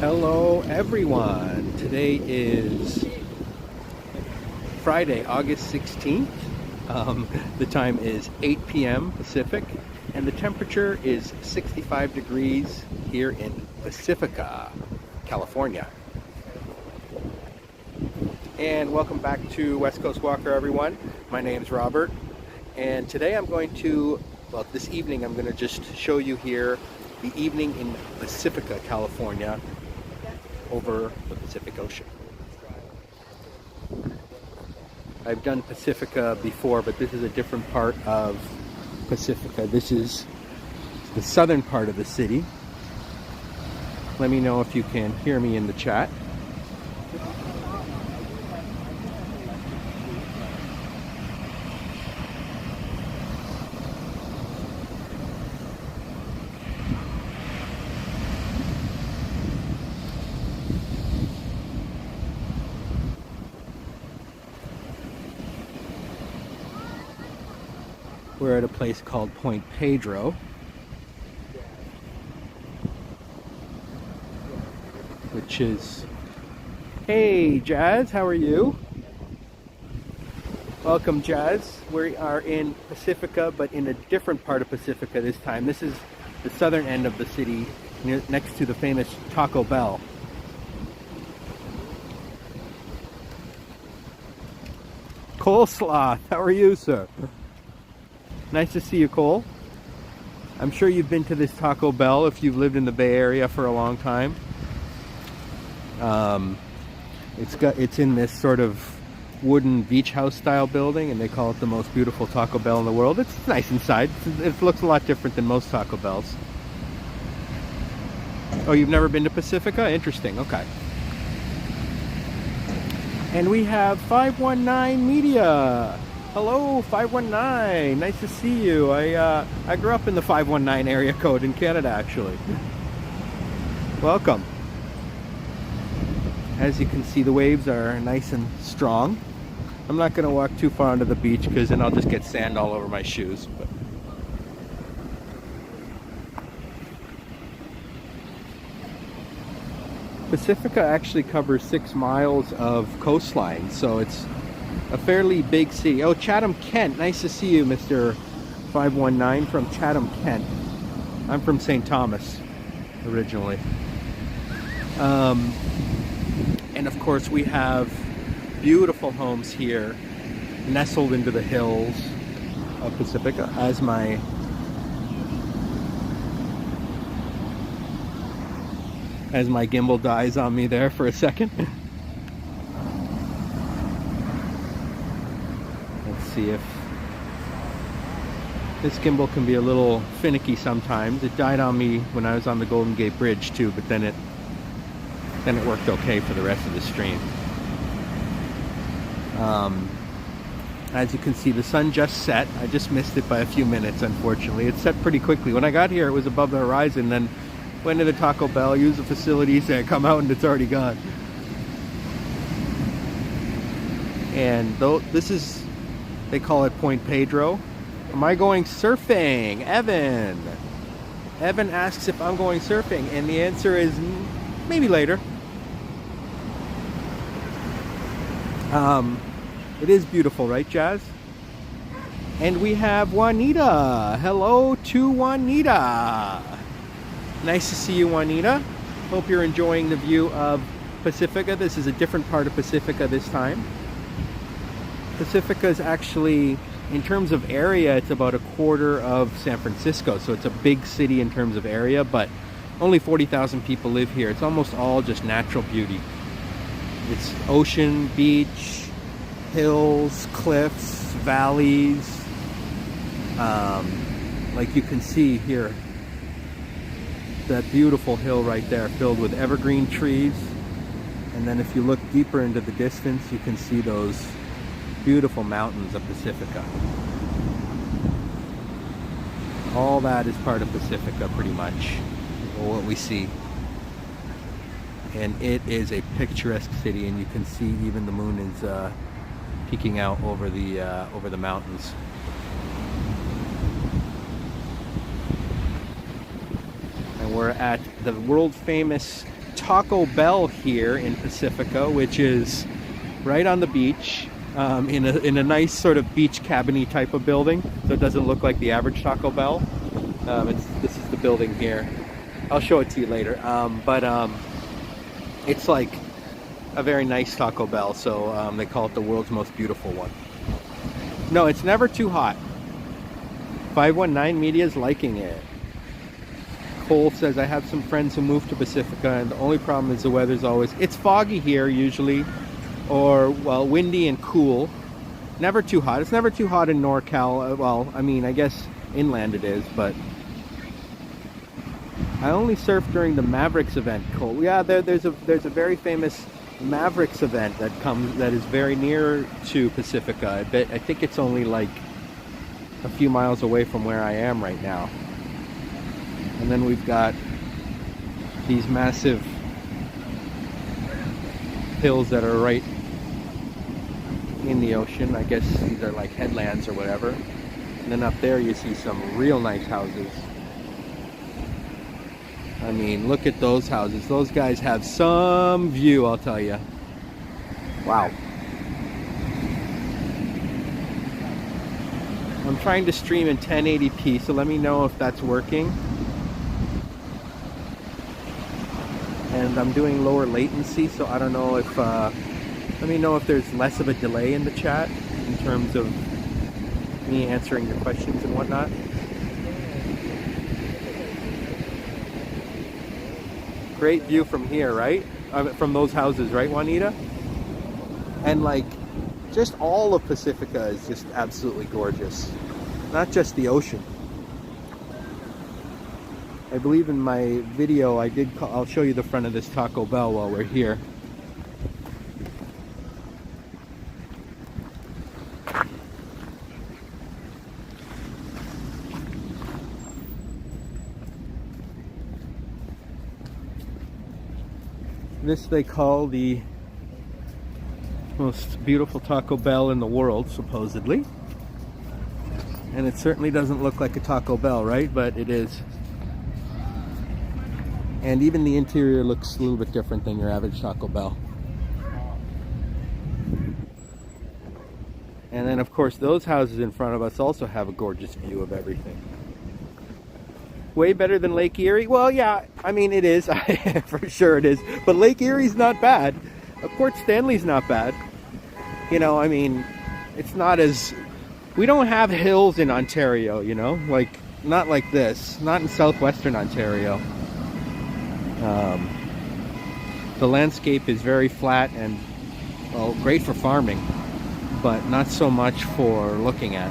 Hello everyone. Today is Friday, August 16th. The time is 8 p.m. Pacific and the temperature is 65 degrees here in Pacifica, California. And welcome back to West Coast Walker, everyone. My name is Robert, and today this evening I'm going to just show you here the evening in Pacifica, California, over the Pacific Ocean. I've done Pacifica before, but this is a different part of Pacifica. This is the southern part of the city. Let me know if you can hear me in the chat. We're at a place called Point Pedro, which is... Hey Jazz, how are you? Welcome Jazz. We are in Pacifica, but in a different part of Pacifica this time. This is the southern end of the city, next to the famous Taco Bell. Coleslaw, how are you, sir? Nice to see you, Cole. I'm sure you've been to this Taco Bell if you've lived in the Bay Area for a long time. It's in this sort of wooden beach house style building, and they call it the most beautiful Taco Bell in the world. It's nice inside. It looks a lot different than most Taco Bells. Oh, you've never been to Pacifica? Interesting. Okay. And we have 519 Media. Hello, 519. Nice to see you. I grew up in the 519 area code in Canada, actually. Welcome. As you can see, the waves are nice and strong. I'm not going to walk too far onto the beach because then I'll just get sand all over my shoes. But Pacifica actually covers 6 miles of coastline, so it's a fairly big city. Oh, Chatham, Kent. Nice to see you, Mr. 519 from Chatham, Kent. I'm from St. Thomas originally. And of course we have beautiful homes here nestled into the hills of Pacifica. As my gimbal dies on me there for a second. See if this gimbal can be a little finicky sometimes. It died on me when I was on the Golden Gate Bridge too, but then it worked okay for the rest of the stream. As you can see, the sun just set. I just missed it by a few minutes, unfortunately. It set pretty quickly. When I got here, it was above the horizon. Then went to the Taco Bell, used the facilities, and I come out and it's already gone. And though this is, they call it Point Pedro. Am I going surfing? Evan asks if I'm going surfing, and the answer is maybe later. It is beautiful, right, Jazz? And we have Juanita. Hello to Juanita. Nice to see you, Juanita. Hope you're enjoying the view of Pacifica. This is a different part of Pacifica this time. Pacifica is actually, in terms of area, it's about a quarter of San Francisco, so it's a big city in terms of area, but only 40,000 people live here. It's almost all just natural beauty. It's ocean, beach, hills, cliffs, valleys. Like you can see here, that beautiful hill right there filled with evergreen trees. And then if you look deeper into the distance, you can see those beautiful mountains of Pacifica. All that is part of Pacifica, pretty much, what we see. And it is a picturesque city, and you can see even the moon is peeking out over the mountains. And we're at the world famous Taco Bell here in Pacifica, which is right on the beach, in a nice sort of beach cabiny type of building, so it doesn't look like the average Taco Bell. This is the building here. I'll show it to you later. It's like a very nice Taco Bell, so they call it the world's most beautiful one. No, it's never too hot. 519 Media's liking it. Cole says, I have some friends who moved to Pacifica, and the only problem is the weather's always... It's foggy here usually, or, well, windy and cool. Never too hot. It's never too hot in NorCal. Well, I mean, I guess inland it is, but... I only surf during the Mavericks event, Cole. Yeah, there's a very famous Mavericks event that is very near to Pacifica. I think it's only like a few miles away from where I am right now. And then we've got these massive hills that are right in the ocean. I guess these are like headlands or whatever. And then up there you see some real nice houses. I mean, look at those houses. Those guys have some view, I'll tell you. Wow. I'm trying to stream in 1080p, so let me know if that's working. And I'm doing lower latency, so I don't know if... let me know if there's less of a delay in the chat in terms of me answering your questions and whatnot. Great view from here, right? From those houses, right, Juanita? And like, just all of Pacifica is just absolutely gorgeous. Not just the ocean. I believe in my video I'll show you the front of this Taco Bell while we're here. This they call the most beautiful Taco Bell in the world, supposedly. And it certainly doesn't look like a Taco Bell, right? But it is. And even the interior looks a little bit different than your average Taco Bell. And then of course those houses in front of us also have a gorgeous view of everything. Way better than Lake Erie? Well, yeah, I mean it is. For sure it is. But Lake Erie's not bad. Port Stanley's not bad. You know, I mean, it's not as... We don't have hills in Ontario, you know? Like, not like this. Not in southwestern Ontario. The landscape is very flat and, well, great for farming, but not so much for looking at.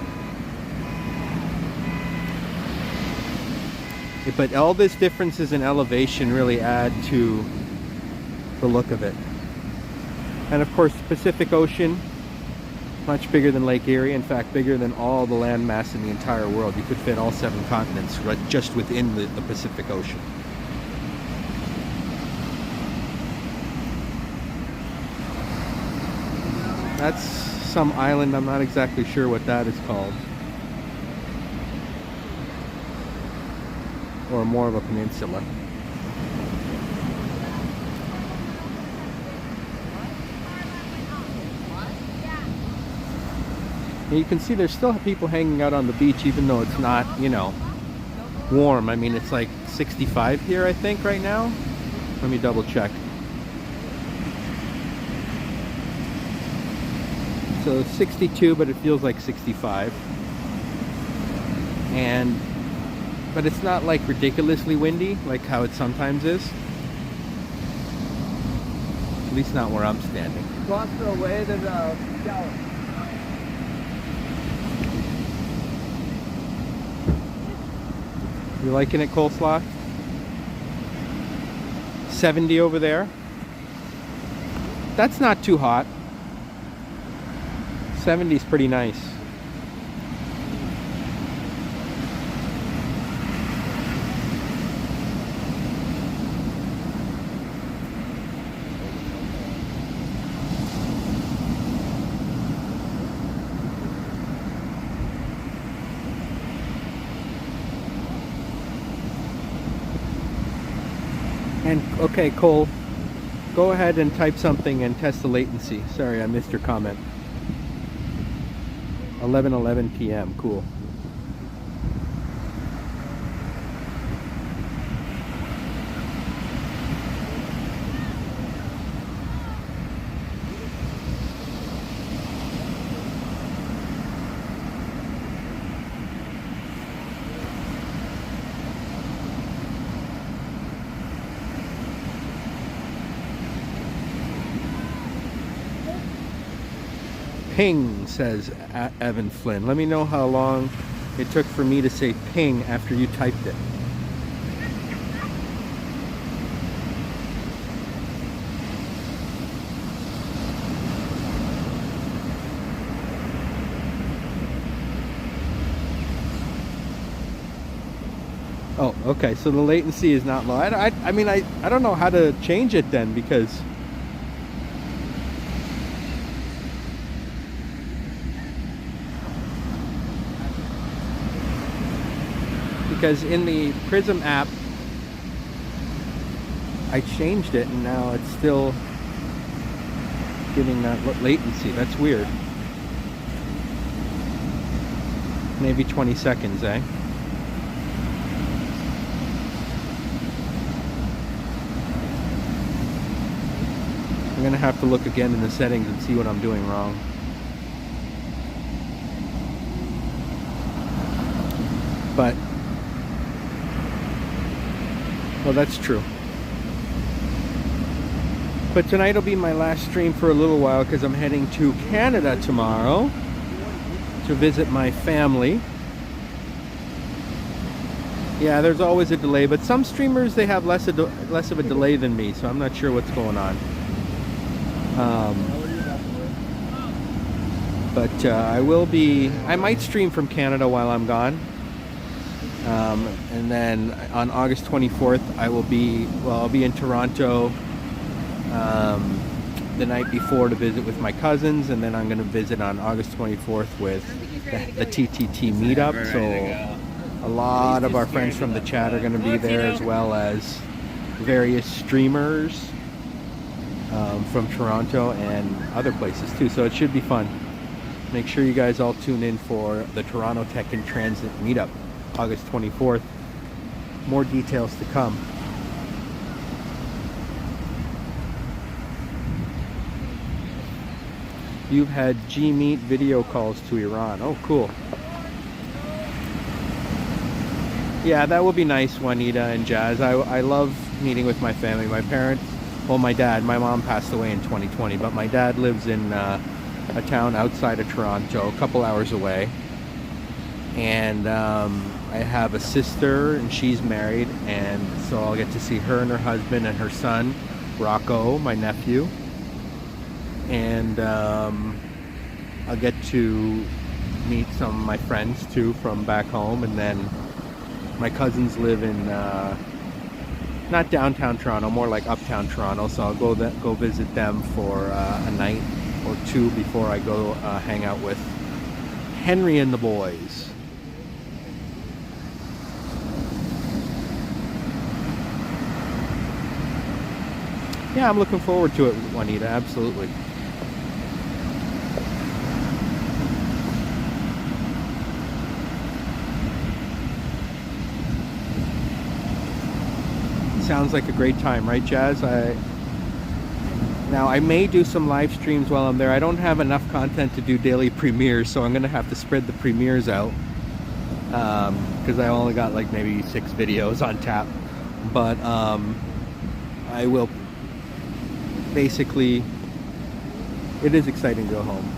But all these differences in elevation really add to the look of it. And of course, the Pacific Ocean, much bigger than Lake Erie. In fact, bigger than all the land mass in the entire world. You could fit all 7 continents right just within the Pacific Ocean. That's some island, I'm not exactly sure what that is called. Or more of a peninsula. And you can see there's still people hanging out on the beach even though it's not, you know, warm. I mean, it's like 65 here, I think, right now. Let me double check. So 62, but it feels like 65. But it's not like ridiculously windy, like how it sometimes is. At least not where I'm standing. Across the way to the shower. You liking it, Coleslaw? 70 over there. That's not too hot. 70 is pretty nice. And Okay, Cole, go ahead and type something and test the latency. Sorry, I missed your comment. 11:11 p.m. Cool. Ping, says Evan Flynn. Let me know how long it took for me to say ping after you typed it. Oh, okay, so the latency is not low. I mean, I don't know how to change it then, because in the Prism app I changed it and now it's still giving that latency. That's weird. Maybe 20 seconds, eh? I'm gonna have to look again in the settings and see what I'm doing wrong. But well, that's true. But tonight will be my last stream for a little while because I'm heading to Canada tomorrow to visit my family. Yeah, there's always a delay, but some streamers, they have less of a delay than me, so I'm not sure what's going on. But I might stream from Canada while I'm gone. And then on August 24th, I'll be in Toronto the night before to visit with my cousins, and then I'm going to visit on August 24th with the TTT meetup. So a lot of our friends from the chat are going to be there, as well as various streamers from Toronto and other places too. So it should be fun. Make sure you guys all tune in for the Toronto Tech in Transit meetup, August 24th. More details to come. You've had G-Meet video calls to Iran. Oh, cool. Yeah, that would be nice, Juanita and Jazz. I love meeting with my family. My parents, well, my mom passed away in 2020, but my dad lives in a town outside of Toronto, a couple hours away. And I have a sister, and she's married, and so I'll get to see her and her husband and her son, Rocco, my nephew. And I'll get to meet some of my friends too from back home, and then my cousins live in not downtown Toronto, more like uptown Toronto, so I'll go visit them for a night or two before I go hang out with Henry and the boys. Yeah, I'm looking forward to it, Juanita, absolutely. Sounds like a great time, right, Jazz? Now I may do some live streams while I'm there. I don't have enough content to do daily premieres, so I'm gonna have to spread the premieres out because I only got like maybe 6 videos on tap. But I will basically, it is exciting to go home.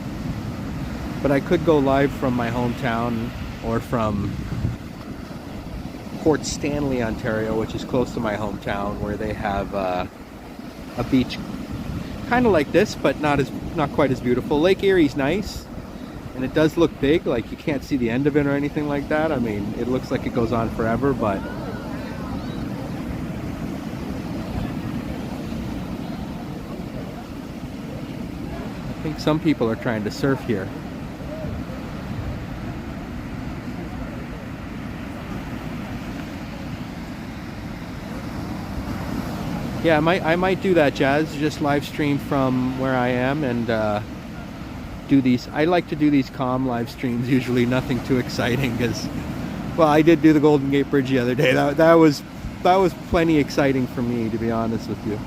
But I could go live from my hometown or from Port Stanley, Ontario, which is close to my hometown, where they have a beach kind of like this, but not quite as beautiful. Lake Erie's nice, and it does look big. Like, you can't see the end of it or anything like that. I mean, it looks like it goes on forever, but I think some people are trying to surf here. Yeah, I might do that, Jazz. Just live stream from where I am and do these. I like to do these calm live streams. Usually, nothing too exciting. Because, well, I did do the Golden Gate Bridge the other day. That was plenty exciting for me, to be honest with you.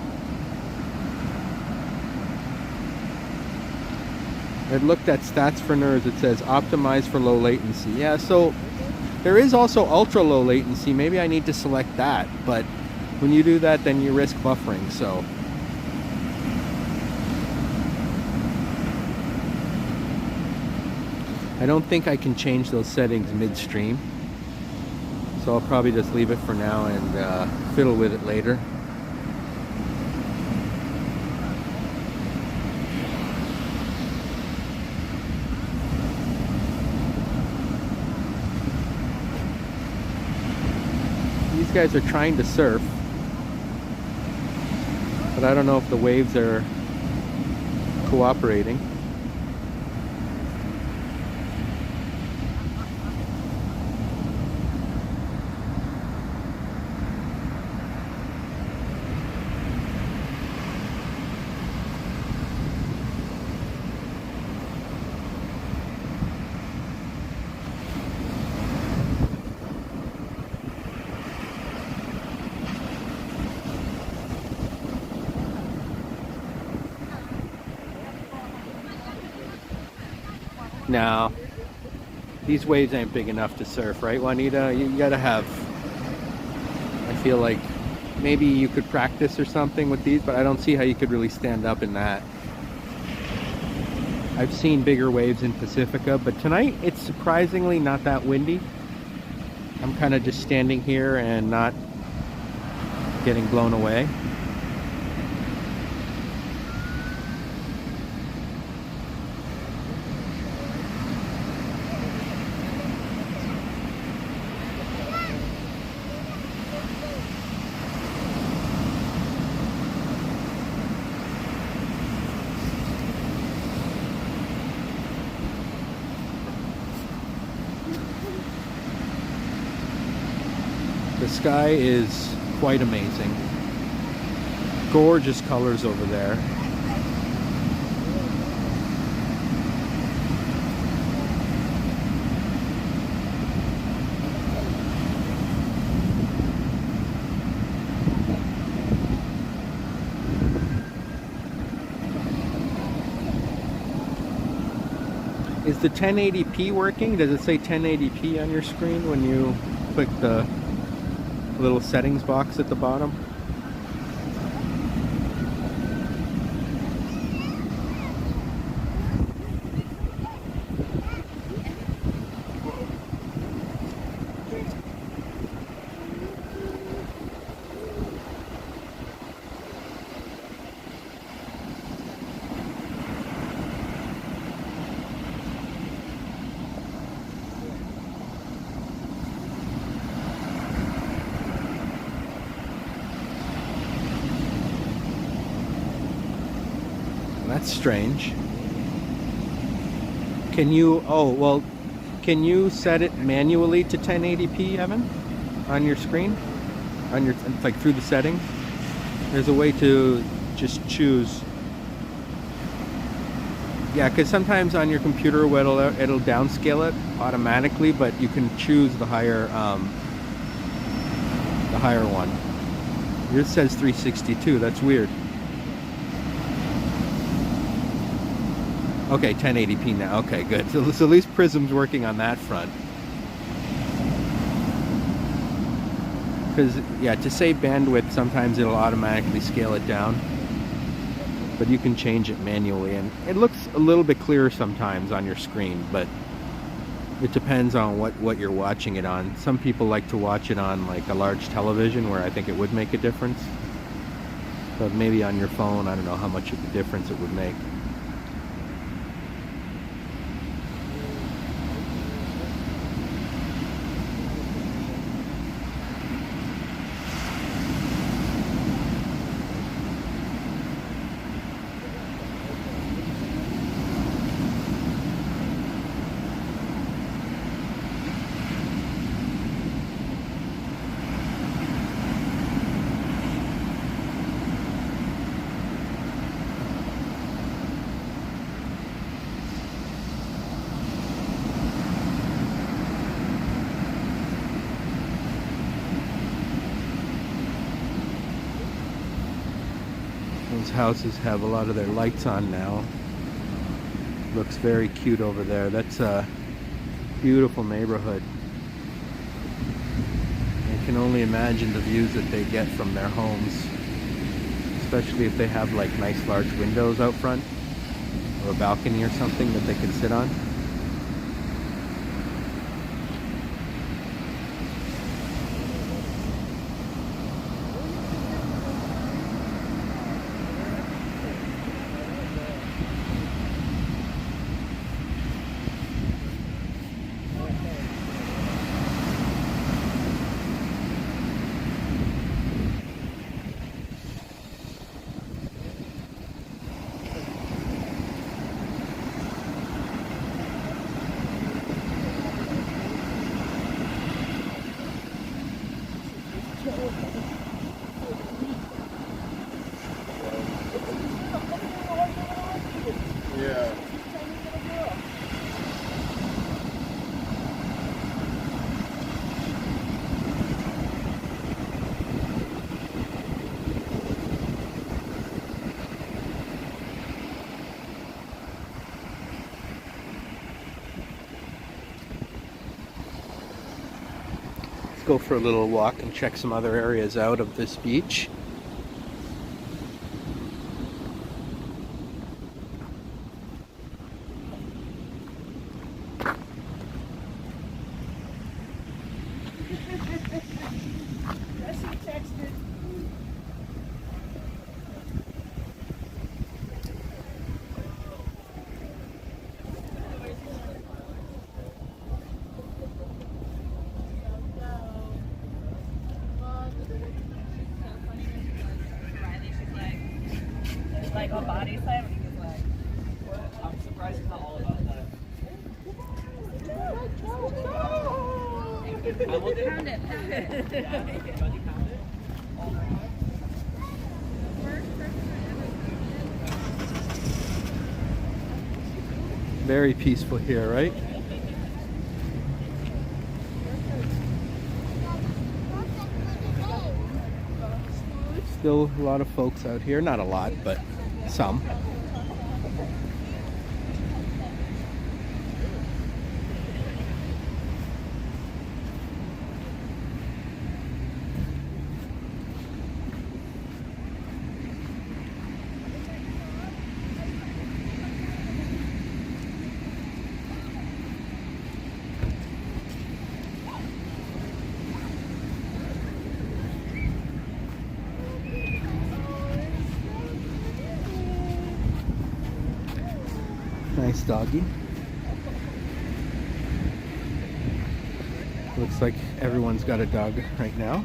I've looked at stats for nerds. It says optimized for low latency. Yeah, so there is also ultra low latency. Maybe I need to select that, but when you do that, then you risk buffering. So I don't think I can change those settings midstream. So I'll probably just leave it for now and fiddle with it later. These guys are trying to surf, but I don't know if the waves are cooperating. Now, these waves ain't big enough to surf, right, Juanita? You gotta have, I feel like maybe you could practice or something with these, but I don't see how you could really stand up in that. I've seen bigger waves in Pacifica, but tonight it's surprisingly not that windy. I'm kind of just standing here and not getting blown away. The sky is quite amazing. Gorgeous colors over there. Is the 1080p working? Does it say 1080p on your screen when you click the little settings box at the bottom? That's strange. Can you, oh, well, can you set it manually to 1080p, Evan? On your screen? On your, like through the settings? There's a way to just choose. Yeah, because sometimes on your computer it'll downscale it automatically, but you can choose the higher one. Yours says 362, that's weird. Okay, 1080p now. Okay, good. So at least Prism's working on that front. Because, yeah, to save bandwidth, sometimes it'll automatically scale it down. But you can change it manually. And it looks a little bit clearer sometimes on your screen, but it depends on what you're watching it on. Some people like to watch it on, like, a large television, where I think it would make a difference. But maybe on your phone, I don't know how much of a difference it would make. Those houses have a lot of their lights on now. Looks very cute over there. That's a beautiful neighborhood. I can only imagine the views that they get from their homes, especially if they have like nice large windows out front or a balcony or something that they can sit on. Yeah. Let's go for a little walk and check some other areas out of this beach. Like a body slam, and he was like, "What?" I'm surprised it's not all about that. I will pound it, pound it. Yeah, you pound it? All right. Very peaceful here, right? Still a lot of folks out here, not a lot, but some. Nice doggy. Looks like everyone's got a dog right now.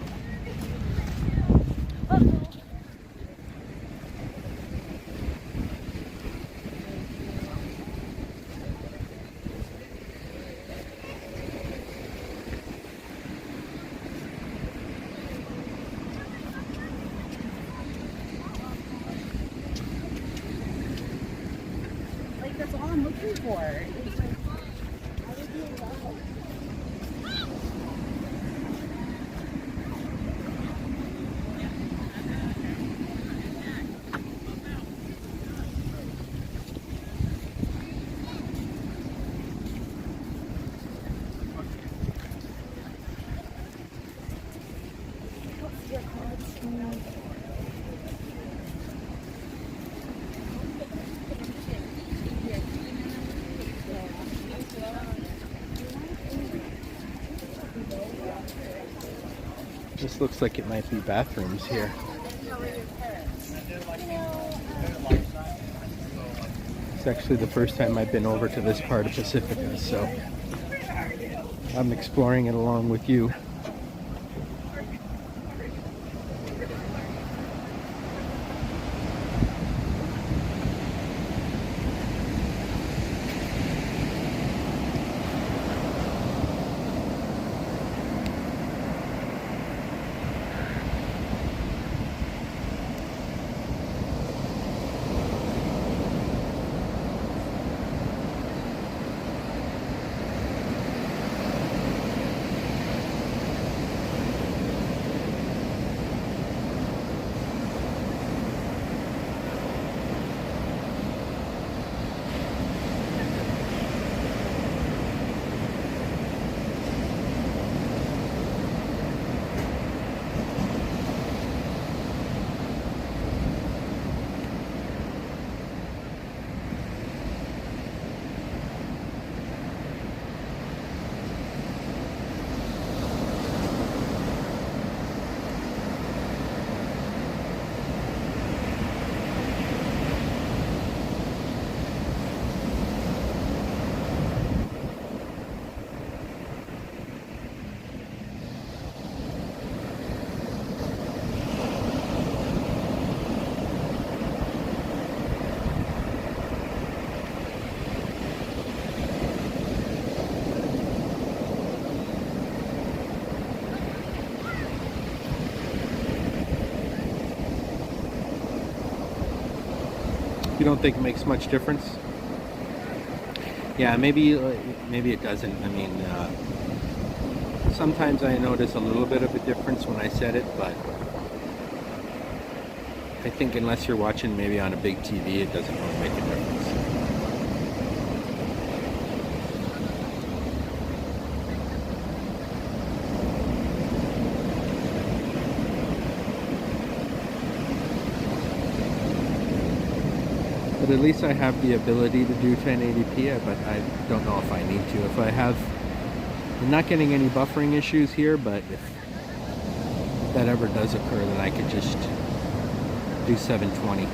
That's all I'm looking for. This looks like it might be bathrooms here. It's actually the first time I've been over to this part of Pacifica, so I'm exploring it along with you. You don't think it makes much difference? Yeah, maybe it doesn't. I mean, sometimes I notice a little bit of a difference when I set it, but I think unless you're watching maybe on a big TV, it doesn't really make a difference. But at least I have the ability to do 1080p, but I don't know if I need to. If I have, I'm not getting any buffering issues here, but if that ever does occur, then I could just do 720.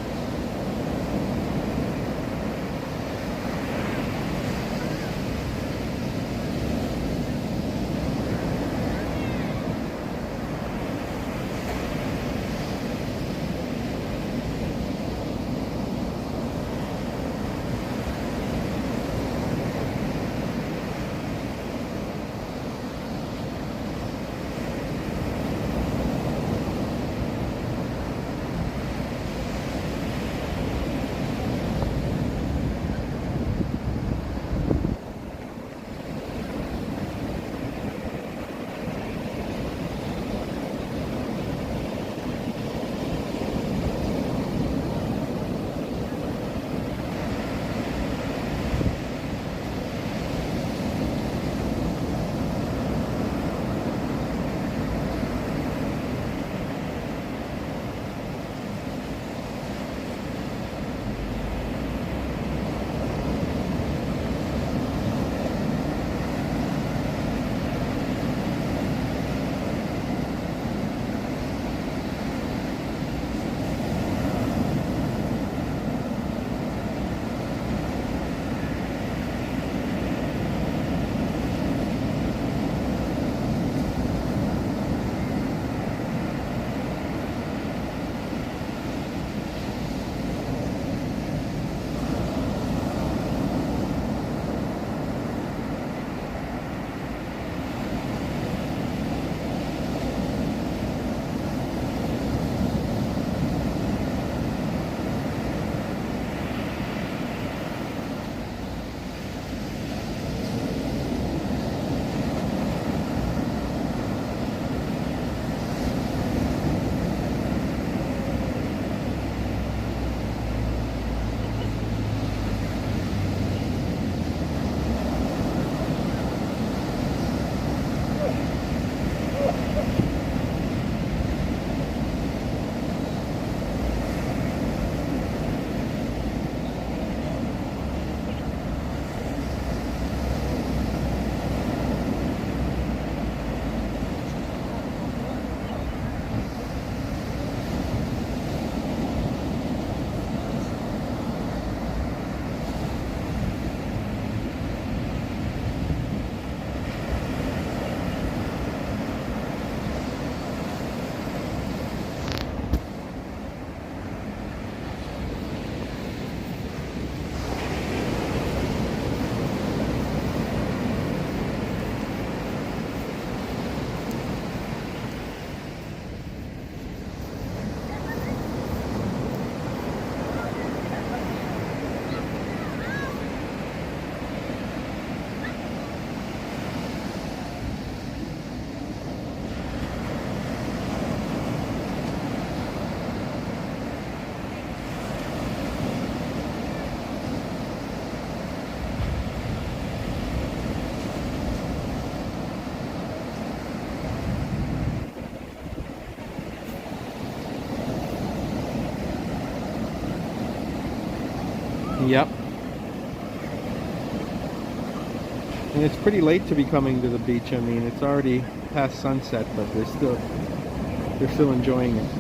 Yep. And it's pretty late to be coming to the beach. I mean, it's already past sunset, but they're still enjoying it.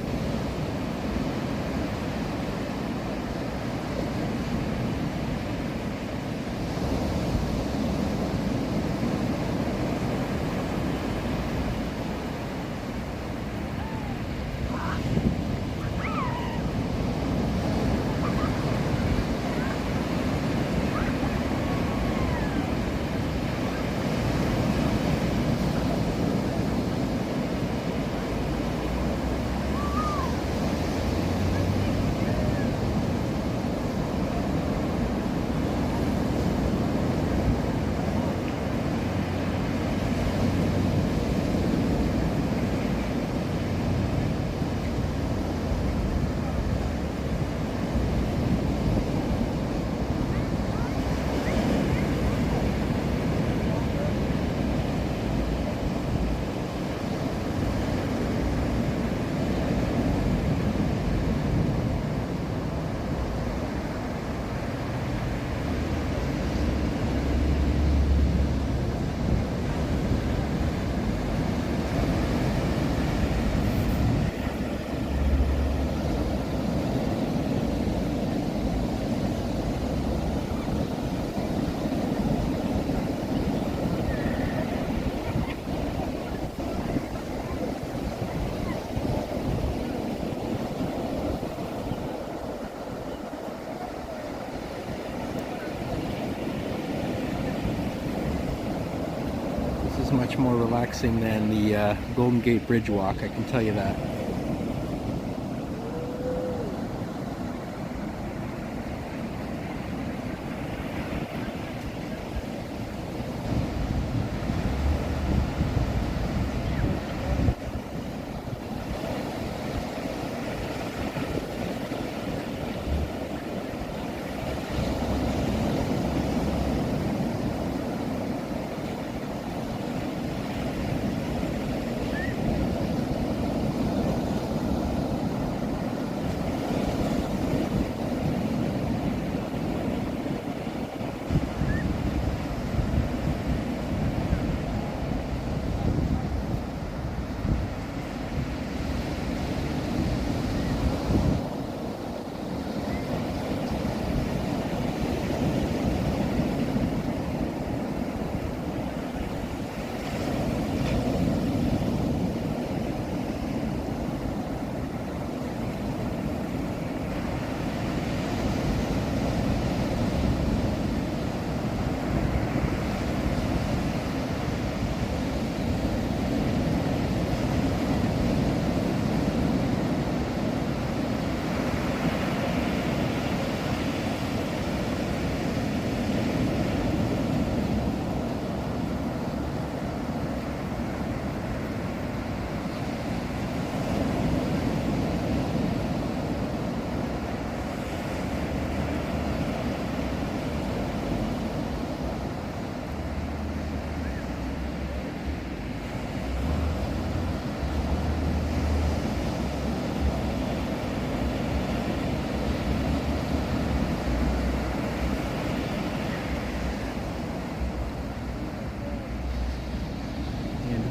is much more relaxing than the Golden Gate Bridge walk, I can tell you that.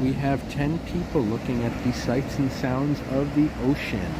We have 10 people looking at the sights and sounds of the ocean.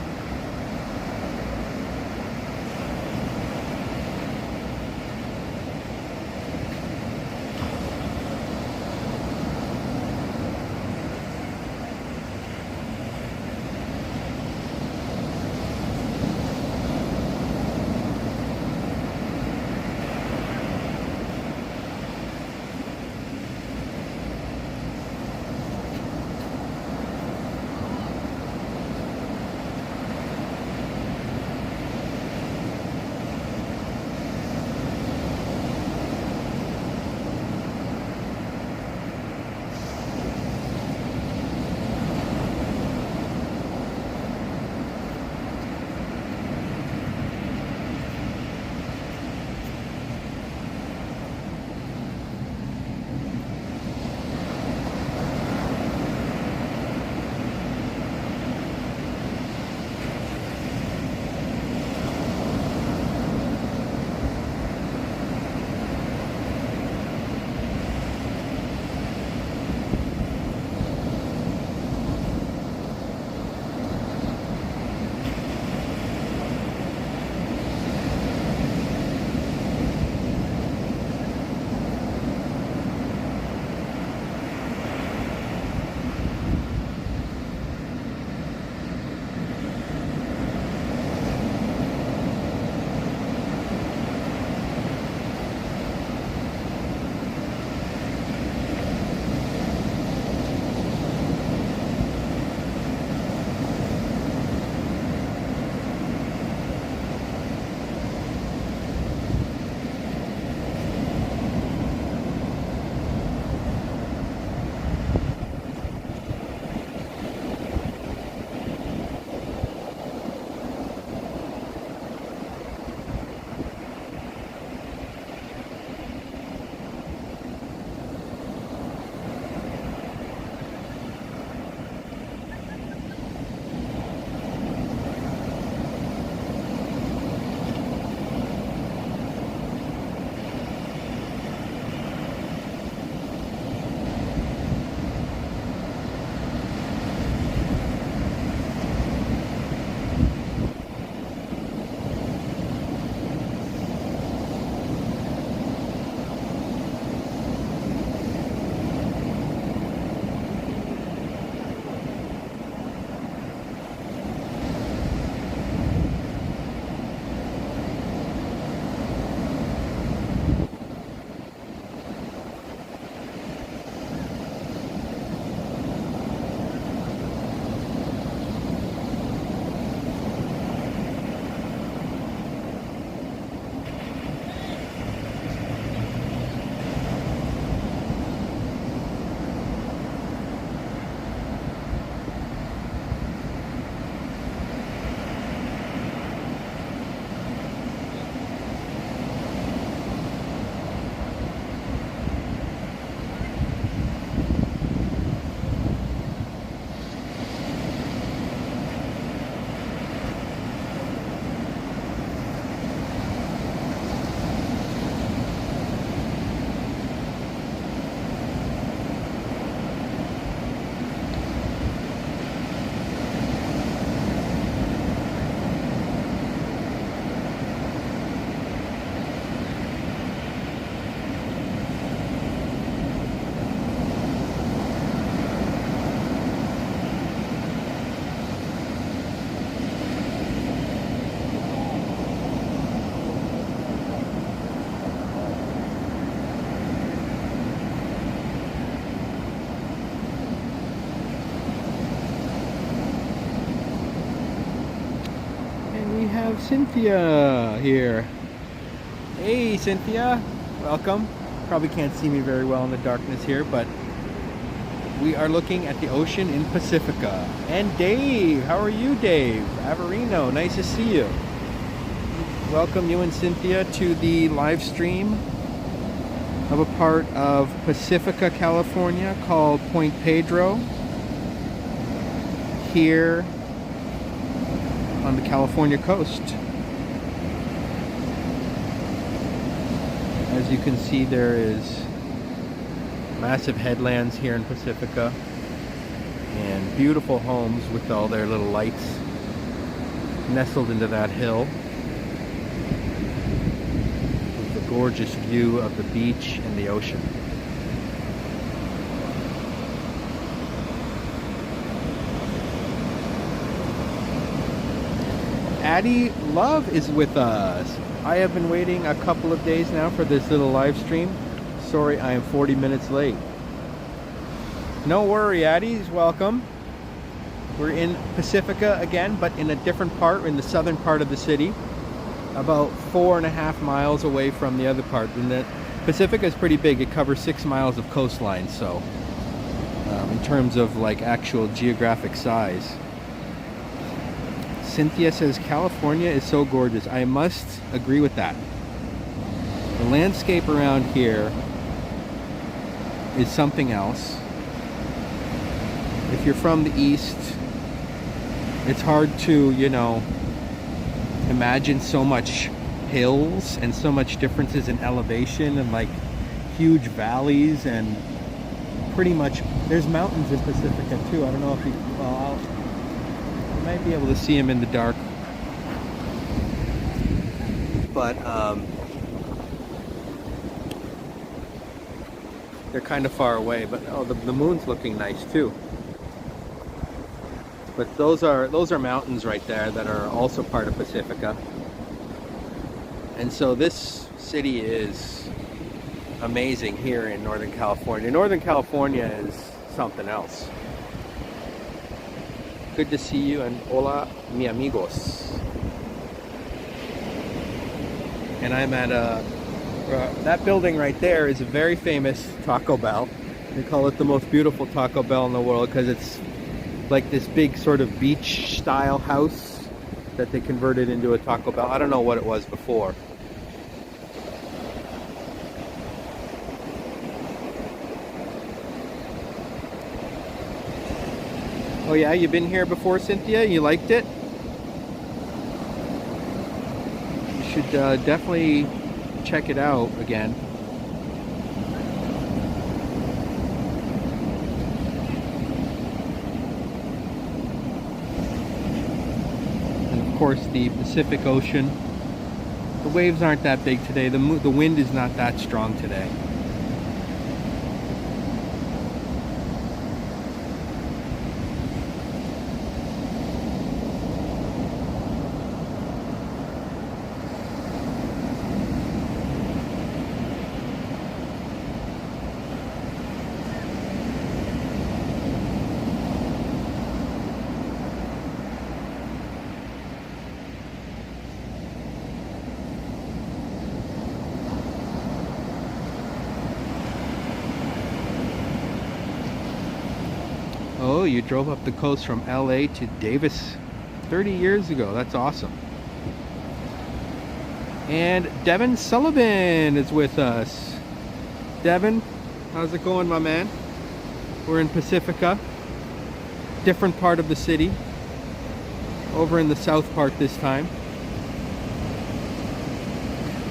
Cynthia here. Hey Cynthia, welcome. Probably can't see me very well in the darkness here, but we are looking at the ocean in Pacifica. And Dave, how are you, Dave? Averino, nice to see you. Welcome you and Cynthia to the live stream of a part of Pacifica, California called Point Pedro, here on the California coast. As you can see, there is massive headlands here in Pacifica and beautiful homes with all their little lights nestled into that hill, with a gorgeous view of the beach and the ocean. Addie Love is with us. I have been waiting a couple of days now for this little live stream. Sorry, I am 40 minutes late. No worry, Addie's welcome. We're in Pacifica again, but in a different part, in the southern part of the city, about 4.5 miles away from the other part. And the Pacifica is pretty big. It covers 6 miles of coastline, so in terms of like actual geographic size. Cynthia says California is so gorgeous. I must agree with that. The landscape around here is something else. If you're from the east, it's hard to, you know, imagine so much hills and so much differences in elevation and like huge valleys, and pretty much there's mountains in Pacifica too. I don't know if you, well, you might be able to see them in the dark, but they're kind of far away. But oh, the moon's looking nice too. But those are mountains right there that are also part of Pacifica. And so this city is amazing here in Northern California. Northern California is something else. Good to see you, and hola mi amigos. And I'm at that building right there is a very famous Taco Bell. They call it the most beautiful Taco Bell in the world because it's like this big sort of beach style house that they converted into a Taco Bell. I don't know what it was before. Oh yeah, you've been here before, Cynthia? You liked it? You should definitely check it out again. And of course the Pacific Ocean. The waves aren't that big today. The wind is not that strong today. Oh, you drove up the coast from LA to Davis 30 years ago. That's awesome. And Devin Sullivan is with us. Devin, how's it going, my man? We're in Pacifica, different part of the city, over in the south part this time.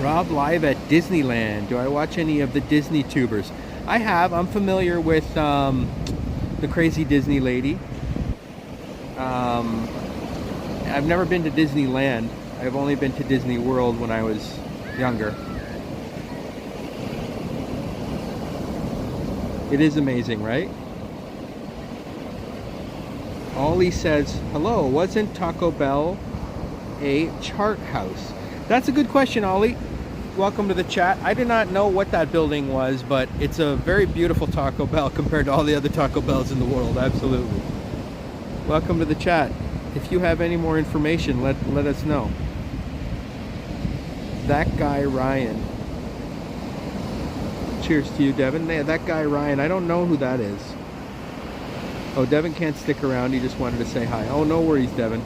Rob live at Disneyland. Do I watch any of the Disney tubers? I have. I'm familiar with the Crazy Disney Lady. I've never been to Disneyland. I've only been to Disney World when I was younger. It is amazing, right? Ollie says, hello, wasn't Taco Bell a chart house? That's a good question, Ollie. Welcome to the chat. I do not know what that building was, but it's a very beautiful Taco Bell compared to all the other Taco Bells in the world. Absolutely. Welcome to the chat. If you have any more information, let us know. That guy Ryan. Cheers to you, Devin. Yeah, that guy Ryan. I don't know who that is. Oh, Devin can't stick around. He just wanted to say hi. Oh, no worries, Devin.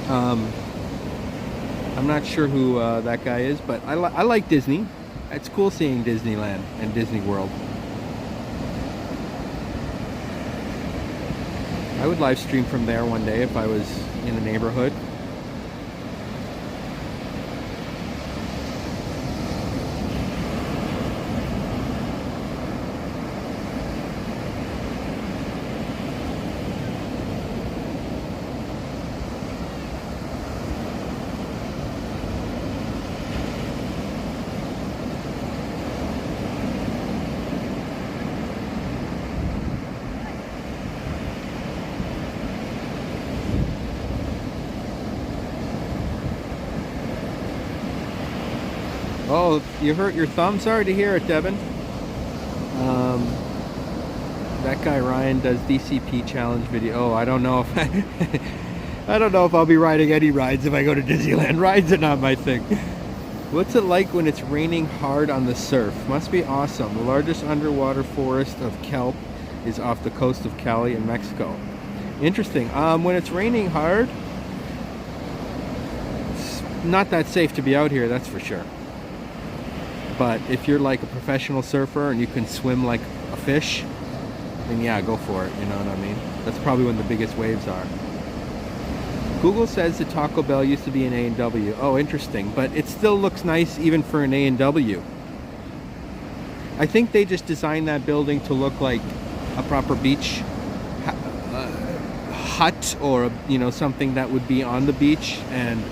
I'm not sure who that guy is, but I like Disney. It's cool seeing Disneyland and Disney World. I would live stream from there one day if I was in the neighborhood. Oh, you hurt your thumb? Sorry to hear it, Devin. That guy Ryan does DCP challenge video. Oh, I don't know if I don't know if I'll be riding any rides if I go to Disneyland. Rides are not my thing. What's it like when it's raining hard on the surf? Must be awesome. The largest underwater forest of kelp is off the coast of Cali in Mexico. Interesting. When it's raining hard, it's not that safe to be out here, that's for sure. But if you're like a professional surfer and you can swim like a fish, then yeah, go for it, you know what I mean? That's probably when the biggest waves are. Google says the Taco Bell used to be an A&W. Oh, interesting, but it still looks nice even for an A&W. I think they just designed that building to look like a proper beach hut, or you know, something that would be on the beach. And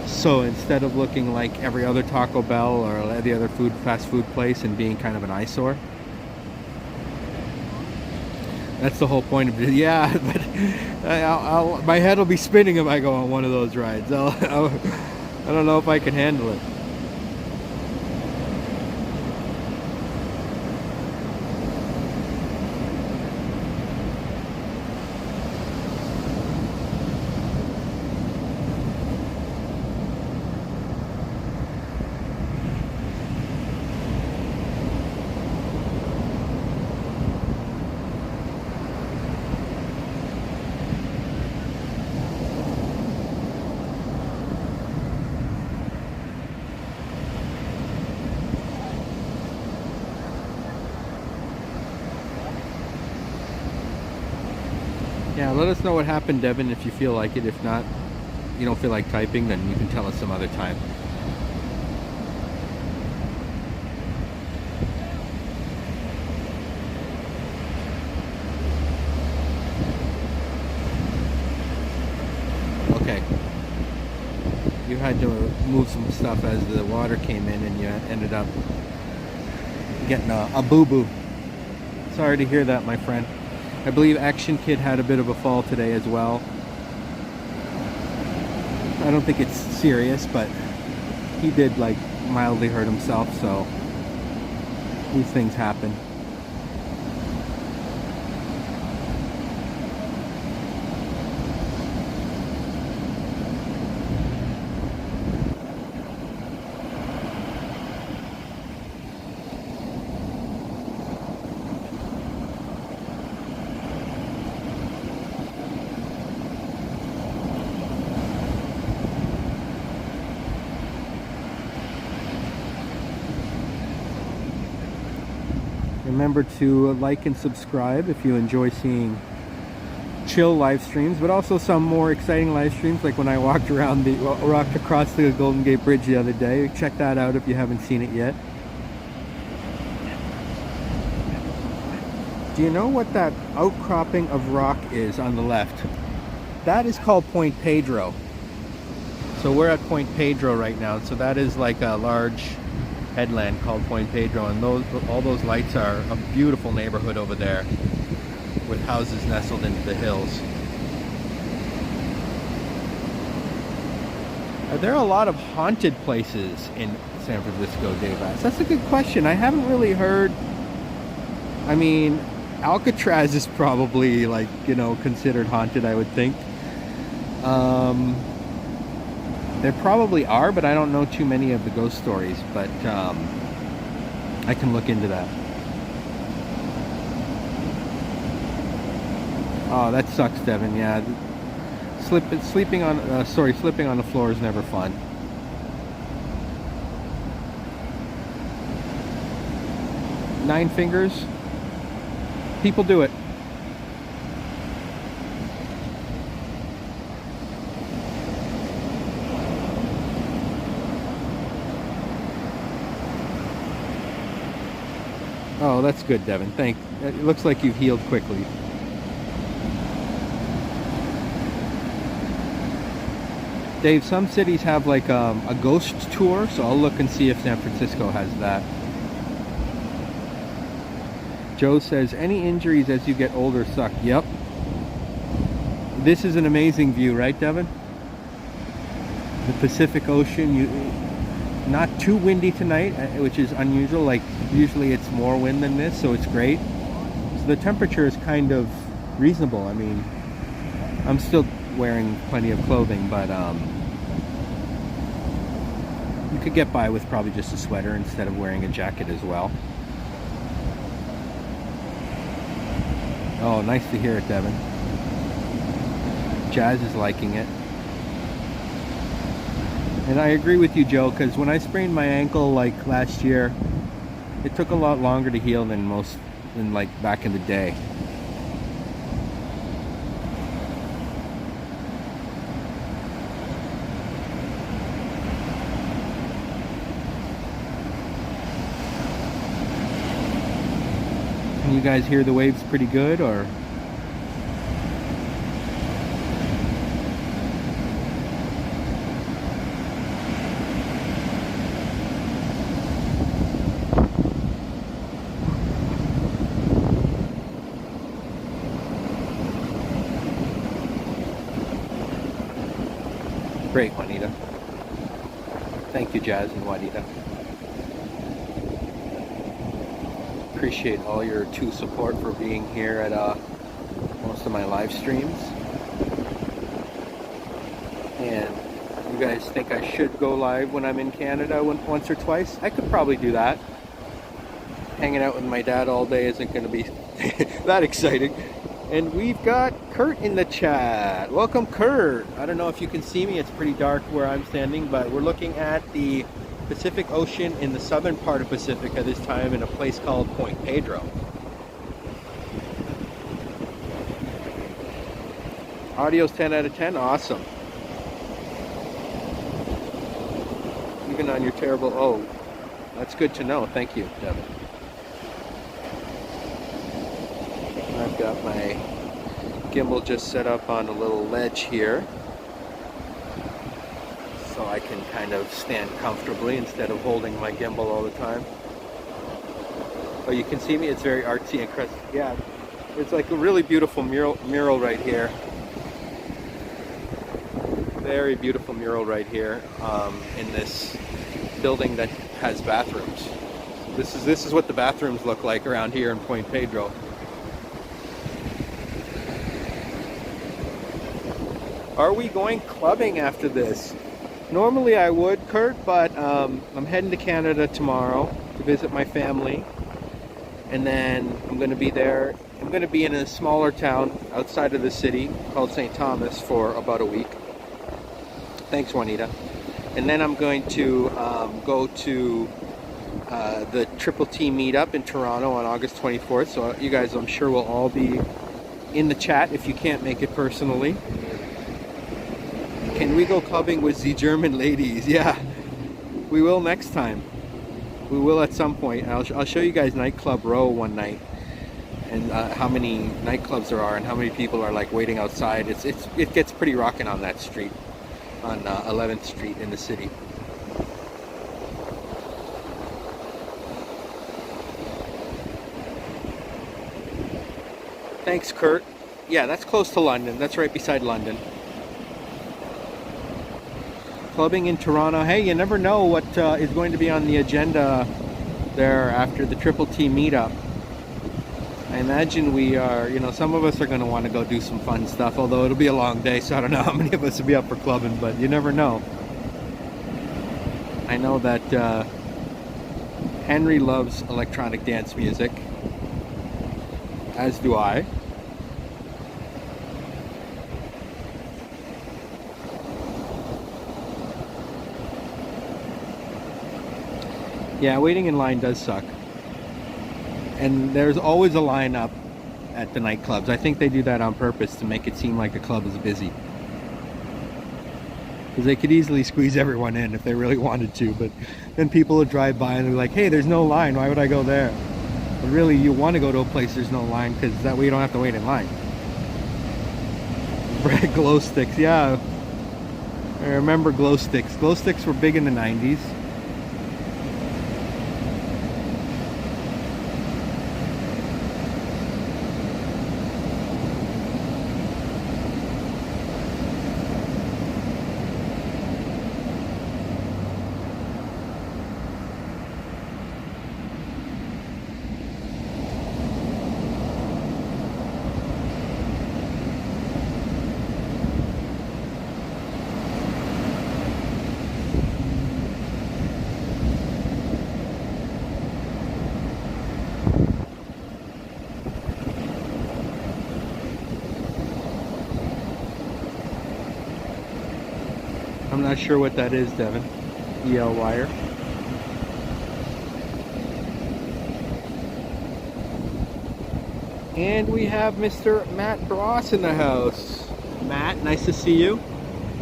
so instead of looking like every other Taco Bell or every other fast food place and being kind of an eyesore. That's the whole point of it. Yeah, but my head will be spinning if I go on one of those rides. I don't know if I can handle it. Yeah, let us know what happened, Devin, if you feel like it. If not, you don't feel like typing, then you can tell us some other time. Okay. You had to move some stuff as the water came in and you ended up getting a boo-boo. Sorry to hear that, my friend. I believe Action Kid had a bit of a fall today as well. I don't think it's serious, but he did like mildly hurt himself, so these things happen. Remember to like and subscribe if you enjoy seeing chill live streams, but also some more exciting live streams, like when I walked across the Golden Gate Bridge the other day. Check that out if you haven't seen it yet. Do you know what that outcropping of rock is on the left? That is called Point Pedro. So we're at Point Pedro right now. So that is like a large headland called Point Pedro, and all those lights are a beautiful neighborhood over there with houses nestled into the hills. Are there a lot of haunted places in San Francisco, Dave asks? That's a good question. I haven't really heard. I mean, Alcatraz is probably, like, you know, considered haunted, I would think. There probably are, but I don't know too many of the ghost stories, but I can look into that. Oh, that sucks, Devin. Yeah, slipping on the floor is never fun. Nine fingers. People do it. Oh, that's good, Devin. It looks like you've healed quickly. Dave, some cities have like a ghost tour, so I'll look and see if San Francisco has that. Joe says, any injuries as you get older suck. Yep. This is an amazing view, right, Devin? The Pacific Ocean. Not too windy tonight, which is unusual. Like, usually it's more wind than this, so it's great. So the temperature is kind of reasonable. I mean, I'm still wearing plenty of clothing, but you could get by with probably just a sweater instead of wearing a jacket as well. Oh, nice to hear it, Devin. Jazz is liking it. And I agree with you, Joe, because when I sprained my ankle like last year, it took a lot longer to heal than like back in the day. Can you guys hear the waves pretty good, or? Great, Juanita. Thank you, Jazz and Juanita. Appreciate all your support for being here at most of my live streams. And you guys think I should go live when I'm in Canada once or twice? I could probably do that. Hanging out with my dad all day isn't going to be that exciting. And we've got Kurt in the chat. Welcome, Kurt. I don't know if you can see me. It's pretty dark where I'm standing, but we're looking at the Pacific Ocean in the southern part of Pacifica this time in a place called Point Pedro. Audio's 10 out of 10. Awesome. Even on your terrible... Oh, that's good to know. Thank you, Devin. I've got my gimbal just set up on a little ledge here, so I can kind of stand comfortably instead of holding my gimbal all the time. Oh, you can see me? It's very artsy and crusty. Yeah, it's like a really beautiful mural right here. Very beautiful mural right here in this building that has bathrooms. This is what the bathrooms look like around here in Point Pedro. Are we going clubbing after this? Normally I would, Kurt, but I'm heading to Canada tomorrow to visit my family. And then I'm going to be there. I'm going to be in a smaller town outside of the city called St. Thomas for about a week. Thanks, Juanita. And then I'm going to go to the Triple T meetup in Toronto on August 24th. So you guys, I'm sure, will all be in the chat if you can't make it personally. Can we go clubbing with the German ladies? Yeah, we will next time. We will at some point. I'll show you guys Nightclub Row one night, and how many nightclubs there are and how many people are like waiting outside. It gets pretty rocking on that street, on 11th Street in the city. Thanks, Kurt. Yeah, that's close to London. That's right beside London. Clubbing in Toronto. Hey, you never know what is going to be on the agenda there after the Triple T meetup. I imagine we are, some of us are going to want to go do some fun stuff, although it'll be a long day, so I don't know how many of us will be up for clubbing, but you never know. I know that Henry loves electronic dance music, as do I. Yeah, waiting in line does suck. And there's always a line up at the nightclubs. I think they do that on purpose to make it seem like the club is busy. Because they could easily squeeze everyone in if they really wanted to, but then people would drive by and they're like, hey, there's no line, why would I go there? But really, you want to go to a place there's no line, because that way you don't have to wait in line. Glow sticks, yeah. I remember glow sticks. Glow sticks were big in the 90s. I'm not sure what that is, Devin. EL wire. And we have Mr. Matt Bross in the house. Matt, nice to see you.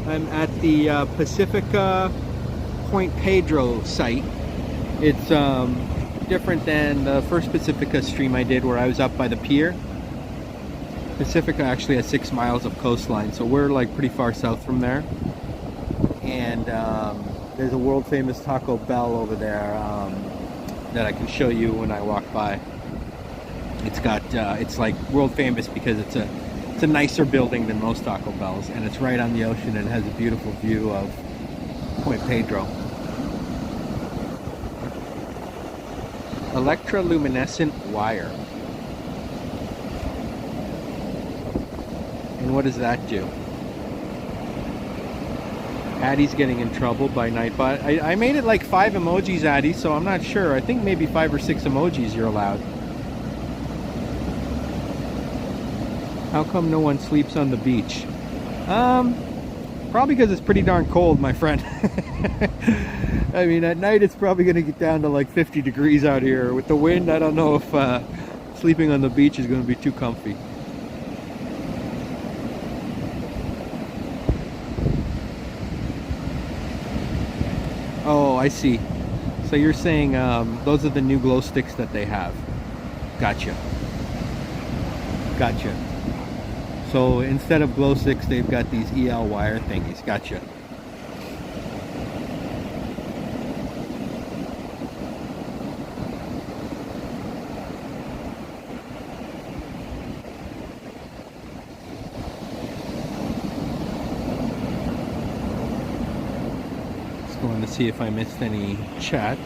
I'm at the Pacifica Point Pedro site. It's different than the first Pacifica stream I did where I was up by the pier. Pacifica actually has 6 miles of coastline, so we're like pretty far south from there. And there's a world famous Taco Bell over there that I can show you when I walk by. It's got it's like world famous because it's a nicer building than most Taco Bells, and it's right on the ocean and has a beautiful view of Point Pedro. Electroluminescent wire. And what does that do? Addie's getting in trouble by Nightbot. I made it like 5 emojis, Addie, so I'm not sure. I think maybe 5 or 6 emojis you're allowed. How come no one sleeps on the beach? Probably because it's pretty darn cold, my friend. I mean, at night it's probably going to get down to like 50 degrees out here. With the wind, I don't know if sleeping on the beach is going to be too comfy. Oh, I see. So you're saying those are the new glow sticks that they have. Gotcha. Gotcha. So instead of glow sticks, they've got these EL wire thingies. Gotcha. Just going to see if I missed any chats.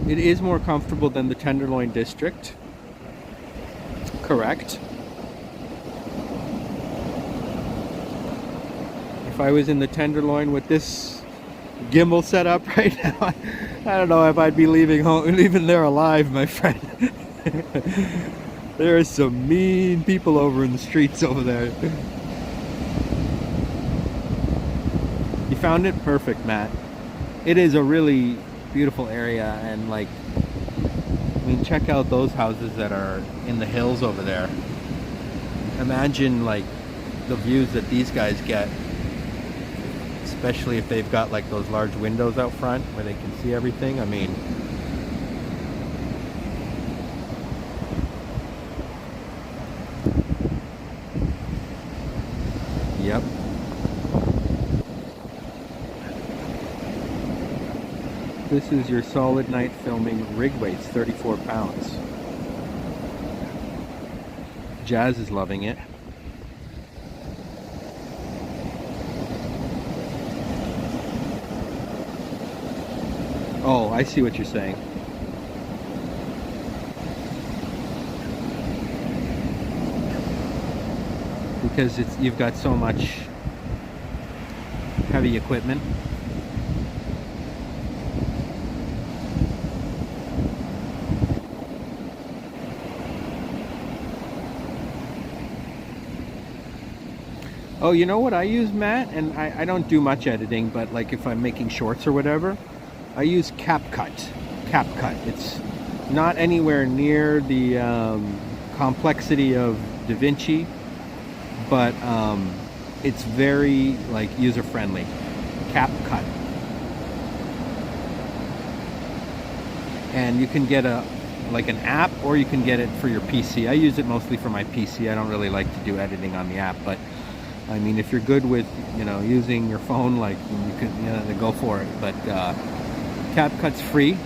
It is more comfortable than the Tenderloin District. Correct. If I was in the Tenderloin with this gimbal setup right now, I don't know if I'd be leaving home, leaving there alive, my friend. There are some mean people over in the streets over there. You found it? Perfect, Matt. It is a really beautiful area, and like, I mean, check out those houses that are in the hills over there. Imagine like the views that these guys get, especially if they've got like those large windows out front where they can see everything. I mean, yep. This is your solid night filming. Rig weight's 34 pounds. Jazz is loving it. Oh, I see what you're saying. Because you've got so much heavy equipment. Oh, you know what I use, Matt? And I don't do much editing, but like if I'm making shorts or whatever, I use CapCut. CapCut. It's not anywhere near the complexity of DaVinci, but it's very like user-friendly. CapCut. And you can get like an app, or you can get it for your PC. I use it mostly for my PC. I don't really like to do editing on the app, but I mean, if you're good with, you know, using your phone, like, you can, you know, go for it. But CapCut's free,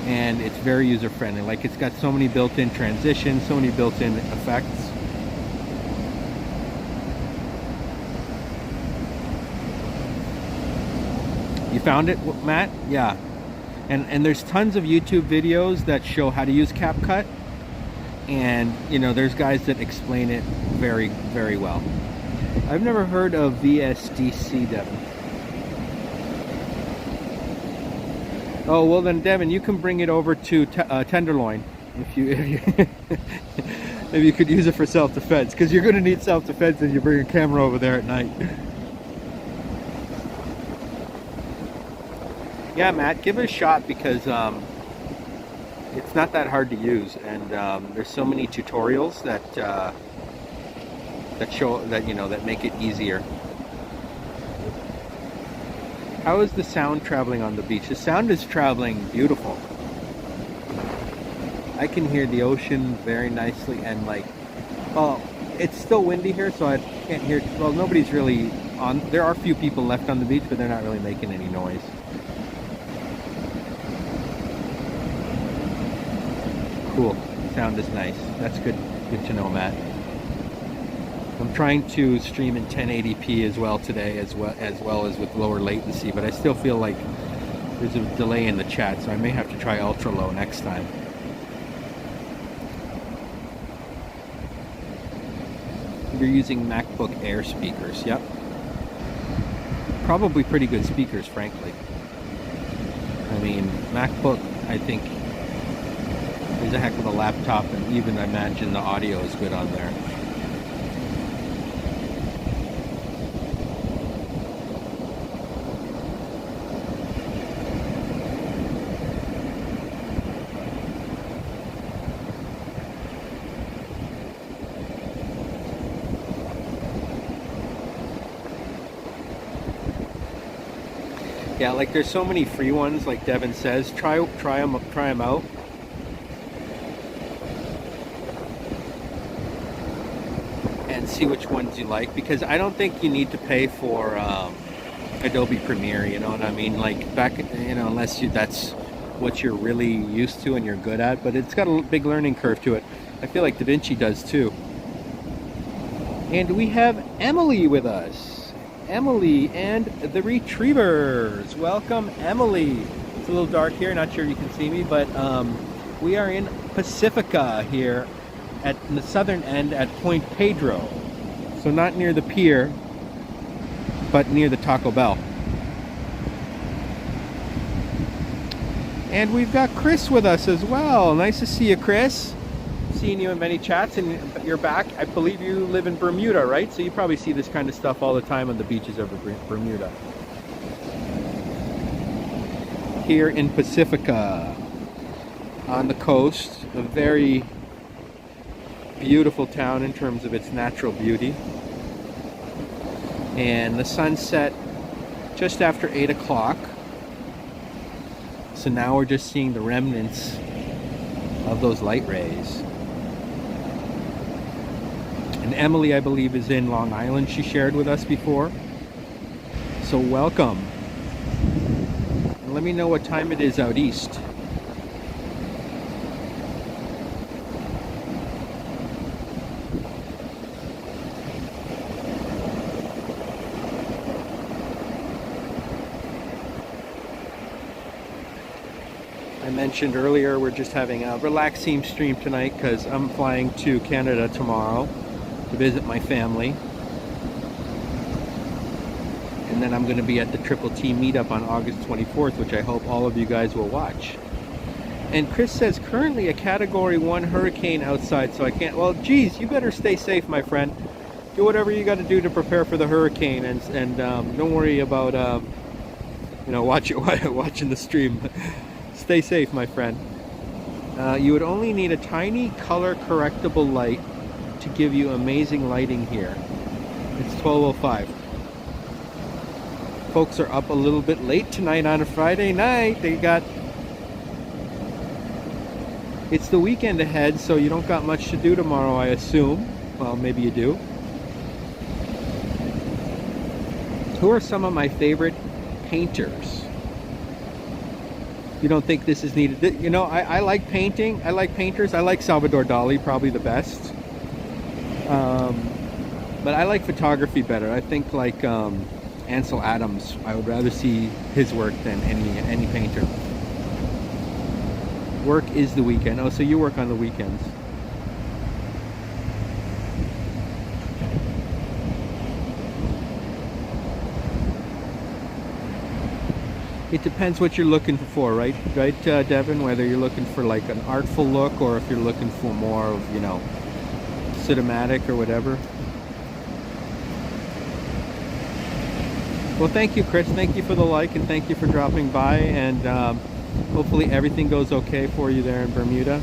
and it's very user-friendly. Like, it's got so many built-in transitions, so many built-in effects. You found it, Matt? Yeah. And there's tons of YouTube videos that show how to use CapCut. And, you know, there's guys that explain it very, very well. I've never heard of VSDC, Devin. Oh, well then, Devin, you can bring it over to Tenderloin. If you maybe you could use it for self-defense, because you're going to need self-defense if you bring a camera over there at night. Yeah, Matt, give it a shot, because it's not that hard to use, and there's so many tutorials that that show that, you know, that make it easier. How is the sound traveling on the beach? The sound is traveling beautiful. I can hear the ocean very nicely, and like, well, it's still windy here, so I can't hear. Well, nobody's really on. There are a few people left on the beach, but they're not really making any noise. Cool. Sound is nice. That's good. Good to know, Matt. I'm trying to stream in 1080p as well today, as well as with lower latency, but I still feel like there's a delay in the chat, so I may have to try ultra low next time. You're using MacBook Air speakers. Yep. Probably pretty good speakers, frankly. I mean, MacBook, I think, is a heck of a laptop, and even I imagine the audio is good on there. Yeah, like there's so many free ones, like Devin says. Try them out. And see which ones you like, because I don't think you need to pay for Adobe Premiere, you know what I mean? Like back, you know, unless that's what you're really used to and you're good at, but it's got a big learning curve to it. I feel like DaVinci does too. And we have Emily with us. Emily and the Retrievers. Welcome, Emily. It's a little dark here, not sure you can see me, but we are in Pacifica here at the southern end at Point Pedro. So not near the pier, but near the Taco Bell. And we've got Chris with us as well. Nice to see you, Chris. Seen you in many chats, and you're back. I believe you live in Bermuda, right? So you probably see this kind of stuff all the time on the beaches of Bermuda. Here in Pacifica, on the coast, a very beautiful town in terms of its natural beauty. And the sun set just after 8 o'clock. So now we're just seeing the remnants of those light rays. And Emily, I believe, is in Long Island. She shared with us before. So welcome. And let me know what time it is out east. I mentioned earlier we're just having a relaxing stream tonight because I'm flying to Canada tomorrow to visit my family. And then I'm going to be at the Triple T meetup on August 24th, which I hope all of you guys will watch. And Chris says currently a Category 1 hurricane outside, so I can't. Well, geez, you better stay safe, my friend. Do whatever you got to do to prepare for the hurricane, and don't worry about you know, watching the stream. Stay safe, my friend. You would only need a tiny color correctable light to give you amazing lighting here. It's 12:05. Folks are up a little bit late tonight on a Friday night. It's the weekend ahead, so you don't got much to do tomorrow, I assume. Well, maybe you do. Who are some of my favorite painters? You don't think this is needed? You know, I like painting. I like painters. I like Salvador Dali, probably the best. But I like photography better. I think like Ansel Adams. I would rather see his work than any painter. Work is the weekend. Oh, so you work on the weekends. It depends what you're looking for, right? Right, Devin? Whether you're looking for like an artful look or if you're looking for more of, you know, cinematic or whatever. Well, thank you, Chris. Thank you for the like and thank you for dropping by. And hopefully everything goes okay for you there in Bermuda.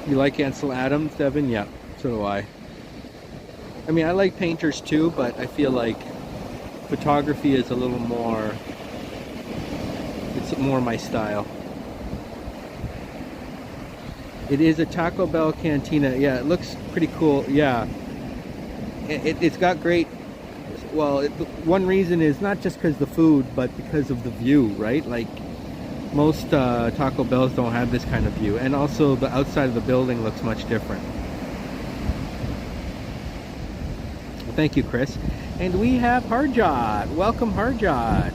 You like Ansel Adams, Devin? Yeah, so do I. I mean, I like painters too, but I feel like photography is a little more, it's more my style. It is a Taco Bell cantina. Yeah, it looks pretty cool. Yeah. It's got great, well, one reason is not just because of the food, but because of the view, right? Like, most Taco Bells don't have this kind of view, and also the outside of the building looks much different. Well, thank you, Chris. And we have Harjot. Welcome, Harjot.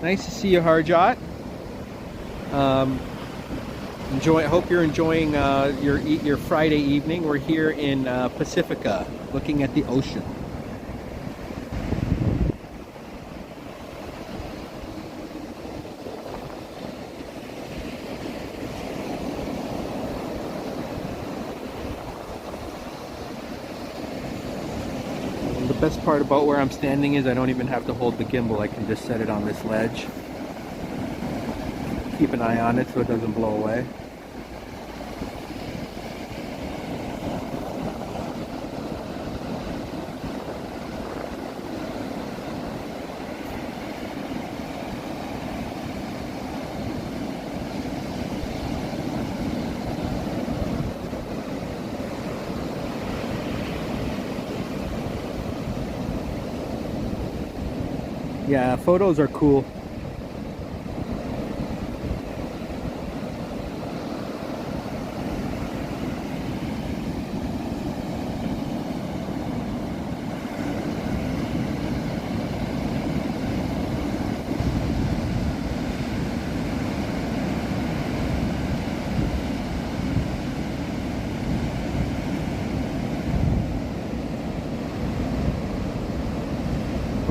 Nice to see you, Harjot. I hope you're enjoying your Friday evening. We're here in Pacifica, looking at the ocean. The best part about where I'm standing is I don't even have to hold the gimbal. I can just set it on this ledge. Keep an eye on it so it doesn't blow away. Yeah, photos are cool.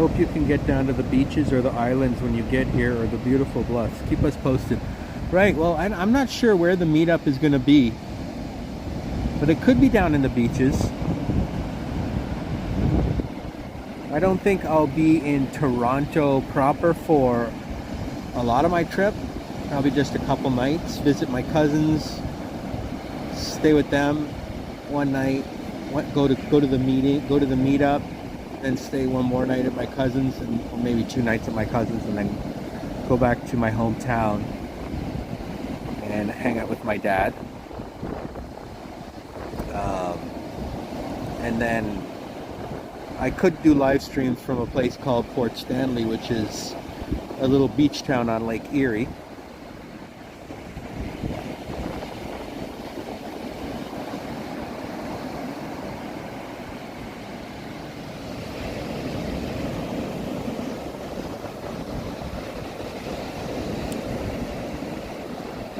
hope you can get down to the beaches or the islands when you get here, or the beautiful bluffs. Keep us posted. Right, well, I'm not sure where the meetup is going to be, but it could be down in the beaches. I don't think I'll be in Toronto proper for a lot of my trip. Probably just a couple nights, visit my cousins, stay with them one night, go to the meetup, then stay one more night at my cousins, or maybe 2 nights at my cousins, and then go back to my hometown and hang out with my dad. And then I could do live streams from a place called Port Stanley, which is a little beach town on Lake Erie.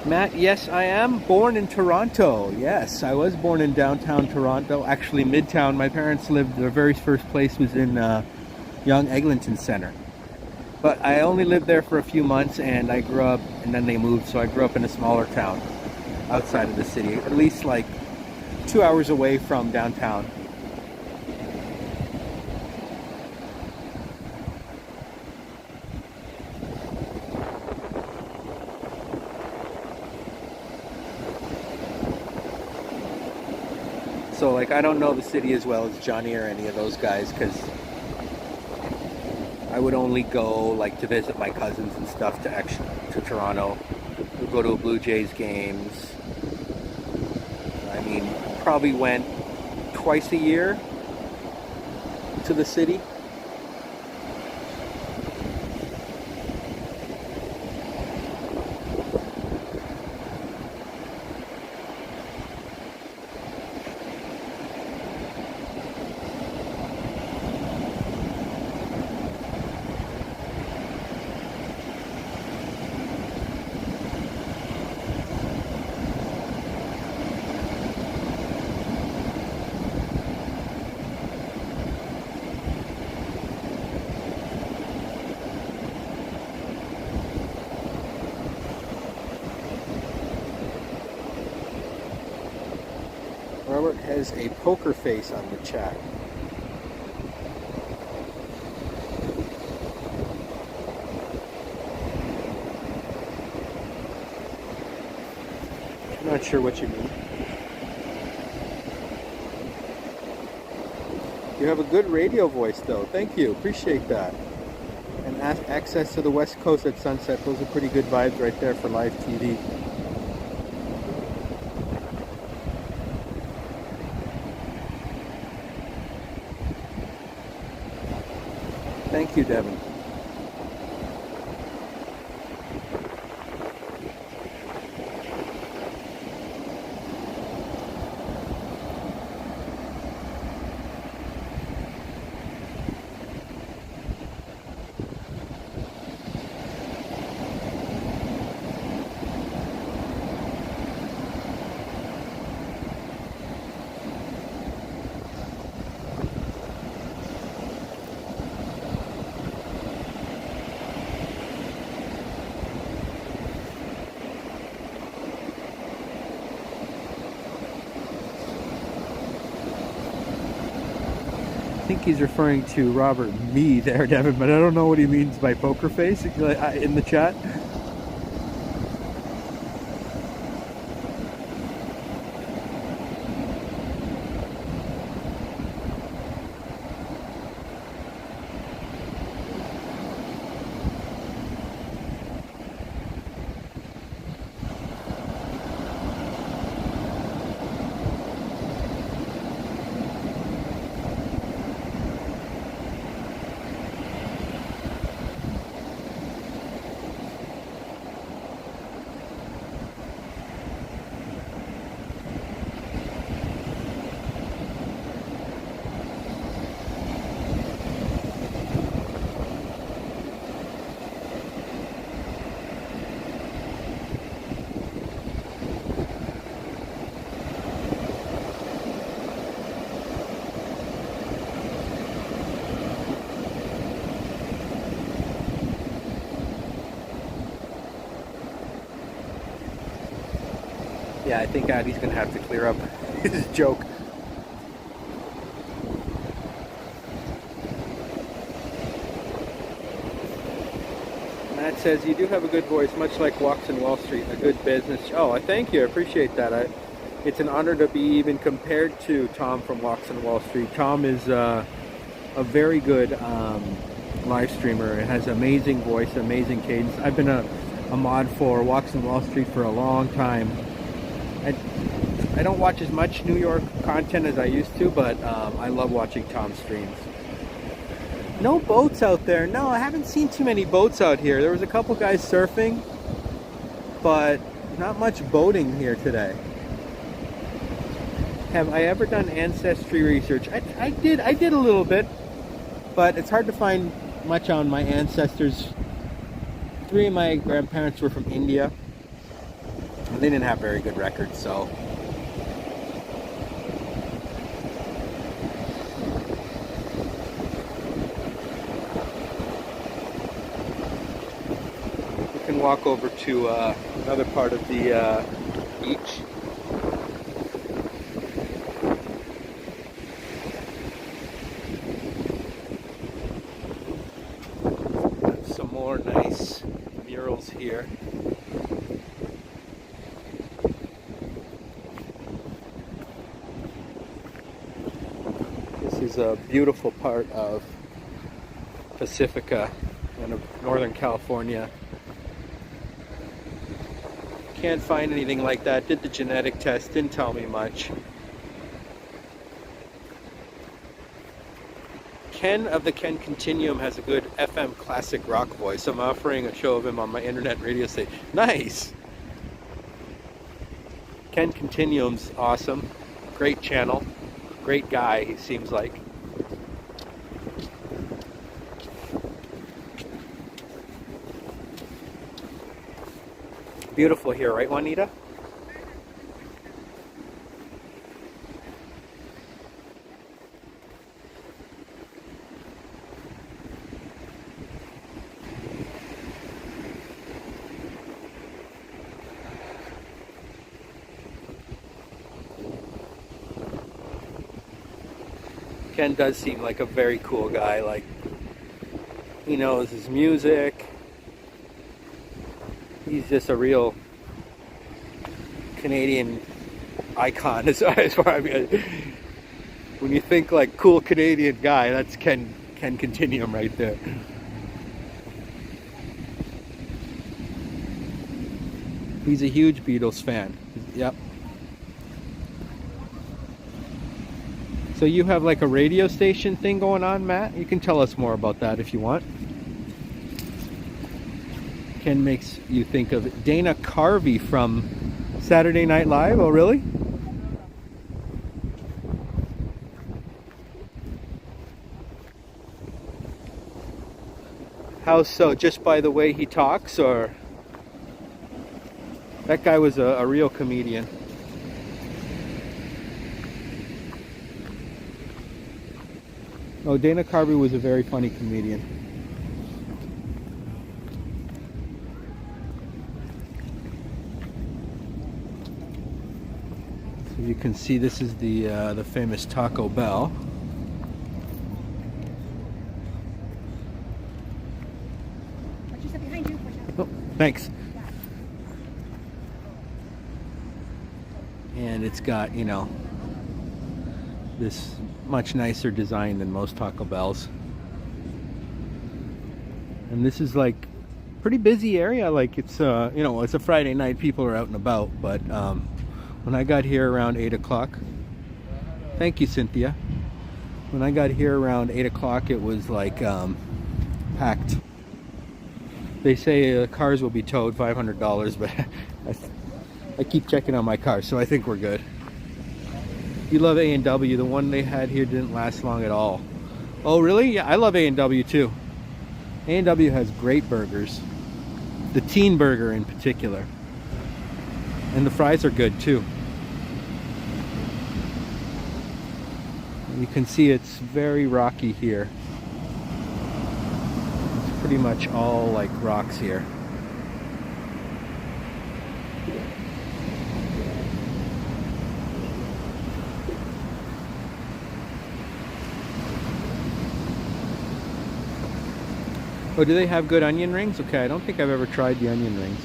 Matt, yes, I am born in Toronto. Yes, I was born in downtown Toronto, actually Midtown. My parents lived, their very first place was in Young Eglinton Center. But I only lived there for a few months, and I grew up, and then they moved, so I grew up in a smaller town outside of the city, at least like 2 hours away from downtown. So like, I don't know the city as well as Johnny or any of those guys, because I would only go like to visit my cousins and stuff to Toronto. We'd go to a Blue Jays games. I mean, probably went twice a year to the city. Robert has a poker face on the chat. I'm not sure what you mean. You have a good radio voice though. Thank you. Appreciate that. And access to the West Coast at sunset. Those are pretty good vibes right there for live TV. Thank you, Devin. I think he's referring to Robert me there, Devin, but I don't know what he means by poker face in the chat. Yeah, I think Addy's gonna have to clear up his joke. Matt says, you do have a good voice, much like Walks in Wall Street, a good business. Oh, I thank you. I appreciate that. It's an honor to be even compared to Tom from Walks in Wall Street. Tom is a very good live streamer. It has amazing voice, amazing cadence. I've been a mod for Walks in Wall Street for a long time. I don't watch as much New York content as I used to, but I love watching Tom's streams. No boats out there. No, I haven't seen too many boats out here. There was a couple guys surfing, but not much boating here today. Have I ever done ancestry research? I did a little bit, but it's hard to find much on my ancestors. 3 of my grandparents were from India, and they didn't have very good records, so. We can walk over to another part of the beach. Some more nice murals here. This is a beautiful part of Pacifica and of Northern California. Can't find anything like that. Did the genetic test, didn't tell me much. Ken of the Ken Continuum has a good FM classic rock voice. I'm offering a show of him on my internet radio station. Nice! Ken Continuum's awesome. Great channel. Great guy, he seems like. Beautiful here, right, Juanita? Ken does seem like a very cool guy. Like, he knows his music. He's just a real Canadian icon as far as I mean, when you think like cool Canadian guy, that's Ken Continuum right there. He's a huge Beatles fan. Yep. So you have like a radio station thing going on, Matt? You can tell us more about that if you want. Ken makes you think of Dana Carvey from Saturday Night Live. Oh, really? How so? Just by the way he talks, or? That guy was a real comedian. Oh, Dana Carvey was a very funny comedian. So you can see this is the famous Taco Bell. Oh, thanks. And it's got, you know, this much nicer design than most Taco Bells. And this is like pretty busy area. Like it's you know, it's a Friday night, people are out and about, but when I got here around 8 o'clock, thank you, Cynthia. When I got here around 8 o'clock, it was like packed. They say cars will be towed, $500, but I keep checking on my car, so I think we're good. You love A&W. The one they had here didn't last long at all. Oh, really? Yeah, I love A&W too. A&W has great burgers. The teen burger in particular. And the fries are good too. You can see it's very rocky here. It's pretty much all like rocks here. Oh, do they have good onion rings? Okay, I don't think I've ever tried the onion rings.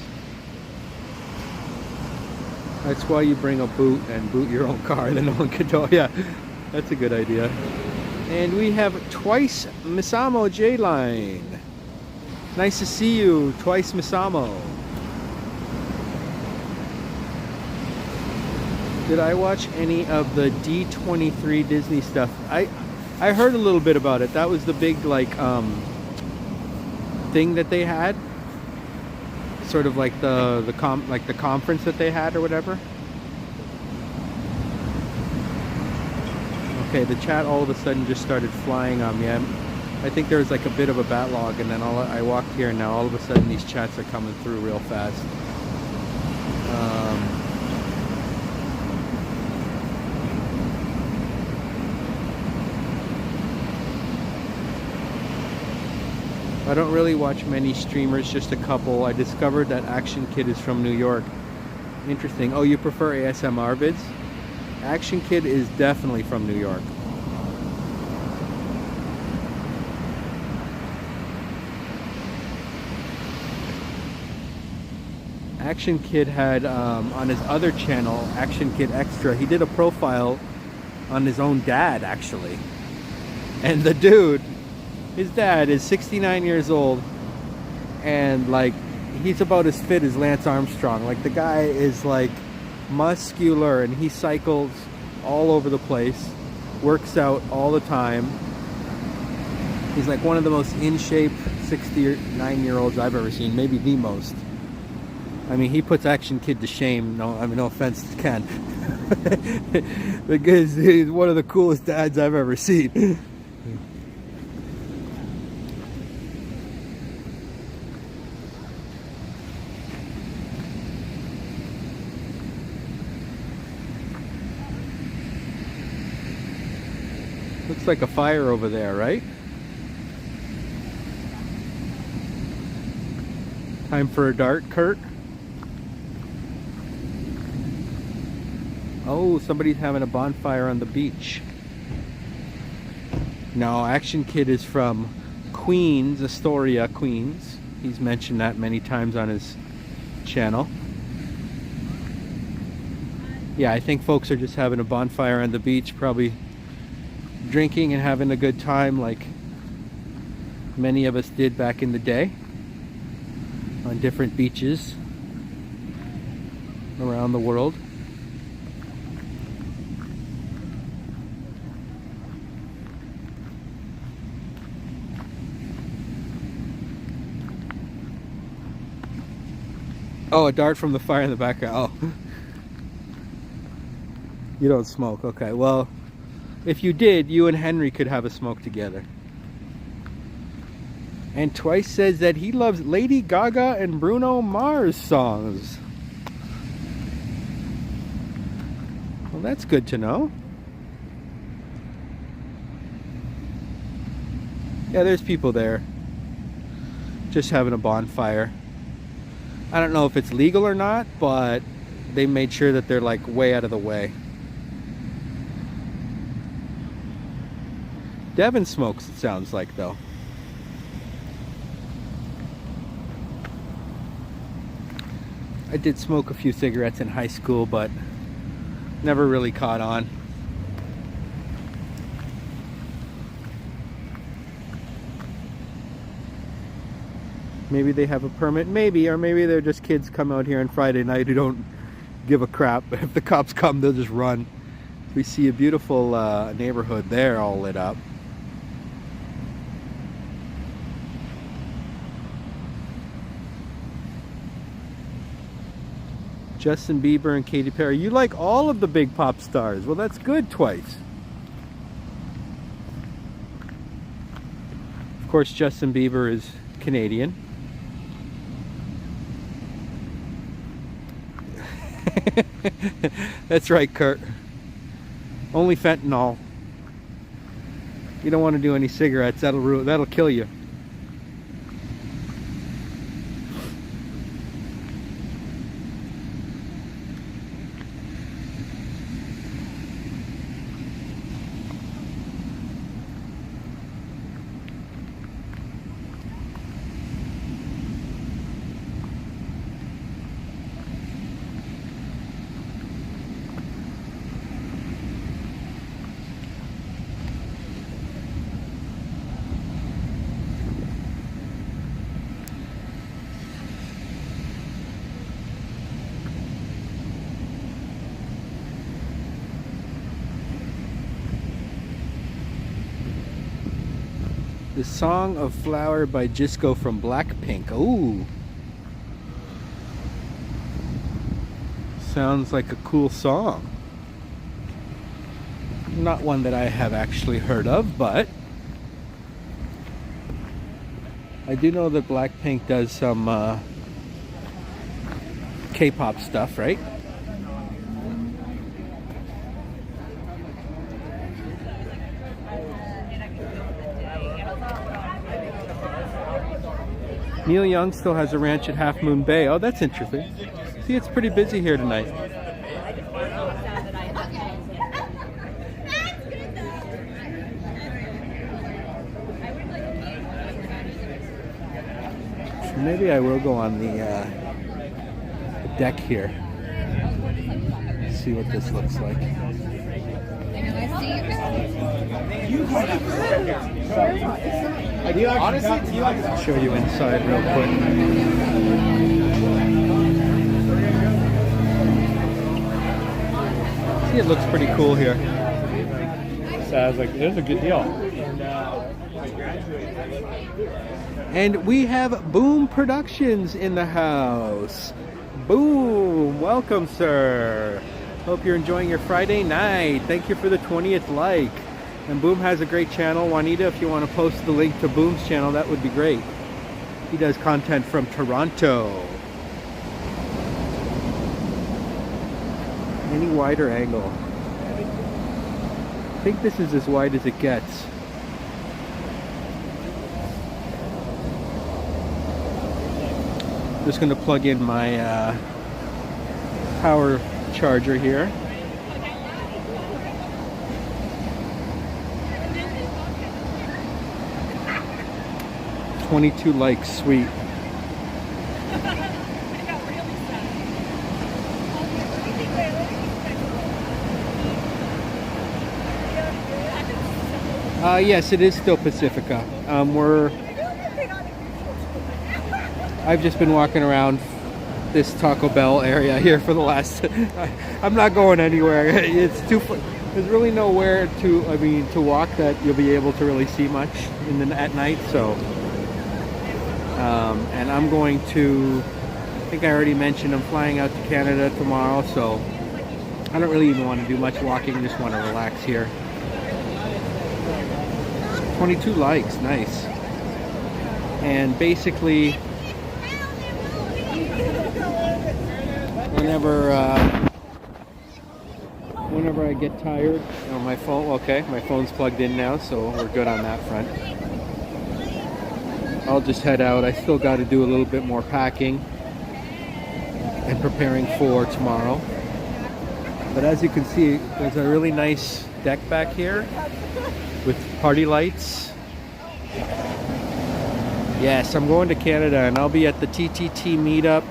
That's why you bring a boot and boot your own car, then no one can tell. Yeah, that's a good idea. And we have Twice Misamo J-Line. Nice to see you, Twice Misamo. Did I watch any of the D23 Disney stuff? I heard a little bit about it. That was the big like thing that they had. Sort of like the conference that they had or whatever. Okay, the chat all of a sudden just started flying on me. I think there was like a bit of a backlog, and then I walked here, and now all of a sudden these chats are coming through real fast. I don't really watch many streamers, just a couple. I discovered that Action Kid is from New York. Interesting. Oh, you prefer ASMR vids? Action Kid is definitely from New York. Action Kid had, on his other channel, Action Kid Extra, he did a profile on his own dad, actually. And the dude, his dad is 69 years old, and like he's about as fit as Lance Armstrong. Like the guy is like muscular, and he cycles all over the place, works out all the time. He's like one of the most in shape 69-year-olds I've ever seen, maybe the most. I mean, he puts Action Kid to shame. No, I mean, no offense to Ken. Because he's one of the coolest dads I've ever seen. Looks like a fire over there, right? Time for a dart, Kurt? Oh, somebody's having a bonfire on the beach. No, Action Kid is from Queens, Astoria, Queens. He's mentioned that many times on his channel. Yeah, I think folks are just having a bonfire on the beach, probably drinking and having a good time like many of us did back in the day on different beaches around the world. Oh, a dart from the fire in the background. Oh. You don't smoke. Okay, well, if you did, you and Henry could have a smoke together. And Twice says that he loves Lady Gaga and Bruno Mars songs. Well, that's good to know. Yeah, there's people there just having a bonfire. I don't know if it's legal or not, but they made sure that they're like way out of the way. Devin smokes, it sounds like, though. I did smoke a few cigarettes in high school, but never really caught on. Maybe they have a permit, maybe, or maybe they're just kids come out here on Friday night who don't give a crap. If the cops come, they'll just run. We see a beautiful neighborhood there all lit up. Justin Bieber and Katy Perry. You like all of the big pop stars. Well, that's good, Twice. Of course, Justin Bieber is Canadian. That's right, Kurt. Only fentanyl. You don't want to do any cigarettes. That'll kill you. The Song of Flower by Jisco from Blackpink. Ooh. Sounds like a cool song. Not one that I have actually heard of, but I do know that Blackpink does some K-pop stuff, right? Neil Young still has a ranch at Half Moon Bay. Oh, that's interesting. See, it's pretty busy here tonight. Maybe I will go on the deck here. See what this looks like. I'll show you inside real quick. See, it looks pretty cool here. Sounds like it was a good deal. And we have Boom Productions in the house. Boom! Welcome, sir. Hope you're enjoying your Friday night. Thank you for the 20th like. And Boom has a great channel. Juanita, if you want to post the link to Boom's channel, that would be great. He does content from Toronto. Any wider angle. I think this is as wide as it gets. Just going to plug in my power charger here. $22 likes, sweet. Yes, it is still Pacifica. I've just been walking around this Taco Bell area here for the last. I'm not going anywhere. It's too. There's really nowhere to walk that you'll be able to really see much at night. So, and I'm going to. I think I already mentioned I'm flying out to Canada tomorrow, so I don't really even want to do much walking. Just want to relax here. 22 likes, nice. And basically, whenever I get tired, my phone. Okay, my phone's plugged in now, so we're good on that front. I'll just head out. I still got to do a little bit more packing and preparing for tomorrow. But as you can see, there's a really nice deck back here with party lights. Yes, I'm going to Canada and I'll be at the TTT meetup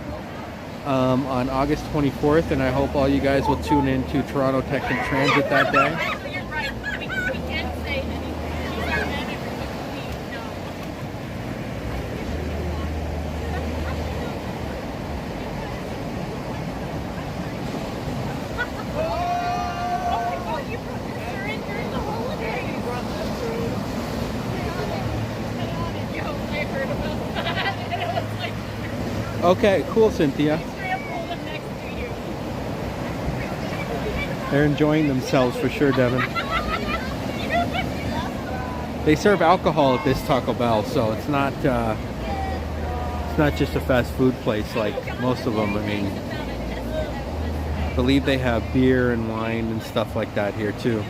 on August 24th, and I hope all you guys will tune in to Toronto Tech and Transit that day. Okay, cool, Cynthia. They're enjoying themselves for sure, Devin. They serve alcohol at this Taco Bell, so it's not just a fast food place like most of them. I mean, I believe they have beer and wine and stuff like that here too.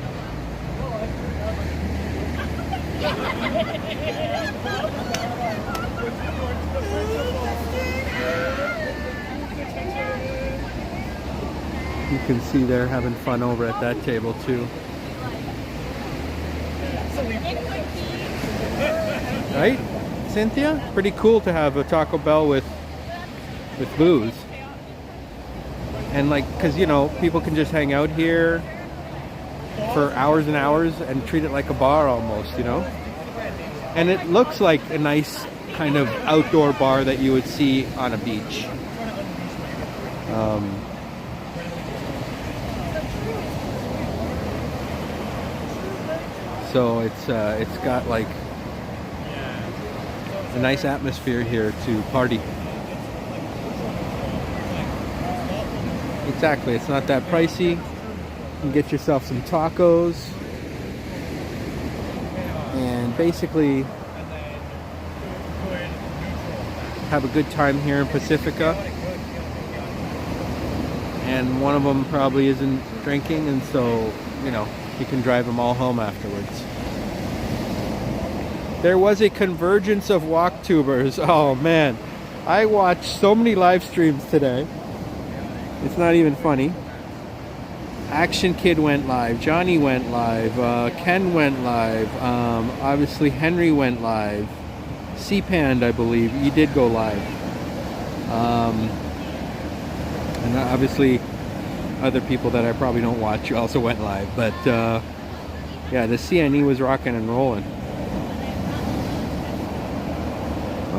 You can see they're having fun over at that table too. Right, Cynthia? Pretty cool to have a Taco Bell with booze. And like, cause people can just hang out here for hours and hours and treat it like a bar almost, And it looks like a nice kind of outdoor bar that you would see on a beach. So it's got like a nice atmosphere here to party. Exactly, it's not that pricey. You can get yourself some tacos and basically have a good time here in Pacifica. And one of them probably isn't drinking, and so, you know, you can drive them all home afterwards. There was a convergence of walktubers. Oh man, I watched so many live streams today. It's not even funny. Action Kid went live, Johnny went live, Ken went live, obviously Henry went live, C-Pand, I believe, he did go live. And obviously other people that I probably don't watch also went live, but yeah, the CNE was rocking and rolling.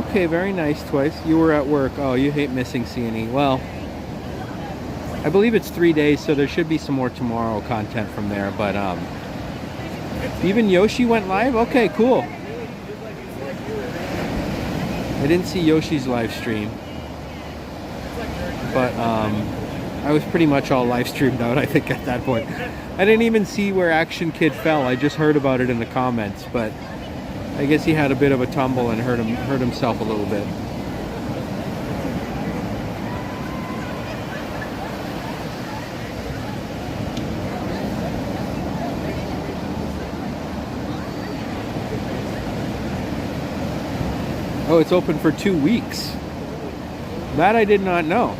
Okay, very nice, Twice. You were at work. Oh, you hate missing CNE. Well, I believe it's 3 days, so there should be some more tomorrow content from there, but even Yoshi went live? Okay, cool. I didn't see Yoshi's live stream, but I was pretty much all live streamed out, I think, at that point. I didn't even see where Action Kid fell. I just heard about it in the comments, but I guess he had a bit of a tumble and hurt himself a little bit. Oh, it's open for 2 weeks. That I did not know.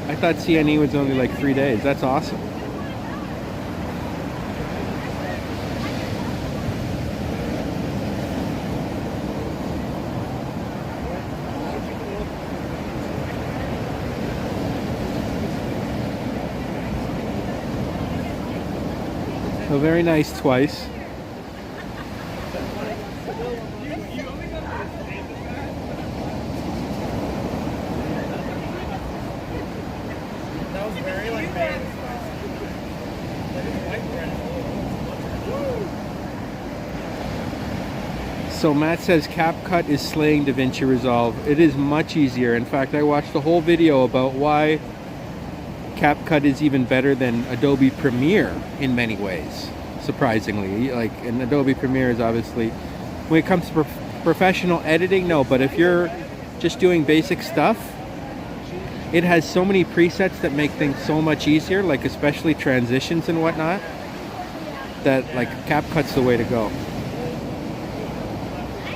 I thought CNE was only like 3 days. That's awesome. So very nice, Twice. So Matt says CapCut is slaying DaVinci Resolve. It is much easier. In fact, I watched the whole video about why CapCut is even better than Adobe Premiere in many ways, surprisingly. Like, and Adobe Premiere is obviously, when it comes to professional editing, no, but if you're just doing basic stuff, it has so many presets that make things so much easier, like especially transitions and whatnot, that like CapCut's the way to go.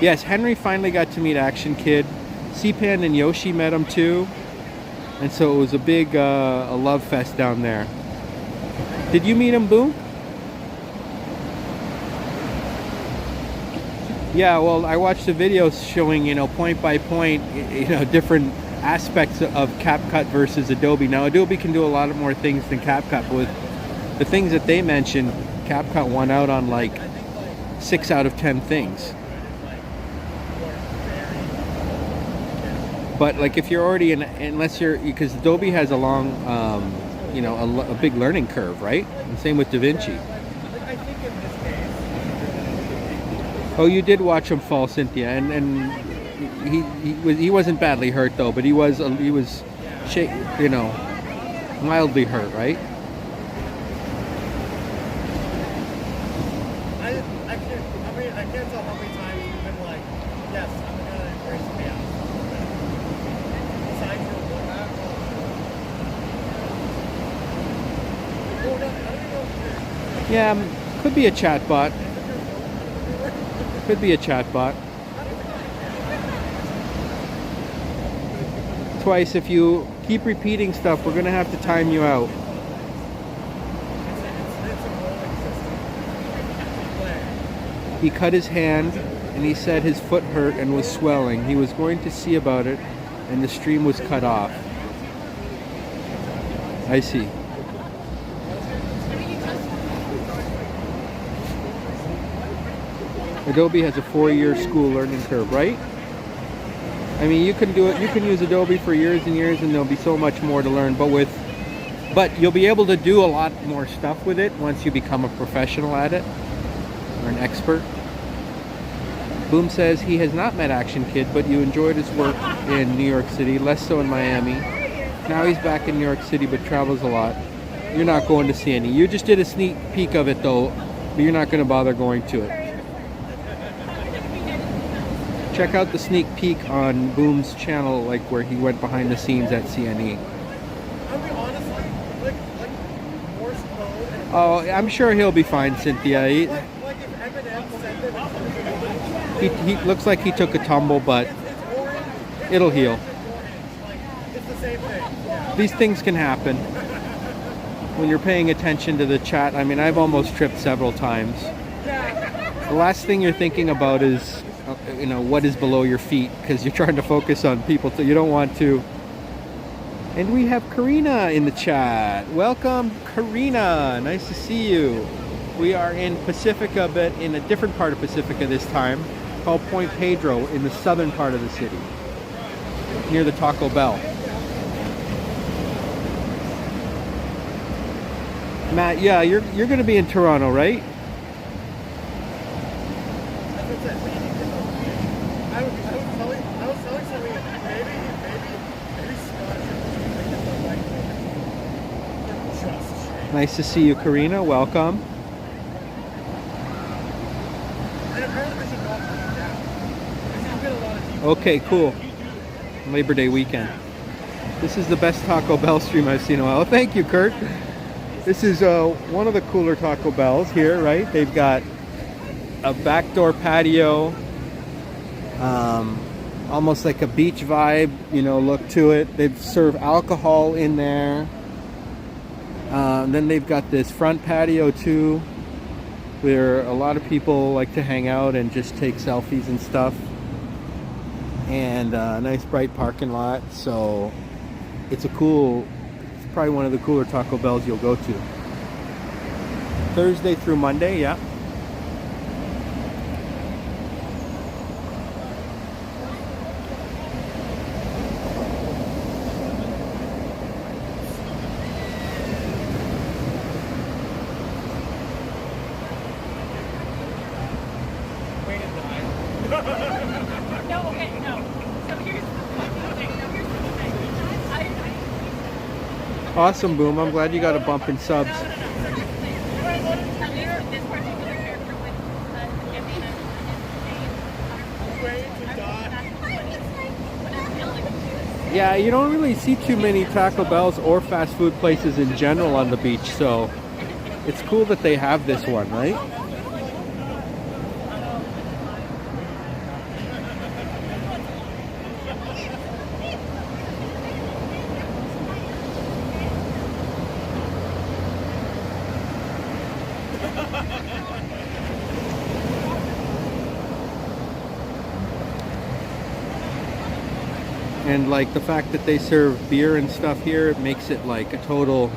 Yes, Henry finally got to meet Action Kid. C-Pan and Yoshi met him too. And so it was a big a love fest down there. Did you meet him, Boom? Yeah, well, I watched the videos showing, you know, point by point, you know, different aspects of CapCut versus Adobe. Now, Adobe can do a lot more things than CapCut, but with the things that they mentioned, CapCut won out on like 6 out of 10 things. But like if you're already in, unless you're, because Adobe has a long, you know, a big learning curve, right? And same with DaVinci. Oh, you did watch him fall, Cynthia, and he wasn't badly hurt though, but he was you know, mildly hurt, right? I can't tell how many times you've been like, yes, I'm gonna embrace chaos. Yeah, could be a chat bot. Could be a chat bot. Twice, if you keep repeating stuff, we're gonna have to time you out. He cut his hand and he said his foot hurt and was swelling. He was going to see about it and the stream was cut off. I see. Adobe has a 4-year school learning curve, right? I mean, you can do it. You can use Adobe for years and years, and there'll be so much more to learn. But you'll be able to do a lot more stuff with it once you become a professional at it or an expert. Boom says he has not met Action Kid, but you enjoyed his work in New York City, less so in Miami. Now he's back in New York City, but travels a lot. You're not going to see any. You just did a sneak peek of it, though, but you're not going to bother going to it. Check out the sneak peek on Boom's channel, like where he went behind the scenes at CNE. I'll be honestly, like Morse code and Oh, I'm sure he'll be fine, Cynthia. like if Eminem said that He looks like he took a tumble, but it's orange, it'll heal. like it's the same thing. Yeah. These things can happen when you're paying attention to the chat. I mean, I've almost tripped several times. The last thing you're thinking about is, you know, what is below your feet, because you're trying to focus on people, so you don't want to. And we have Karina in the chat. Welcome, Karina. Nice to see you. We are in Pacifica, but in a different part of Pacifica this time, called Point Pedro, in the southern part of the city, near the Taco Bell. Matt, yeah, you're going to be in Toronto, right? That's it. I was telling somebody maybe Scott should just Nice to see you, Karina. Welcome. and apparently we should not put it down. Because you get a lot of people. Okay, cool. Labor Day weekend. This is the best Taco Bell stream I've seen in a while. Thank you, Kurt. This is one of the cooler Taco Bells here, right? They've got a backdoor patio, almost like a beach vibe, you know, look to it. They serve alcohol in there. Then they've got this front patio too, where a lot of people like to hang out and just take selfies and stuff. And a nice bright parking lot. So it's probably one of the cooler Taco Bells you'll go to. Thursday through Monday, yeah. No, okay, no. So here's the thing. Awesome, Boom. I'm glad you got a bump in subs. This particular character with Yeah, you don't really see too many Taco Bells or fast food places in general on the beach, so it's cool that they have this one, right? And like the fact that they serve beer and stuff here, it makes it like a total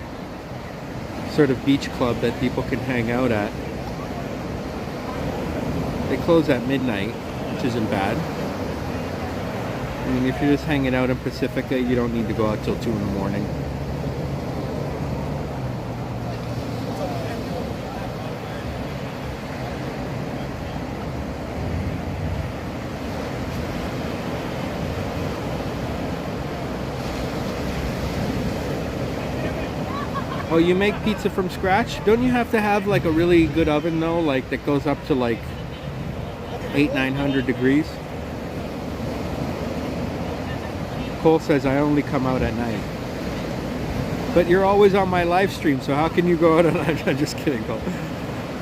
sort of beach club that people can hang out at. They close at midnight, which isn't bad. I mean, if you're just hanging out in Pacifica, you don't need to go out till 2 in the morning. Oh, you make pizza from scratch? Don't you have to have like a really good oven though, like that goes up to like 800-900 degrees? Cole says I only come out at night. But you're always on my live stream, so how can you go out at night? I'm just kidding, Cole.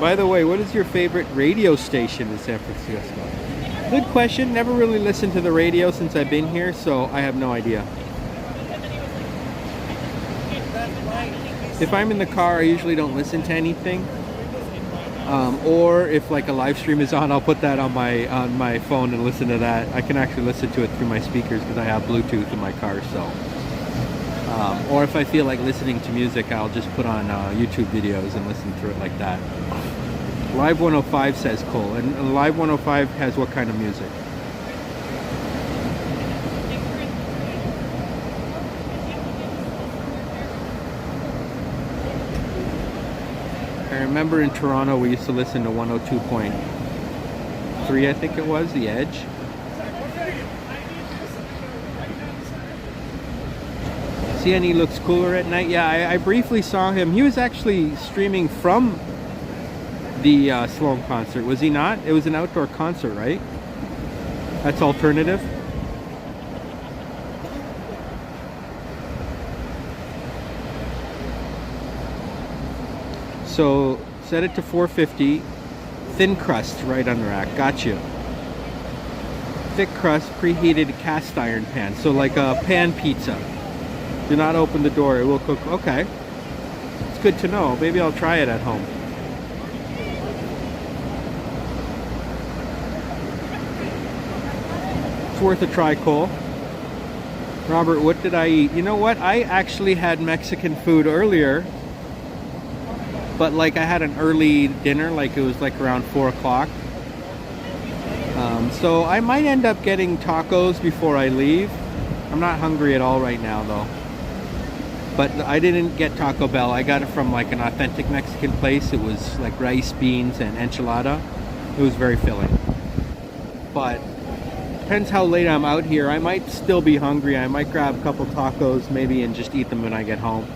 By the way, what is your favorite radio station in San Francisco? Good question. Never really listened to the radio since I've been here, so I have no idea. If I'm in the car, I usually don't listen to anything. Or if like a live stream is on, I'll put that on my phone and listen to that. I can actually listen to it through my speakers because I have Bluetooth in my car. So, or if I feel like listening to music, I'll just put on YouTube videos and listen through it like that. Live 105 says Cole, and Live 105 has what kind of music? I remember in Toronto we used to listen to 102.5 3, I think it was, the Edge. CNE looks cooler at night. Yeah, I briefly saw him. He was actually streaming from the Sloan concert, was he not? It was an outdoor concert, right? That's alternative. So set it to 450. Thin crust right under rack. Got you. Thick crust, preheated cast iron pan. So like a pan pizza. Do not open the door, it will cook. Okay. It's good to know. Maybe I'll try it at home. It's worth a try, Cole. Robert, what did I eat? You know what? I actually had Mexican food earlier. But like I had an early dinner, like it was like around 4 o'clock. So I might end up getting tacos before I leave. I'm not hungry at all right now though. But I didn't get Taco Bell. I got it from like an authentic Mexican place. It was like rice, beans, and enchilada. It was very filling. But depends how late I'm out here. I might still be hungry. I might grab a couple tacos maybe and just eat them when I get home.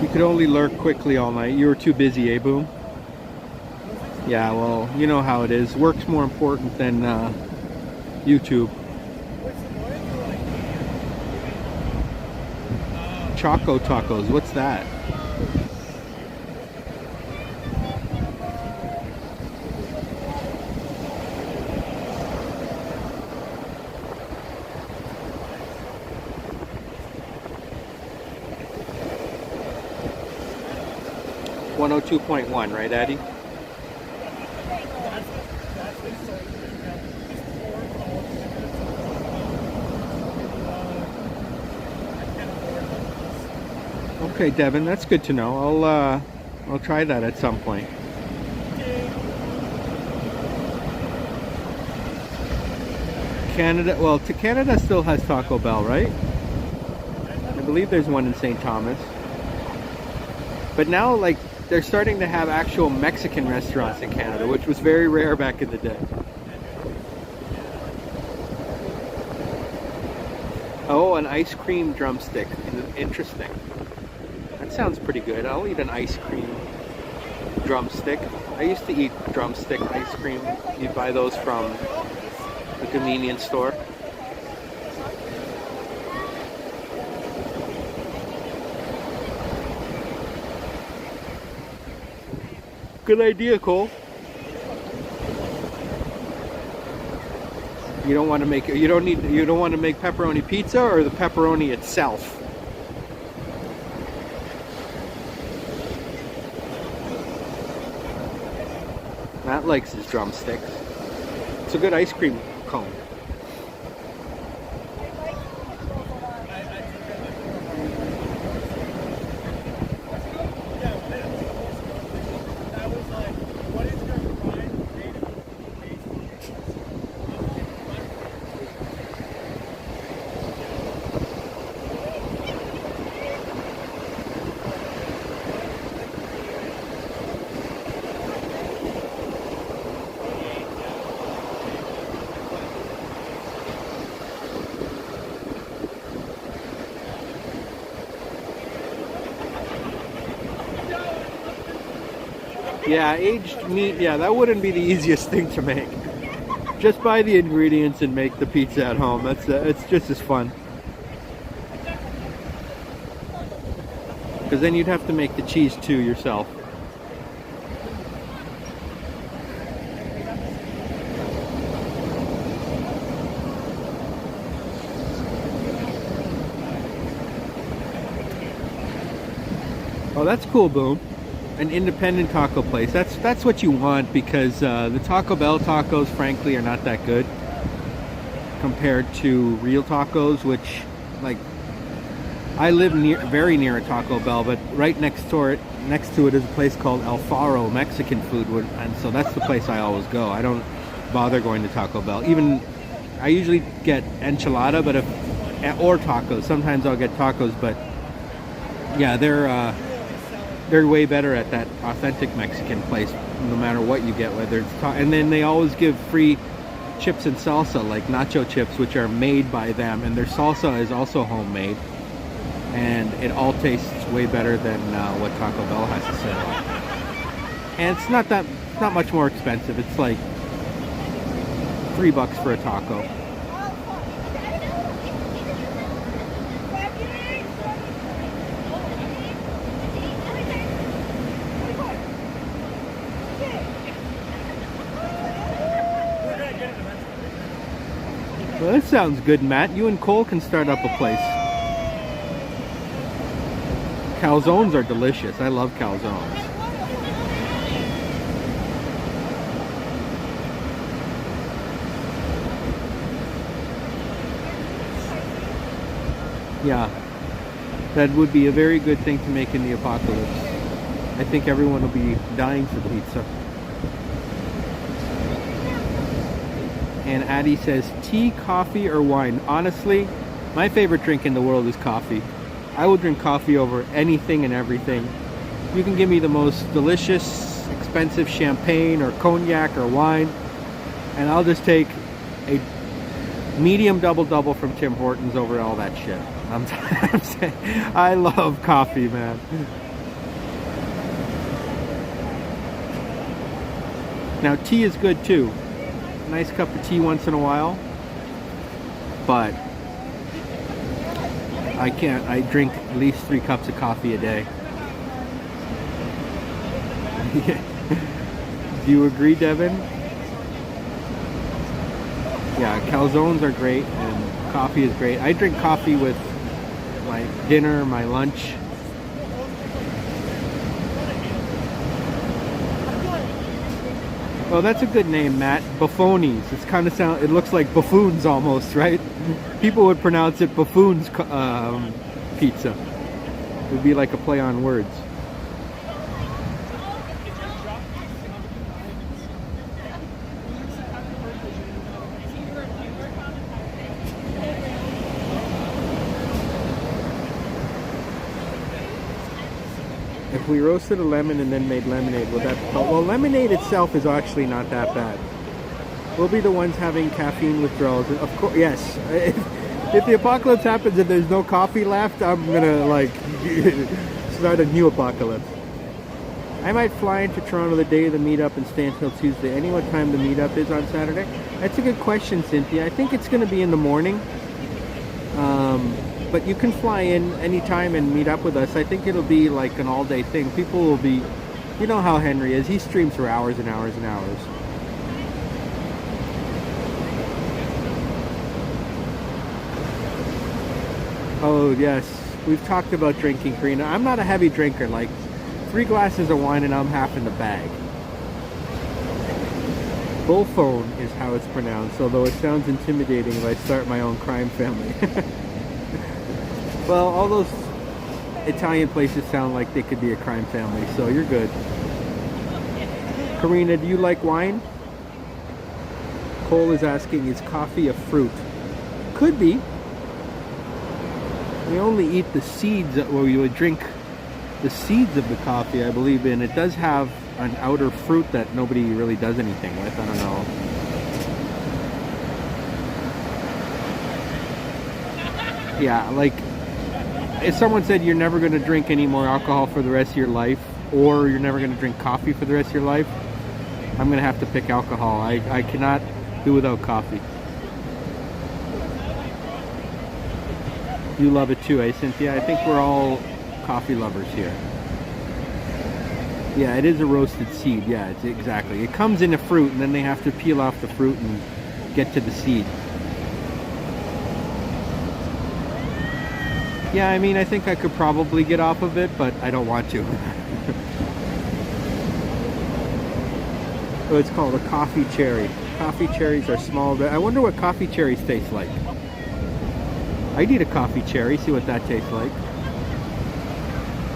You could only lurk quickly all night. You were too busy, eh, Boom? Yeah, well, you know how it is. Work's more important than YouTube. Choco tacos, what's that? .1, right, Addy? Okay, Devin, that's good to know. I'll try that at some point. Canada, well, Canada still has Taco Bell, right? I believe there's one in St. Thomas. But now, like, they're starting to have actual Mexican restaurants in Canada, which was very rare back in the day. Oh, an ice cream drumstick. Interesting. That sounds pretty good. I'll eat an ice cream drumstick. I used to eat drumstick ice cream. You buy those from the convenience store. Good idea, Cole. You don't want to make you don't want to make pepperoni pizza or the pepperoni itself. Matt likes his drumsticks. It's a good ice cream cone. Yeah, aged meat, yeah, that wouldn't be the easiest thing to make. Just buy the ingredients and make the pizza at home. It's just as fun. Because then you'd have to make the cheese too yourself. Oh, that's cool, Boom. An independent taco place. That's what you want, because the Taco Bell tacos, frankly, are not that good compared to real tacos, which, like, I live very near a Taco Bell, but right next to it is a place called El Faro Mexican food, and so that's the place I always go. I don't bother going to Taco Bell. Even I usually get enchilada, but or tacos. Sometimes I'll get tacos, but yeah, they're they're way better at that authentic Mexican place, no matter what you get, whether it's and then they always give free chips and salsa, like nacho chips, which are made by them, and their salsa is also homemade, and it all tastes way better than what Taco Bell has to say. And it's not much more expensive. It's like $3 for a taco. Well, that sounds good, Matt. You and Cole can start up a place. Calzones are delicious. I love calzones. Yeah, that would be a very good thing to make in the apocalypse. I think everyone will be dying for pizza. And Addie says, tea, coffee, or wine? Honestly, my favorite drink in the world is coffee. I will drink coffee over anything and everything. You can give me the most delicious, expensive champagne or cognac or wine, and I'll just take a medium double-double from Tim Hortons over all that shit. I'm saying, I love coffee, man. Now, tea is good too. Nice cup of tea once in a while, but I drink at least 3 cups of coffee a day. Do you agree, Devin? Yeah, calzones are great and coffee is great. I drink coffee with my dinner, my lunch. Oh, that's a good name, Matt. Buffonis. It's kind of it looks like buffoons almost, right? People would pronounce it buffoons pizza. It would be like a play on words. If we roasted a lemon and then made lemonade, would that... Well, lemonade itself is actually not that bad. We'll be the ones having caffeine withdrawals. Of course, yes. If the apocalypse happens and there's no coffee left, I'm gonna, like, start a new apocalypse. I might fly into Toronto the day of the meetup and stay until Tuesday. Any what time the meetup is on Saturday? That's a good question, Cynthia. I think it's gonna be in the morning. But you can fly in anytime and meet up with us. I think it'll be like an all-day thing. People will be... You know how Henry is. He streams for hours and hours and hours. Oh, yes. We've talked about drinking, Karina. I'm not a heavy drinker. Like, 3 glasses of wine and I'm half in the bag. Bullphone is how it's pronounced, although it sounds intimidating if I start my own crime family. Well, all those Italian places sound like they could be a crime family, so you're good. Karina, do you like wine? Cole is asking, is coffee a fruit? Could be. We only eat the seeds, or we would drink the seeds of the coffee, I believe in. It does have an outer fruit that nobody really does anything with. I don't know. Yeah, like... If someone said you're never going to drink any more alcohol for the rest of your life, or you're never going to drink coffee for the rest of your life, I'm going to have to pick alcohol. I cannot do without coffee. You love it too, eh, Cynthia? I think we're all coffee lovers here. Yeah, it is a roasted seed. Yeah, it's exactly. It comes in a fruit, and then they have to peel off the fruit and get to the seed. Yeah, I mean, I think I could probably get off of it, but I don't want to. So it's called a coffee cherry. Coffee cherries are small. I wonder what coffee cherries taste like. I'd eat a coffee cherry, see what that tastes like.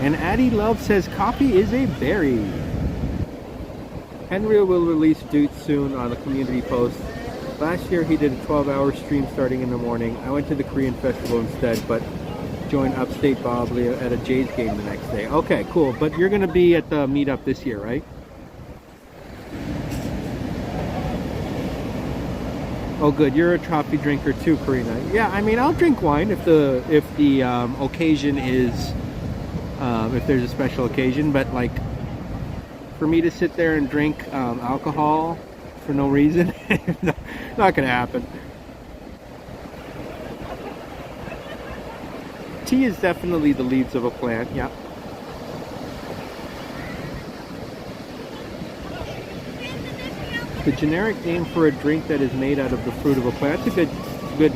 And Addie Love says coffee is a berry. Henry will release Dude soon on a community post. Last year he did a 12-hour stream starting in the morning. I went to the Korean festival instead, but join Upstate Bobley at a Jays game the next day. Okay, cool. But you're gonna be at the meetup this year, right? Oh, good. You're a trophy drinker too, Karina. Yeah, I mean, I'll drink wine if the occasion is if there's a special occasion. But like, for me to sit there and drink alcohol for no reason, not gonna happen. Tea is definitely the leaves of a plant. Yeah. The generic name for a drink that is made out of the fruit of a plant. That's a good.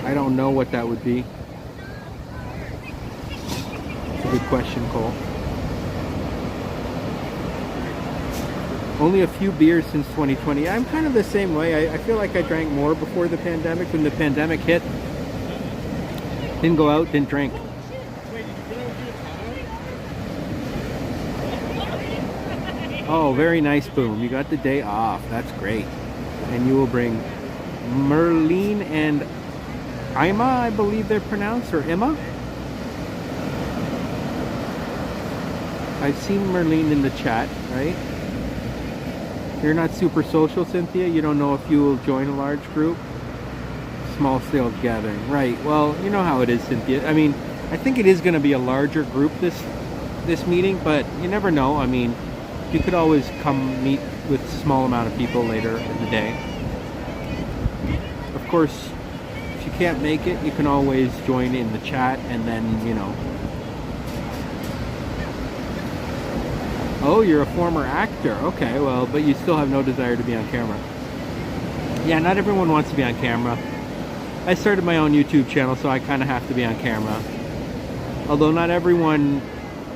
I don't know what that would be. It's a good question, Cole. Only a few beers since 2020. I'm kind of the same way. I feel like I drank more before the pandemic. When the pandemic hit, didn't go out, didn't drink. Oh, very nice, Boom. You got the day off. That's great. And you will bring Merlene and Ima, I believe they're pronounced, or Emma? I've seen Merlene in the chat, right? You're not super social, Cynthia? You don't know if you will join a large group? Small sales gathering. Right. Well, you know how it is, Cynthia. I mean, I think it is going to be a larger group this meeting, but you never know. I mean, you could always come meet with a small amount of people later in the day. Of course, if you can't make it, you can always join in the chat and then, you know. Oh, you're a former actor. Okay, well, but you still have no desire to be on camera. Yeah, not everyone wants to be on camera. I started my own YouTube channel, so I kind of have to be on camera. Although not everyone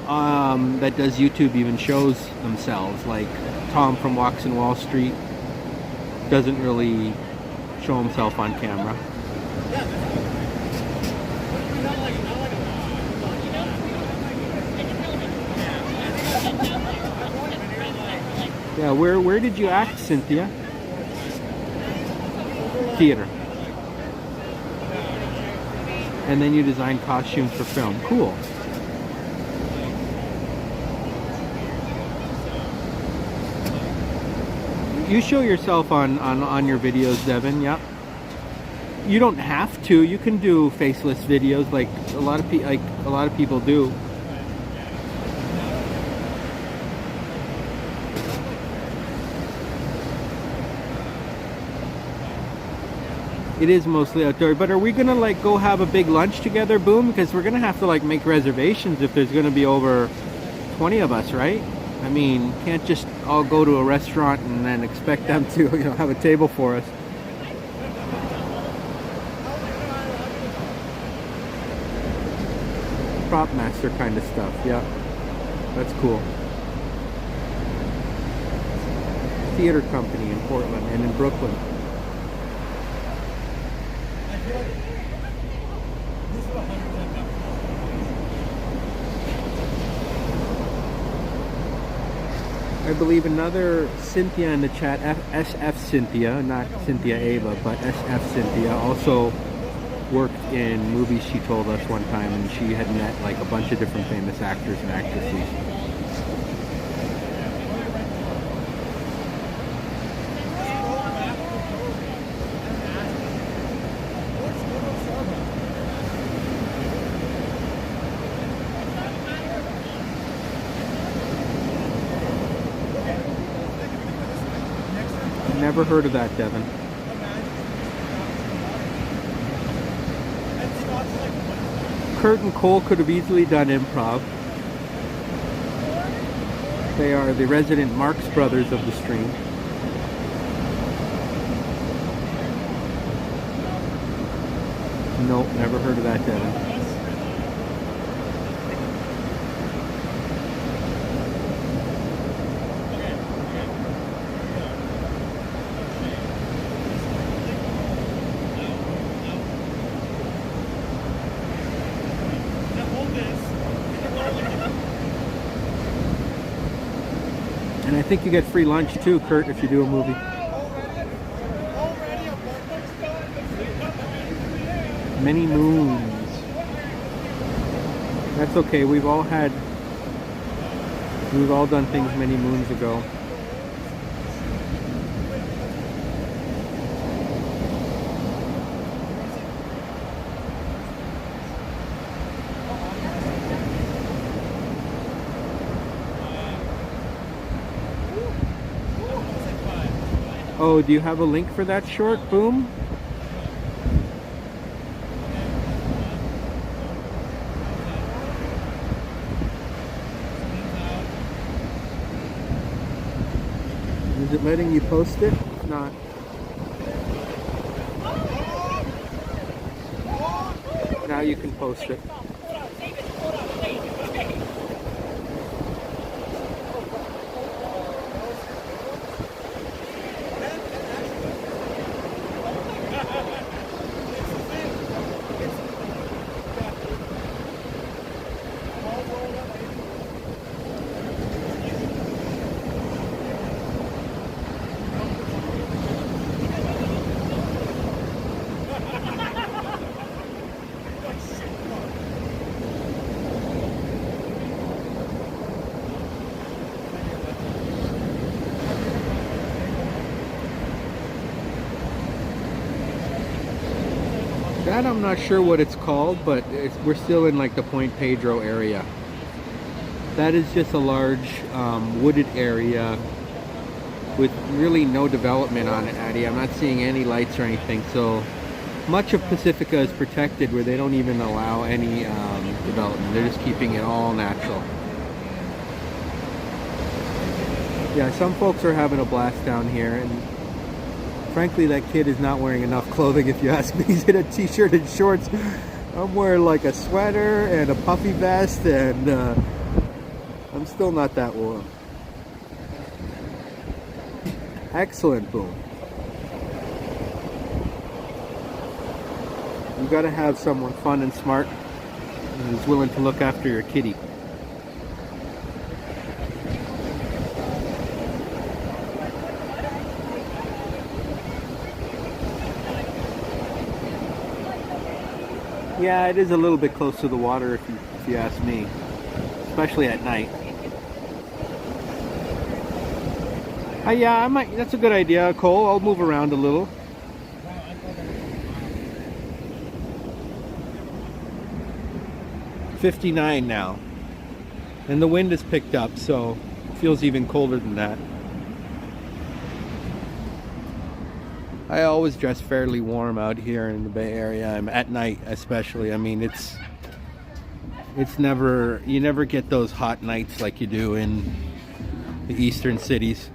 that does YouTube even shows themselves. Like Tom from Walks in Wall Street doesn't really show himself on camera. Yeah, where did you act, Cynthia? Theater. And then you design costumes for film. Cool. You show yourself on your videos, Devin. Yep. You don't have to. You can do faceless videos like a lot of people do. It is mostly outdoor, but are we gonna like go have a big lunch together, Boom? Because we're gonna have to like make reservations if there's gonna be over 20 of us, right? I mean, can't just all go to a restaurant and then expect them to, you know, have a table for us. Prop master kind of stuff, yeah. That's cool. Theater company in Portland and in Brooklyn. I believe another Cynthia in the chat, SF Cynthia, not Cynthia Ava, but SF Cynthia, also worked in movies, she told us one time, and she had met like a bunch of different famous actors and actresses. Never heard of that, Devin. Kurt and Cole could have easily done improv. They are the resident Marx Brothers of the stream. Nope, never heard of that, Devin. And I think you get free lunch too, Kurt, if you do a movie. Many moons. That's okay. We've all done things many moons ago. Oh, do you have a link for that short, Boom? Is it letting you post it? If not. Now you can post it. That I'm not sure what it's called, but we're still in like the Point Pedro area. That is just a large wooded area with really no development on it, Addie. I'm not seeing any lights or anything, so much of Pacifica is protected where they don't even allow any development. They're just keeping it all natural. Yeah, some folks are having a blast down here, and frankly, that kid is not wearing enough clothing if you ask me. He's in a t-shirt and shorts. I'm wearing like a sweater and a puffy vest, and I'm still not that warm. Excellent, Boom. You gotta have someone fun and smart who's willing to look after your kitty. Yeah, it is a little bit close to the water if you ask me, especially at night. Yeah, I might. That's a good idea, Cole. I'll move around a little. $59 now, and the wind has picked up, so it feels even colder than that. I always dress fairly warm out here in the Bay Area, at night especially. I mean, it's never, you never get those hot nights like you do in the eastern cities.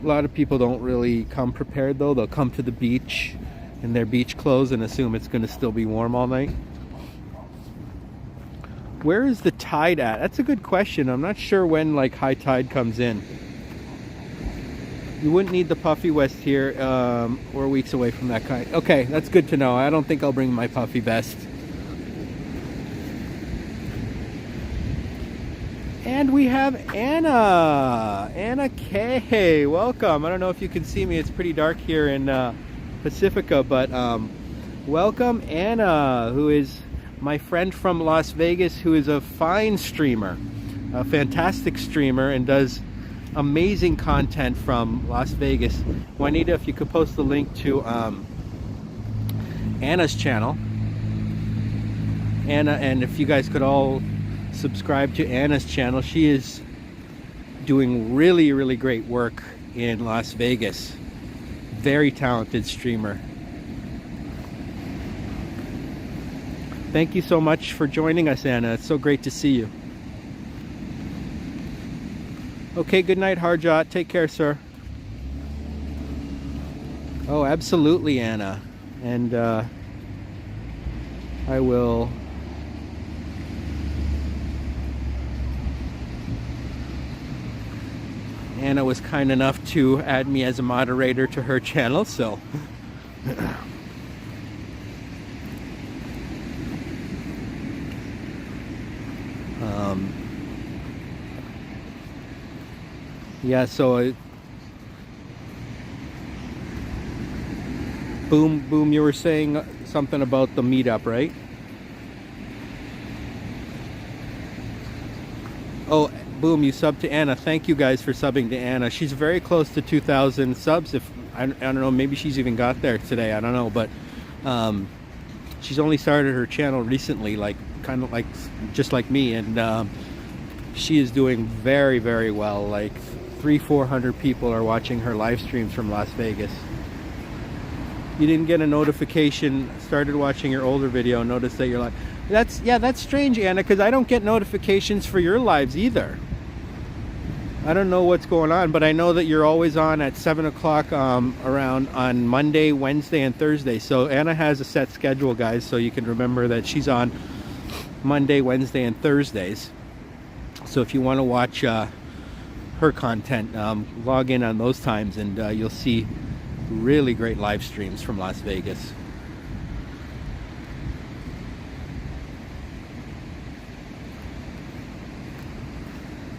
A lot of people don't really come prepared though. They'll come to the beach in their beach clothes and assume it's going to still be warm all night. Where is the tide at? That's a good question. I'm not sure when like high tide comes in. You wouldn't need the puffy vest here. We're weeks away from that kind. Okay, that's good to know. I don't think I'll bring my puffy vest. And we have Anna. Anna K. Welcome. I don't know if you can see me. It's pretty dark here in Pacifica, but welcome Anna, who is my friend from Las Vegas, who is a fine streamer, a fantastic streamer, and does amazing content from Las Vegas. Juanita, if you could post the link to Anna's channel. Anna, and if you guys could all subscribe to Anna's channel. She is doing really, really great work in Las Vegas. Very talented streamer. Thank you so much for joining us, Anna. It's so great to see you. Okay, good night, Harjot. Take care, sir. Oh, absolutely, Anna. And I will... Anna was kind enough to add me as a moderator to her channel, so... yeah, so Boom, you were saying something about the meetup, right? Oh, Boom, you subbed to Anna. Thank you guys for subbing to Anna. She's very close to 2,000 subs. If I don't know, maybe she's even got there today. I don't know, but she's only started her channel recently, like kind of like just like me, and she is doing very, very well. Like 300-400 people are watching her live streams from Las Vegas. You didn't get a notification, started watching your older video, noticed that you're like, that's strange, Anna, because I don't get notifications for your lives either. I don't know what's going on, but I know that you're always on at 7 o'clock around on Monday, Wednesday, and Thursday. So Anna has a set schedule, guys, so you can remember that she's on Monday, Wednesday, and Thursdays. So if you want to watch her content, log in on those times, and you'll see really great live streams from Las Vegas.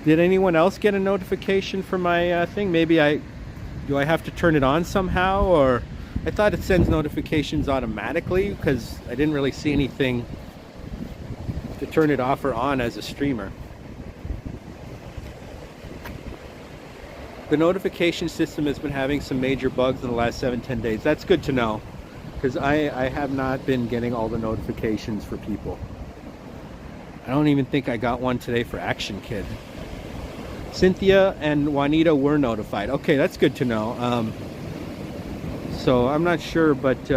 Did anyone else get a notification for my thing? Maybe do I have to turn it on somehow? Or I thought it sends notifications automatically, because I didn't really see anything to turn it off or on as a streamer. The notification system has been having some major bugs in the last 7-10 days. That's good to know, because I have not been getting all the notifications for people. I don't even think I got one today for Action Kid. Cynthia and Juanita were notified. Okay, that's good to know. So I'm not sure, but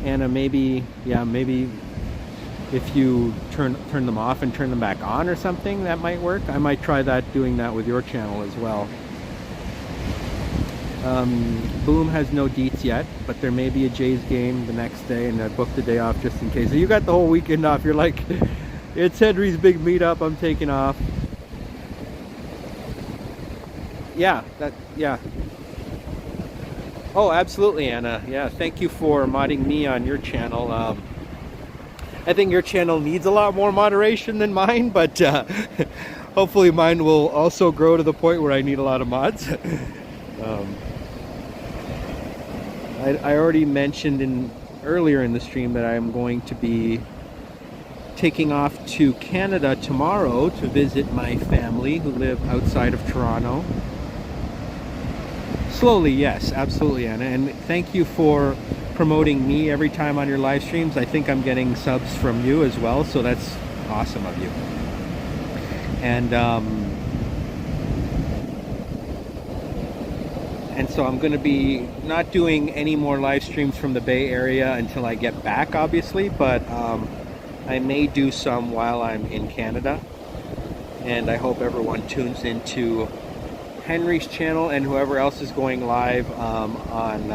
Anna, maybe if you turn them off and turn them back on or something, that might work. I might try doing that with your channel as well. Boom has no deets yet, but there may be a Jays game the next day, and I booked the day off just in case. So you got the whole weekend off. You're like, it's Henry's big meetup, I'm taking off. Yeah. Oh, absolutely, Anna. Yeah, thank you for modding me on your channel. I think your channel needs a lot more moderation than mine, but hopefully mine will also grow to the point where I need a lot of mods. I already mentioned earlier in the stream that I'm going to be taking off to Canada tomorrow to visit my family who live outside of Toronto. Slowly, yes, absolutely, Anna. And thank you for promoting me every time on your live streams. I think I'm getting subs from you as well, so that's awesome of you. And so I'm going to be not doing any more live streams from the Bay Area until I get back, obviously, but I may do some while I'm in Canada. And I hope everyone tunes into Henry's channel and whoever else is going live on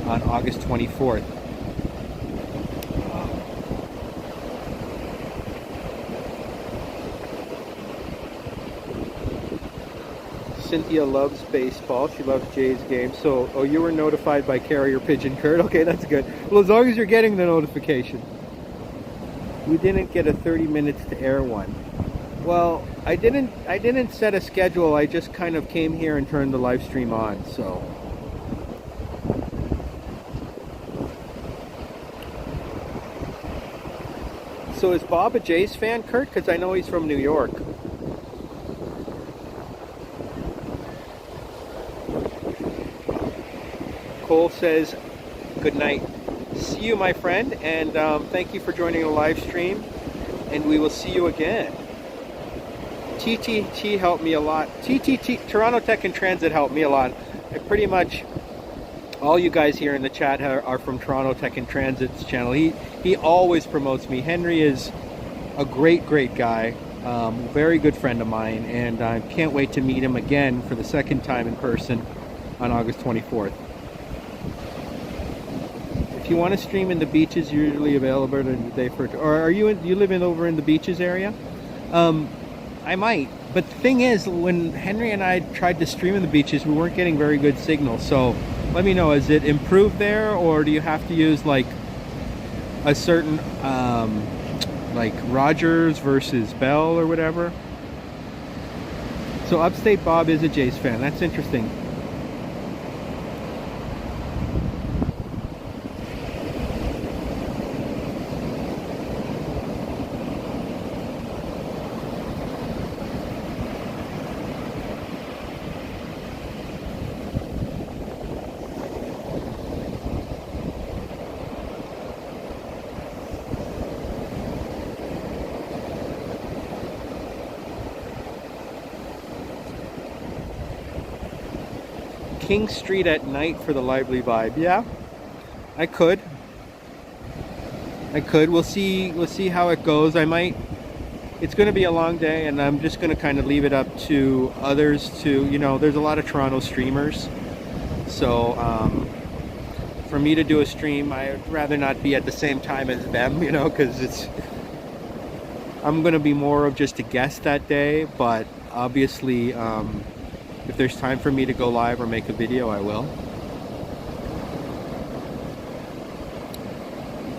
August 24th. Cynthia loves baseball. She loves Jay's games. So, oh, you were notified by Carrier Pigeon Kurt. Okay, that's good. Well, as long as you're getting the notification. We didn't get a 30 minutes to air one. Well, I didn't set a schedule. I just kind of came here and turned the live stream on. So is Bob a Jays fan, Kurt? Because I know he's from New York. Cole says, good night. See you, my friend, and thank you for joining the live stream, and we will see you again. TTT helped me a lot. Toronto Tech and Transit helped me a lot. Pretty much all you guys here in the chat are from Toronto Tech and Transit's channel. He always promotes me. Henry is a great guy, very good friend of mine, and I can't wait to meet him again for the second time in person on August 24th. If you want to stream in the beaches, you're usually available during the day for. Or are you live over in the beaches area? I might, but the thing is, when Henry and I tried to stream in the beaches, we weren't getting very good signal. So let me know, is it improved there, or do you have to use like a certain like Rogers versus Bell or whatever? So Upstate Bob is a Jays fan. That's interesting. King Street at night for the lively vibe. Yeah, I could. We'll see how it goes. I might. It's going to be a long day, and I'm just going to kind of leave it up to others to, you know, there's a lot of Toronto streamers. So for me to do a stream, I'd rather not be at the same time as them, you know, because I'm going to be more of just a guest that day. But obviously, if there's time for me to go live or make a video, I will.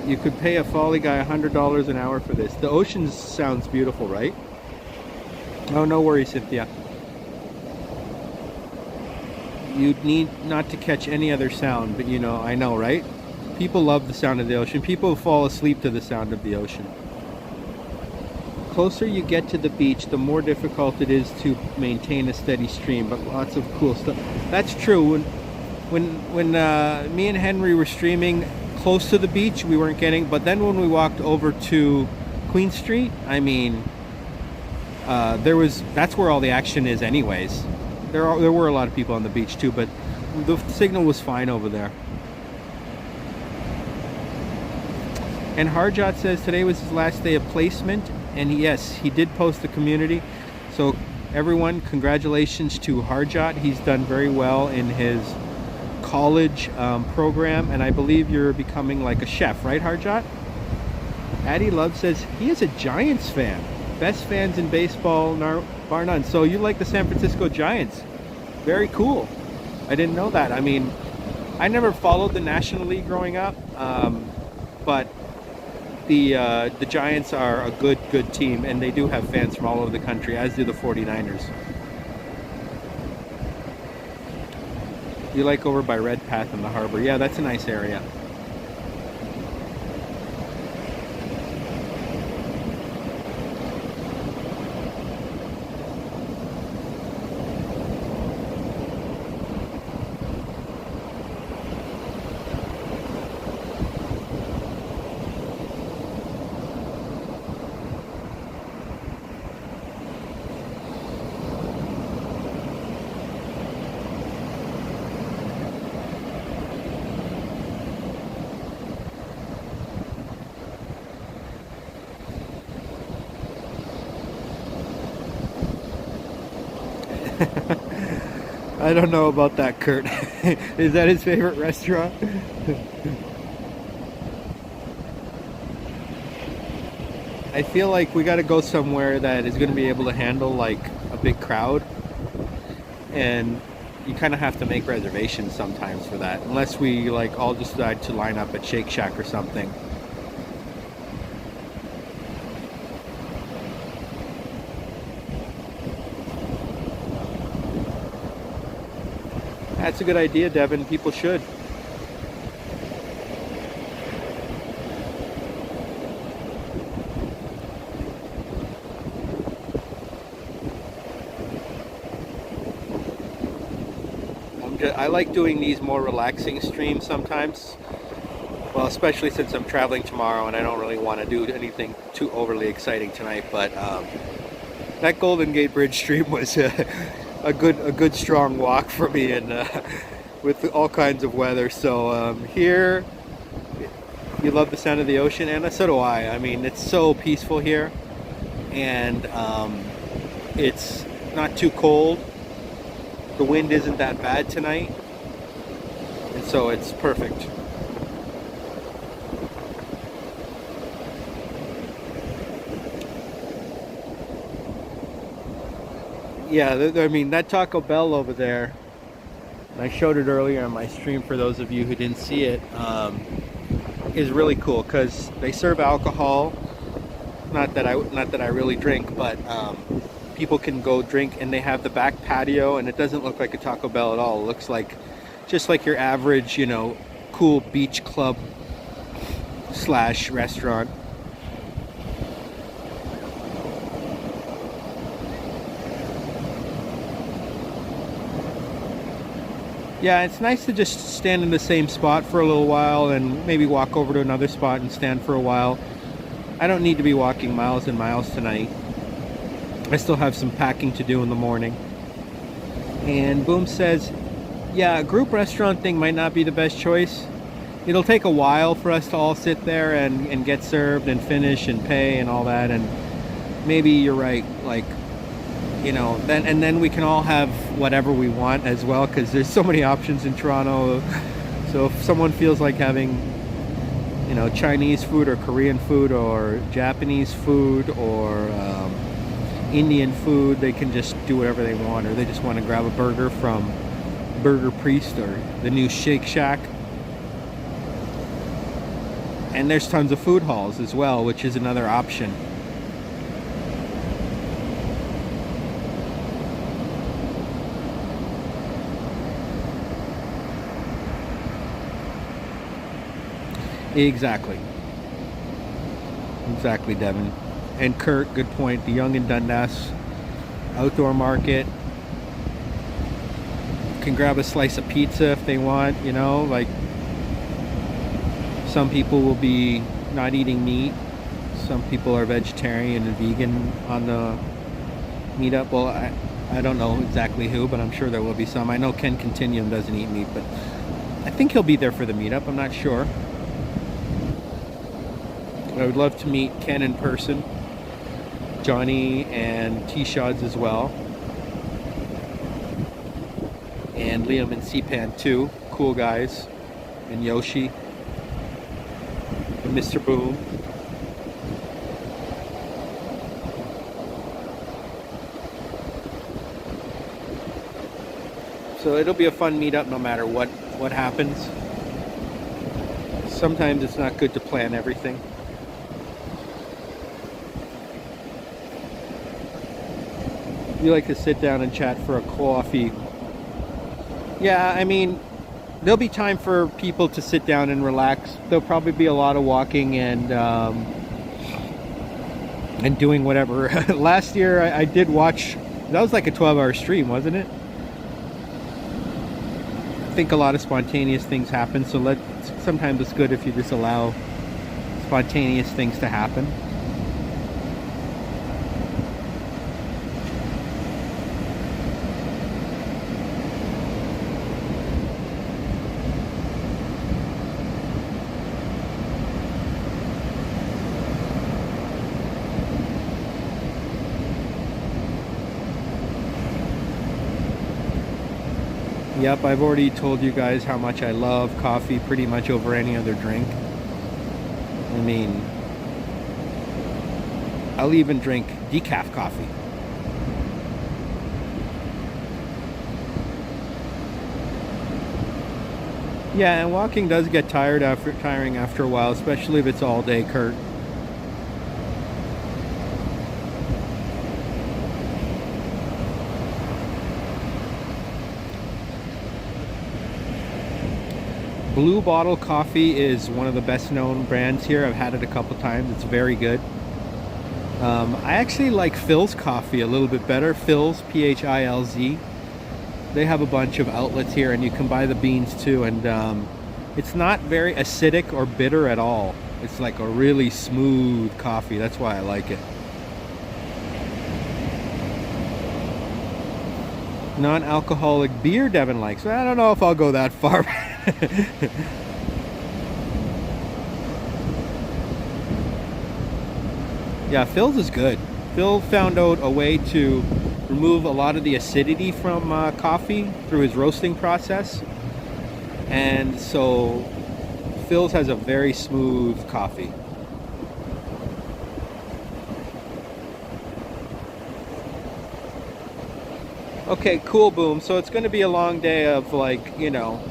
You could pay a Folly guy $100 an hour for this. The ocean sounds beautiful, right? Oh, no worries, Cynthia. You'd need not to catch any other sound, but you know, I know, right? People love the sound of the ocean. People fall asleep to the sound of the ocean. Closer you get to the beach, the more difficult it is to maintain a steady stream, but lots of cool stuff. That's true. When me and Henry were streaming close to the beach, we weren't getting, but then when we walked over to Queen Street, I mean, that's where all the action is anyways. There were a lot of people on the beach too, but the signal was fine over there. And Harjot says today was his last day of placement, and yes, he did post the community. So everyone, congratulations to Harjot. He's done very well in his college program, and I believe you're becoming like a chef, right, Harjot? Addie Love says he is a Giants fan. Best fans in baseball, bar none. So you like the San Francisco Giants? Very cool. I didn't know that. I mean, I never followed the National League growing up, but the Giants are a good team, and they do have fans from all over the country, as do the 49ers. You like over by Redpath in the harbor? Yeah, that's a nice area. I don't know about that, Kurt. Is that his favorite restaurant? I feel like we got to go somewhere that is going to be able to handle like a big crowd, and you kind of have to make reservations sometimes for that, unless we like all decide to line up at Shake Shack or something. That's a good idea, Devin. People should. I like doing these more relaxing streams sometimes. Well, especially since I'm traveling tomorrow and I don't really want to do anything too overly exciting tonight. But that Golden Gate Bridge stream was a good strong walk for me, and with all kinds of weather. So here, you love the sound of the ocean, and so do I. I mean, it's so peaceful here, and it's not too cold. The wind isn't that bad tonight, and so it's perfect. Yeah, I mean, that Taco Bell over there, and I showed it earlier on my stream for those of you who didn't see it, is really cool because they serve alcohol. Not that I really drink, but people can go drink, and they have the back patio, and it doesn't look like a Taco Bell at all. It looks like just like your average, you know, cool beach club / restaurant. Yeah, it's nice to just stand in the same spot for a little while and maybe walk over to another spot and stand for a while. I don't need to be walking miles and miles tonight. I still have some packing to do in the morning. And Boom says Yeah, a group restaurant thing might not be the best choice. It'll take a while for us to all sit there and get served and finish and pay and all that. And maybe you're right, like, you know, then we can all have whatever we want as well, because there's so many options in Toronto. So if someone feels like having, you know, Chinese food or Korean food or Japanese food or Indian food, they can just do whatever they want, or they just want to grab a burger from Burger Priest or the new Shake Shack. And there's tons of food halls as well, which is another option. Exactly, Devin. And Kurt, good point. The Yonge and Dundas outdoor market. Can grab a slice of pizza if they want, you know, like some people will be not eating meat. Some people are vegetarian and vegan on the meetup. Well, I don't know exactly who, but I'm sure there will be some. I know Ken Continuum doesn't eat meat, but I think he'll be there for the meetup. I'm not sure. I would love to meet Ken in person, Johnny and T-Shods as well, and Liam and C-Pan too, cool guys, and Yoshi, and Mr. Boom. So it'll be a fun meetup no matter what happens. Sometimes it's not good to plan everything. You like to sit down and chat for a coffee. Yeah, I mean, there'll be time for people to sit down and relax. There'll probably be a lot of walking and doing whatever. Last year I did watch, that was like a 12-hour stream, wasn't it? I think a lot of spontaneous things happen, so sometimes it's good if you just allow spontaneous things to happen. Yep, I've already told you guys how much I love coffee pretty much over any other drink. I mean, I'll even drink decaf coffee. Yeah, and walking does get tiring after a while, especially if it's all day, Kurt. Blue Bottle Coffee is one of the best known brands here. I've had it a couple times. It's very good. I actually like Phil's coffee a little bit better. Phil's, Philz. They have a bunch of outlets here, and you can buy the beans too. And it's not very acidic or bitter at all. It's like a really smooth coffee. That's why I like it. Non-alcoholic beer Devin likes. I don't know if I'll go that far. Yeah, Phil's is good. Phil found out a way to remove a lot of the acidity from coffee through his roasting process, and so Phil's has a very smooth coffee. Okay, cool, Boom. So it's going to be a long day of, like, you know,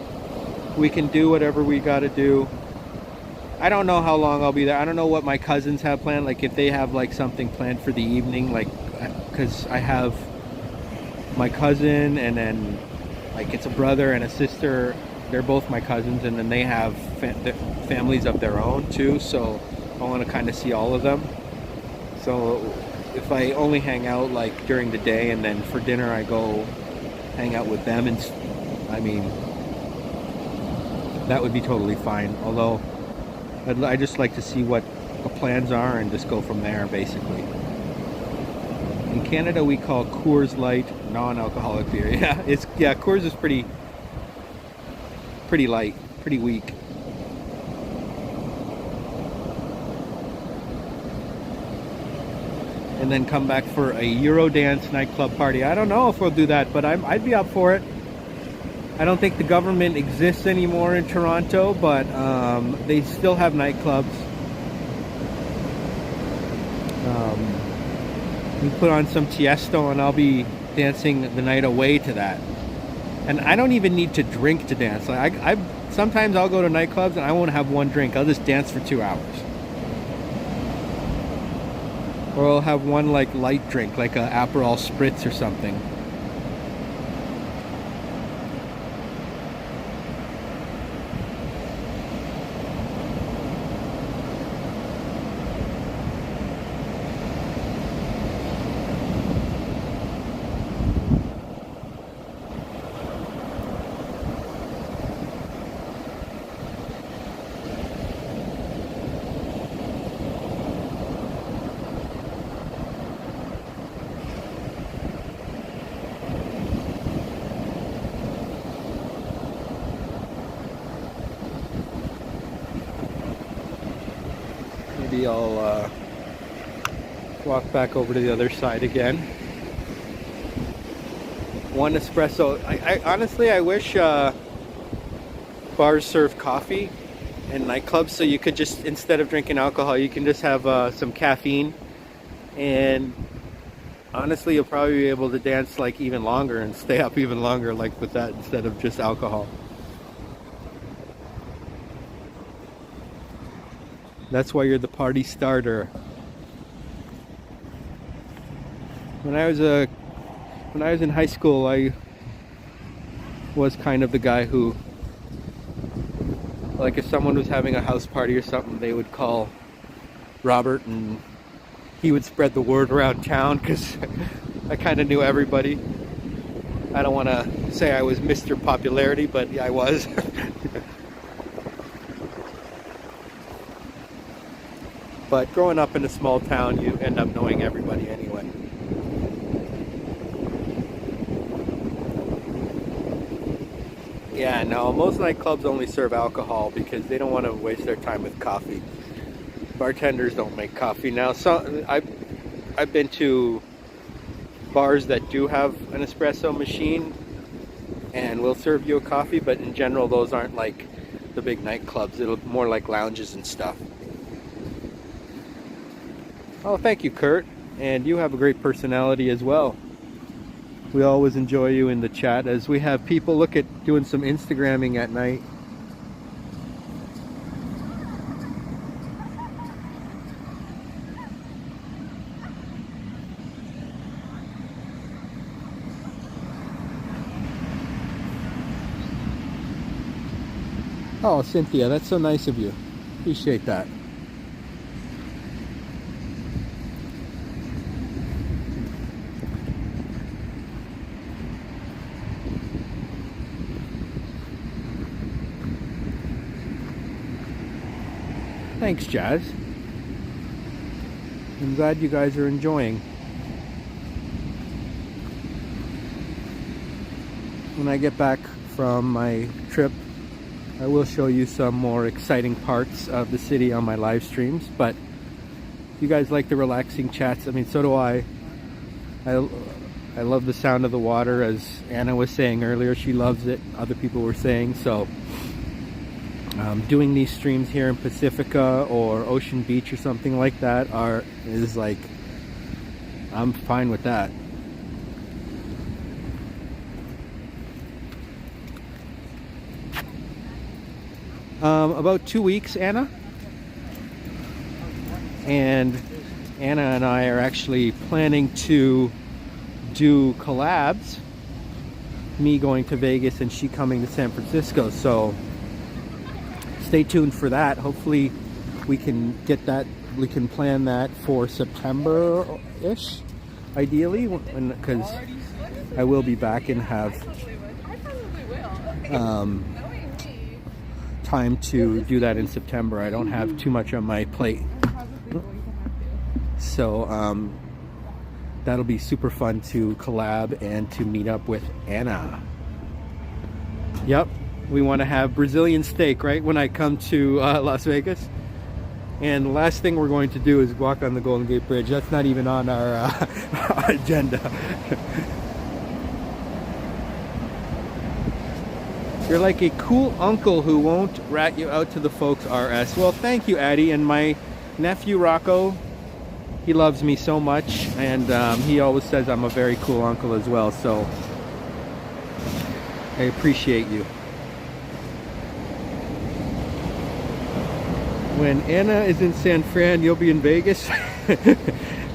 we can do whatever we got to do. I don't know how long I'll be there. I don't know what my cousins have planned, like if they have like something planned for the evening, like, because I have my cousin and then like it's a brother and a sister. They're both my cousins, and then they have families of their own too, so I want to kind of see all of them. So if I only hang out like during the day and then for dinner I go hang out with them, and I mean, that would be totally fine. Although I just like to see what the plans are and just go from there, basically. In Canada we call Coors Light non-alcoholic beer. Yeah, Coors is pretty pretty light, pretty weak. And then come back for a Eurodance nightclub party. I don't know if we'll do that, but I'd be up for it. I don't think the government exists anymore in Toronto, but they still have nightclubs. We put on some Tiesto and I'll be dancing the night away to that. And I don't even need to drink to dance. Like sometimes I'll go to nightclubs and I won't have one drink. I'll just dance for 2 hours. Or I'll have one like light drink, like a Aperol Spritz or something. Maybe I'll walk back over to the other side again. One espresso. I honestly, I wish bars serve coffee and nightclubs, so you could just, instead of drinking alcohol, you can just have some caffeine, and honestly you'll probably be able to dance like even longer and stay up even longer like with that instead of just alcohol. That's why you're the party starter. When I was in high school, I was kind of the guy who, like, if someone was having a house party or something, they would call Robert and he would spread the word around town, because I kind of knew everybody. I don't want to say I was Mr. Popularity, but yeah, I was. But growing up in a small town, you end up knowing everybody anyway. Yeah, no, most nightclubs only serve alcohol because they don't want to waste their time with coffee. Bartenders don't make coffee now. So I've been to bars that do have an espresso machine and will serve you a coffee, but in general those aren't like the big nightclubs. It'll more like lounges and stuff. Oh, thank you, Kurt. And you have a great personality as well. We always enjoy you in the chat as we have people look at doing some Instagramming at night. Oh, Cynthia, that's so nice of you. Appreciate that. Thanks, Jazz. I'm glad you guys are enjoying. When I get back from my trip, I will show you some more exciting parts of the city on my live streams, but you guys like the relaxing chats. I mean, so do I. I love the sound of the water, as Anna was saying earlier. She loves it. Other people were saying so. Doing these streams here in Pacifica or Ocean Beach or something like that is like, I'm fine with that. About 2 weeks, Anna. And Anna and I are actually planning to do collabs. Me going to Vegas and she coming to San Francisco. So stay tuned for that. Hopefully we can get that, we can plan that for September-ish, ideally, because I will be back and have time to do that in September. I don't have too much on my plate. So that'll be super fun to collab and to meet up with Anna. Yep, We want to have Brazilian steak, right, when I come to Las Vegas. And the last thing we're going to do is walk on the Golden Gate Bridge. That's not even on our agenda. You're like a cool uncle who won't rat you out to the folks RS. Well, thank you, Addie. And my nephew, Rocco, he loves me so much. And he always says I'm a very cool uncle as well. So I appreciate you. When Anna is in San Fran, you'll be in Vegas.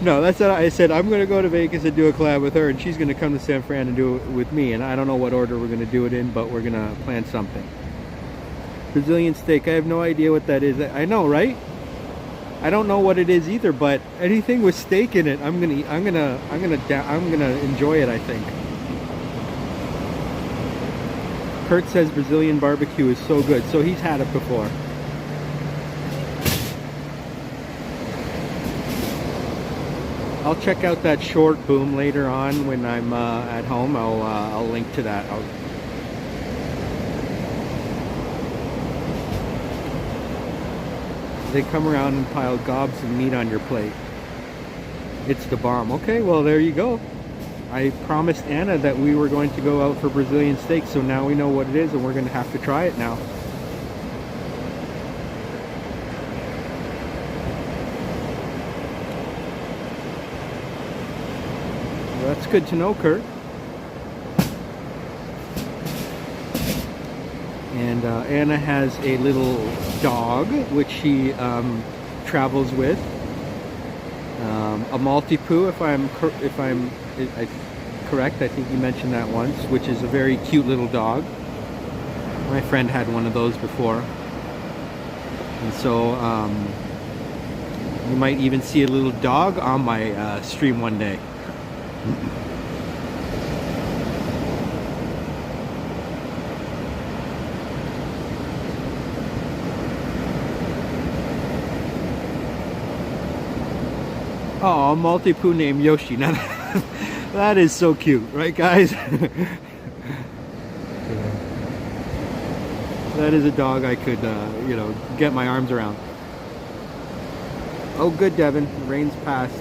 No, that's what I said. I'm going to go to Vegas and do a collab with her, and she's going to come to San Fran and do it with me. And I don't know what order we're going to do it in, but we're going to plan something. Brazilian steak. I have no idea what that is. I know, right? I don't know what it is either, but anything with steak in it, I'm gonna enjoy it, I think. Kurt says Brazilian barbecue is so good, so he's had it before. I'll check out that short boom later on when I'm at home. I'll link to that. They come around and pile gobs of meat on your plate. It's the bomb. Okay, well there you go. I promised Anna that we were going to go out for Brazilian steak, so now we know what it is and we're going to have to try it now. That's good to know, Kurt. And Anna has a little dog which she travels with. A Maltipoo, if I'm correct. I think you mentioned that once, which is a very cute little dog. My friend had one of those before, and so you might even see a little dog on my stream one day. Oh, a Maltipoo named Yoshi. Now that is so cute, right, guys? That is a dog I could, you know, get my arms around. Oh, good, Devin. Rain's passed.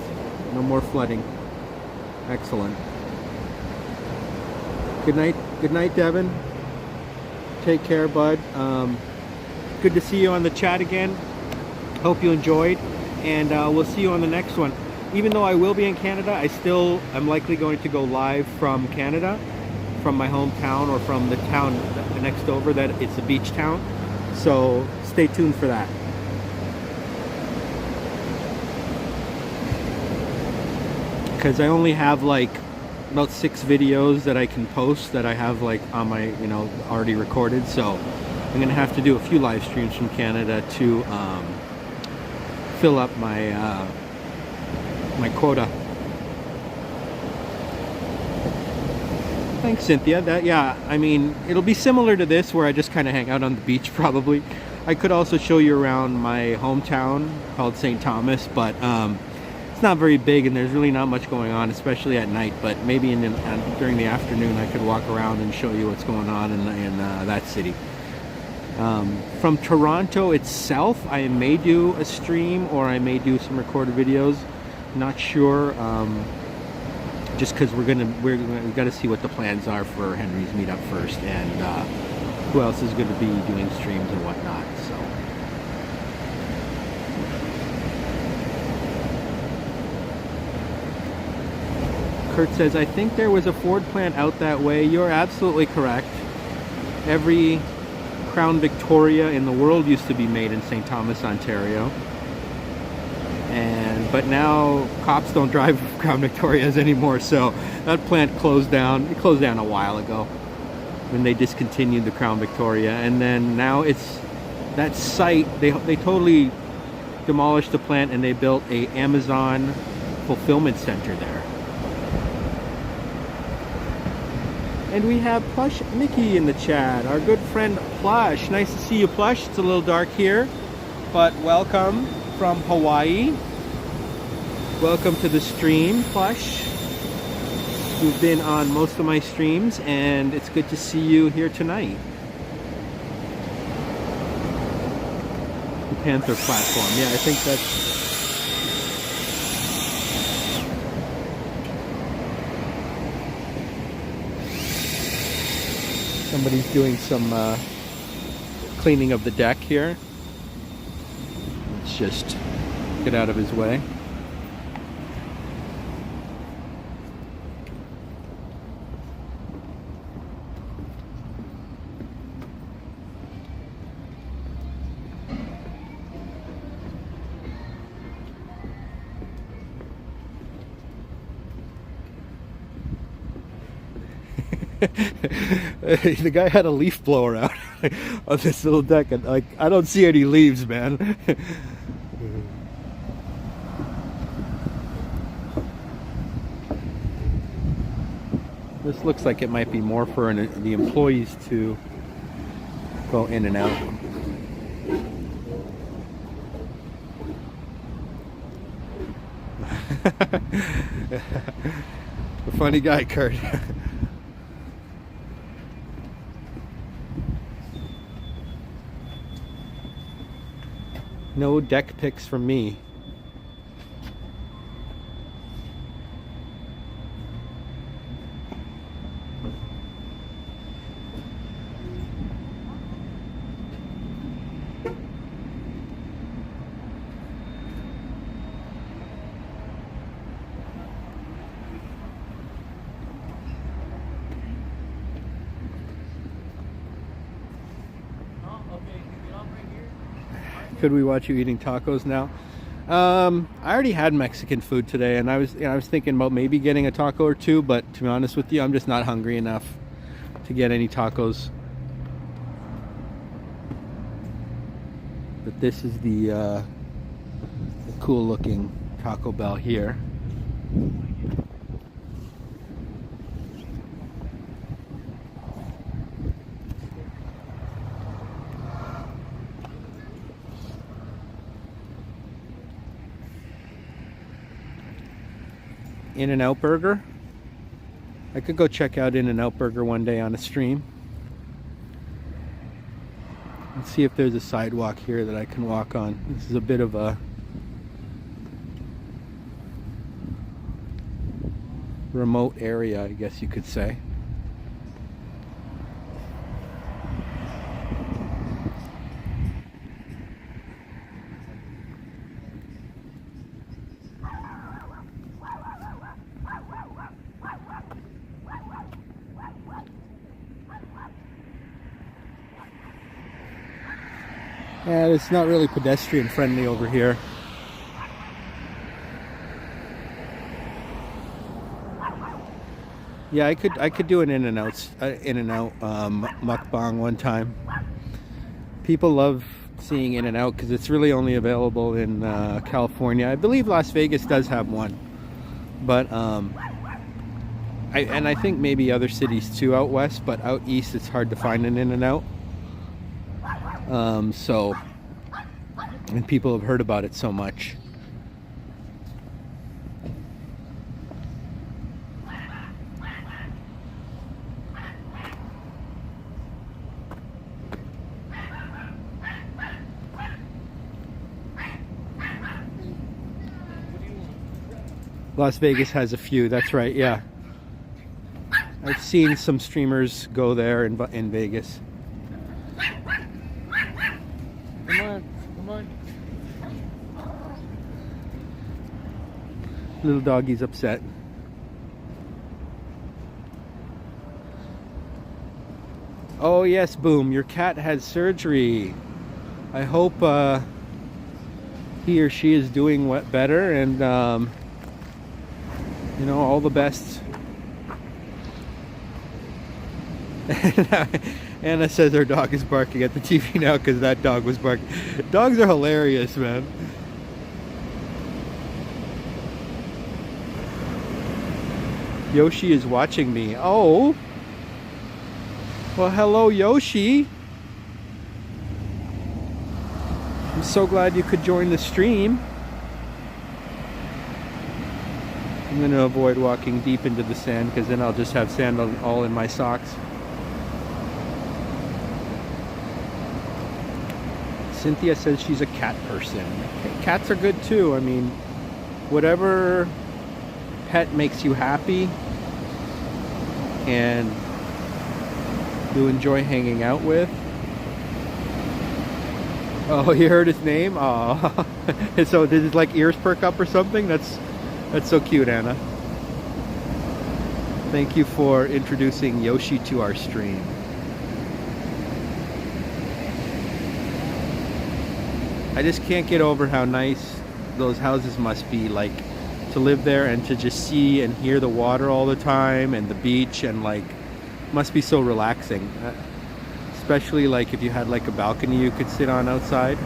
No more flooding. Excellent. Good night, Devin. Take care, bud. Good to see you on the chat again. Hope you enjoyed, and we'll see you on the next one. Even though I will be in Canada, I'm likely going to go live from Canada, from my hometown or from the town next over. That it's a beach town, so stay tuned for that. Because I only have like about 6 videos that I can post that I have like on my, you know, already recorded. So I'm gonna have to do a few live streams from Canada to fill up my my quota. Thanks, Cynthia. Yeah, I mean, it'll be similar to this where I just kind of hang out on the beach probably. I could also show you around my hometown called St. Thomas, but it's not very big and there's really not much going on, especially at night. But maybe during the afternoon I could walk around and show you what's going on in that city. From Toronto itself, I may do a stream or I may do some recorded videos. Not sure. Just because we've got to see what the plans are for Henry's meetup first, and who else is going to be doing streams and whatnot. So Kurt says, I think there was a Ford plant out that way. You're absolutely correct. Every Crown Victoria in the world used to be made in St. Thomas, Ontario. But now cops don't drive Crown Victorias anymore, so that plant closed down. It closed down a while ago when they discontinued the Crown Victoria, and then now it's that site. They totally demolished the plant and they built a Amazon fulfillment center there. And we have Plush Mickey in the chat, our good friend Plush. Nice to see you, Plush. It's a little dark here, but welcome from Hawaii. Welcome to the stream, Plush. You've been on most of my streams, and it's good to see you here tonight. Panther platform. Yeah, I think that's... Somebody's doing some cleaning of the deck here. Let's just get out of his way. The guy had a leaf blower out on this little deck, and like, I don't see any leaves, man. This looks like it might be more for the employees to go in and out. A funny guy, Kurt. No deck pics from me. Could we watch you eating tacos now? I already had Mexican food today, and I was thinking about maybe getting a taco or two, but to be honest with you, I'm just not hungry enough to get any tacos. But this is the cool looking Taco Bell here. In-N-Out Burger. I could go check out In-N-Out Burger one day on a stream. Let's see if there's a sidewalk here that I can walk on. This is a bit of a remote area, I guess you could say. Yeah, it's not really pedestrian friendly over here. Yeah, I could do an In-N-Out mukbang one time. People love seeing In-N-Out because it's really only available in California. I believe Las Vegas does have one, but I think maybe other cities too out west. But out east, it's hard to find an In-N-Out. And people have heard about it so much. Las Vegas has a few, that's right, yeah. I've seen some streamers go there in Vegas. Come on, come on. Little doggy's upset. Oh yes, Boom, your cat had surgery. I hope he or she is doing better, and you know, all the best. Anna says her dog is barking at the TV now because that dog was barking. Dogs are hilarious, man. Yoshi is watching me. Oh. Well, hello, Yoshi. I'm so glad you could join the stream. I'm going to avoid walking deep into the sand because then I'll just have sand all in my socks. Cynthia says she's a cat person. Cats are good too. I mean, whatever pet makes you happy and you enjoy hanging out with. Oh, you heard his name? Oh, so did his like ears perk up or something? That's so cute, Anna. Thank you for introducing Yoshi to our stream. I just can't get over how nice those houses must be, like to live there and to just see and hear the water all the time and the beach, and like must be so relaxing. Especially like if you had like a balcony you could sit on outside.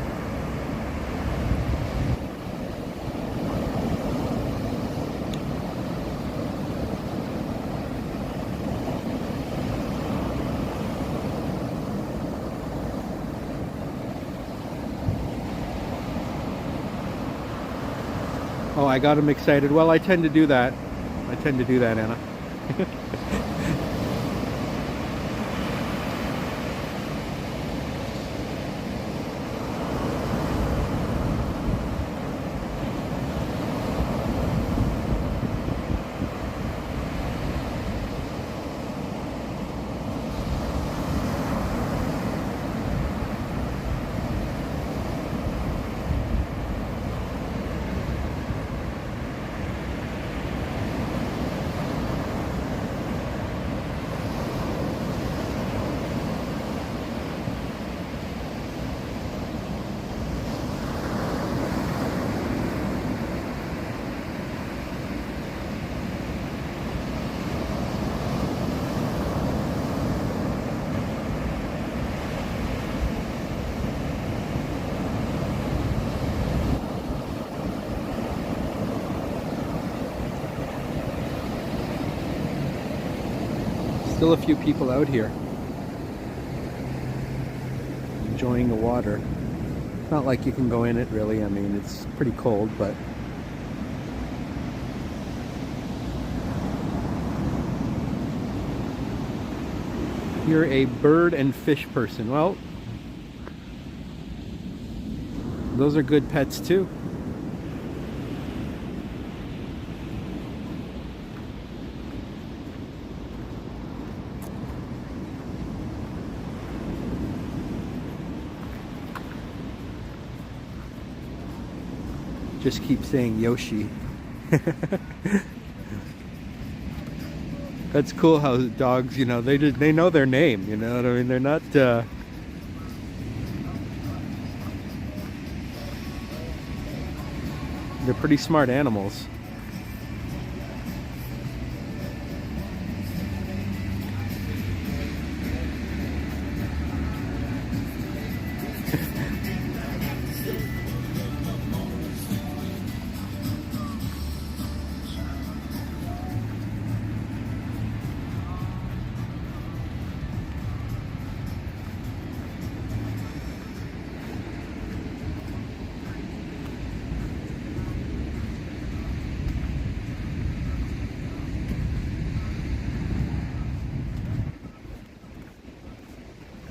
Oh, I got him excited. Well, I tend to do that. Anna. Still a few people out here enjoying the water. It's not like you can go in it really. I mean, it's pretty cold, but you're a bird and fish person. Well, those are good pets too. Just keep saying Yoshi. That's cool how dogs, you know, they know their name, you know what I mean? They're not they're pretty smart animals.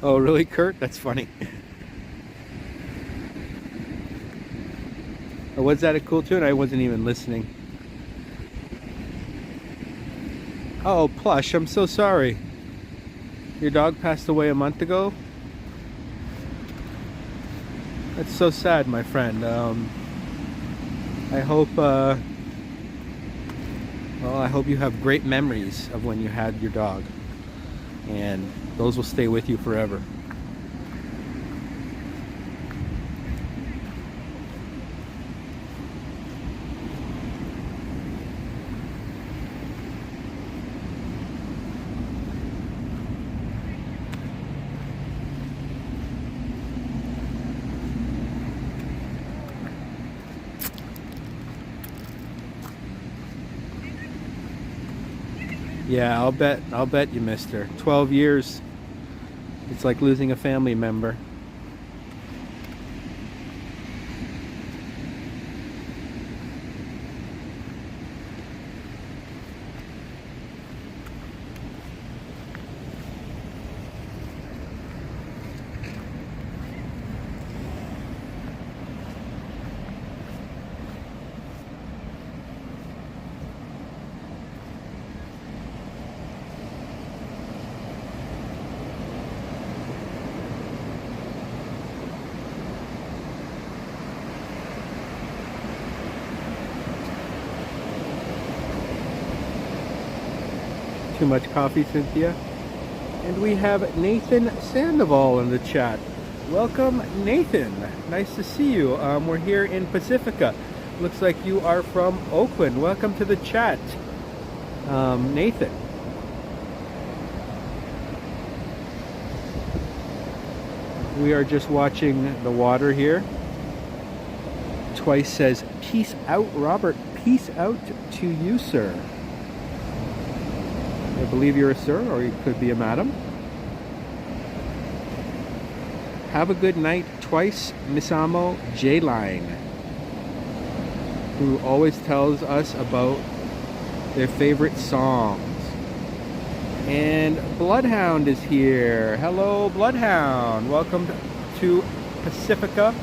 Oh, really, Kurt? That's funny. Oh, was that a cool tune? I wasn't even listening. Oh, Plush, I'm so sorry. Your dog passed away a month ago? That's so sad, my friend. I hope, well, I hope you have great memories of when you had your dog. And those will stay with you forever. Yeah, I'll bet you missed her. 12 years. It's like losing a family member. too much coffee, Cynthia. And we have Nathan Sandoval in the chat. Welcome, Nathan. Nice to see you. We're here in Pacifica. Looks like you are from Oakland. Welcome to the chat, Nathan. We are just watching the water here. Twice says, peace out, Robert. Peace out to you, sir. I believe you're a sir, or you could be a madam. Have a good night. Twice, Misamo J-Line, who always tells us about their favorite songs. And Bloodhound is here. Hello, Bloodhound. Welcome to Pacifica.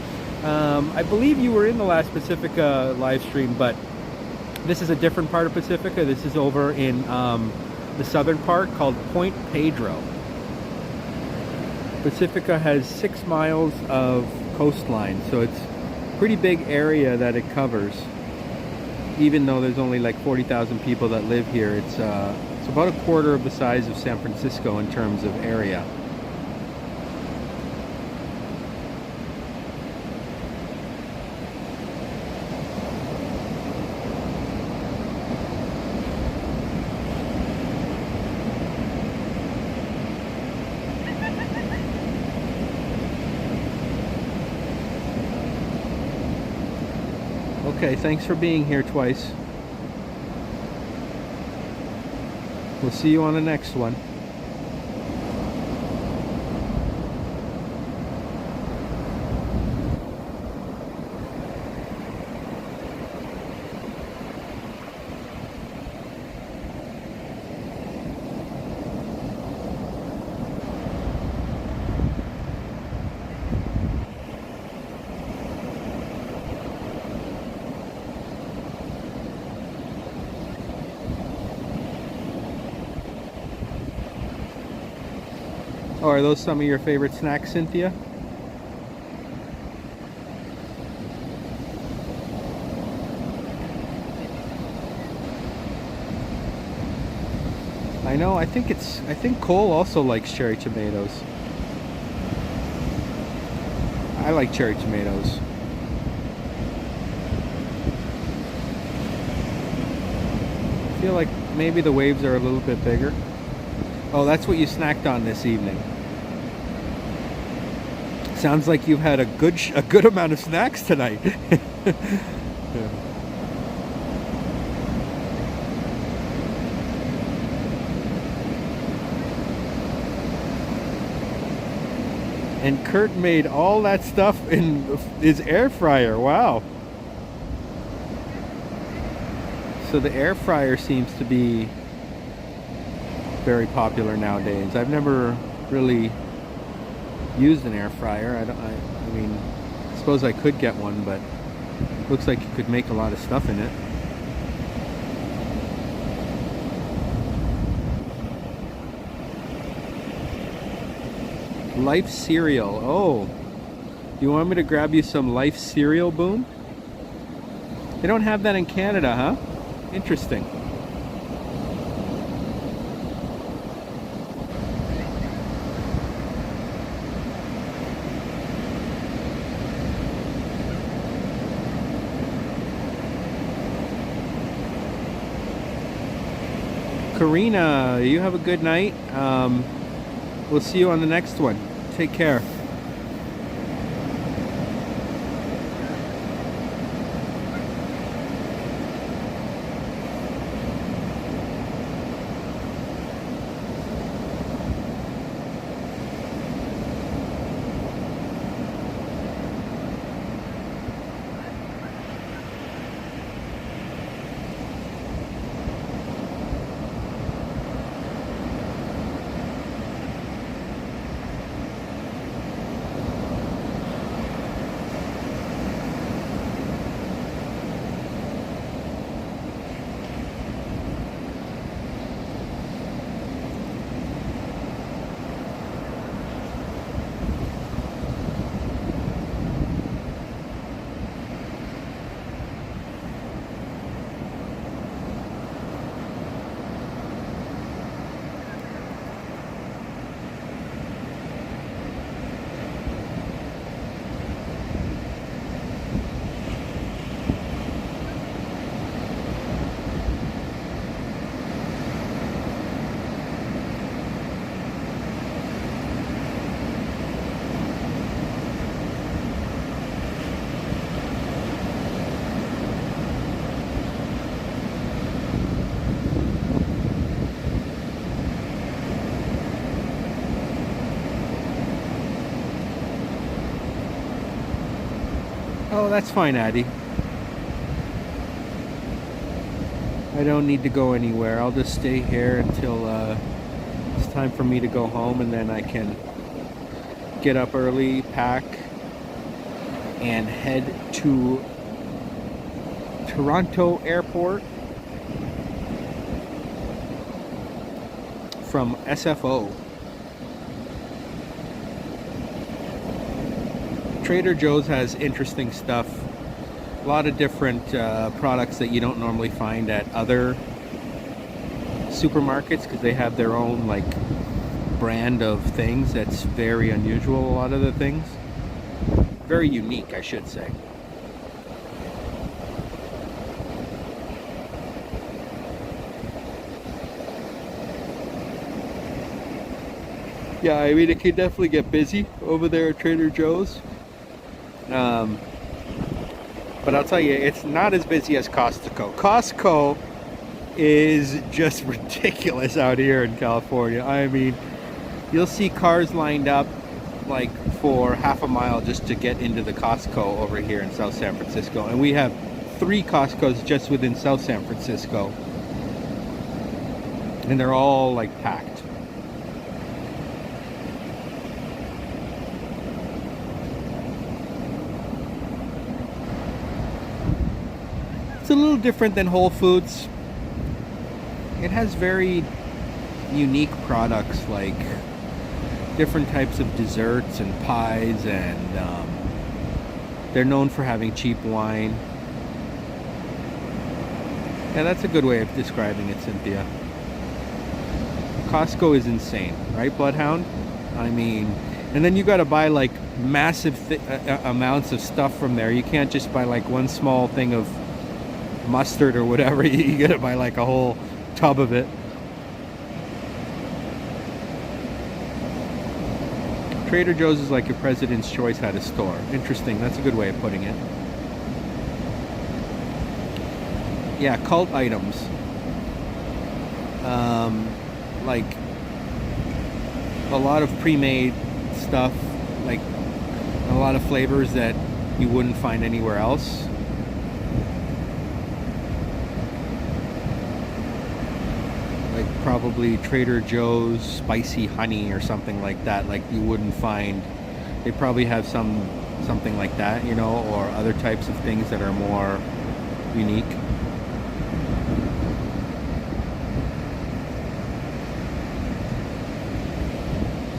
I believe you were in the last Pacifica live stream, but this is a different part of Pacifica. This is over in the southern part called Point Pedro. Pacifica has 6 miles of coastline, so it's a pretty big area that it covers. Even though there's only like 40,000 people that live here, it's about a quarter of the size of San Francisco in terms of area. Okay, thanks for being here twice. We'll see you on the next one. Oh, are those some of your favorite snacks, Cynthia? I know, I think Cole also likes cherry tomatoes. I like cherry tomatoes. I feel like maybe the waves are a little bit bigger. Oh, that's what you snacked on this evening. Sounds like you've had a good amount of snacks tonight. Yeah. And Kurt made all that stuff in his air fryer. Wow. So the air fryer seems to be very popular nowadays. I've never really used an air fryer. I mean, I suppose I could get one, but it looks like you could make a lot of stuff in it. Life cereal. Oh, you want me to grab you some Life cereal, Boom? They don't have that in Canada, huh? Interesting. Karina, you have a good night. We'll see you on the next one. Take care. Oh, that's fine, Addie. I don't need to go anywhere. I'll just stay here until it's time for me to go home, and then I can get up early, pack, and head to Toronto Airport from SFO. Trader Joe's has interesting stuff. A lot of different products that you don't normally find at other supermarkets, because they have their own like brand of things that's very unusual. A lot of the things very unique, I should say. Yeah, I mean, it can definitely get busy over there at Trader Joe's. But I'll tell you, it's not as busy as Costco. Costco is just ridiculous out here in California. I mean, you'll see cars lined up like for half a mile just to get into the Costco over here in South San Francisco. And we have 3 Costcos just within South San Francisco. And they're all like packed. It's a little different than Whole Foods. It has very unique products, like different types of desserts and pies, and they're known for having cheap wine. Yeah, that's a good way of describing it, Cynthia. Costco is insane, right, Bloodhound? I mean, and then you got to buy like massive amounts of stuff from there. You can't just buy like one small thing of mustard or whatever. You gotta buy like a whole tub of it. Trader Joe's is like a President's Choice had a store. Interesting, that's a good way of putting it. Yeah, cult items. Like a lot of pre-made stuff, like a lot of flavors that you wouldn't find anywhere else. Like probably Trader Joe's spicy honey or something like that, like you wouldn't find. They probably have something like that, you know, or other types of things that are more unique.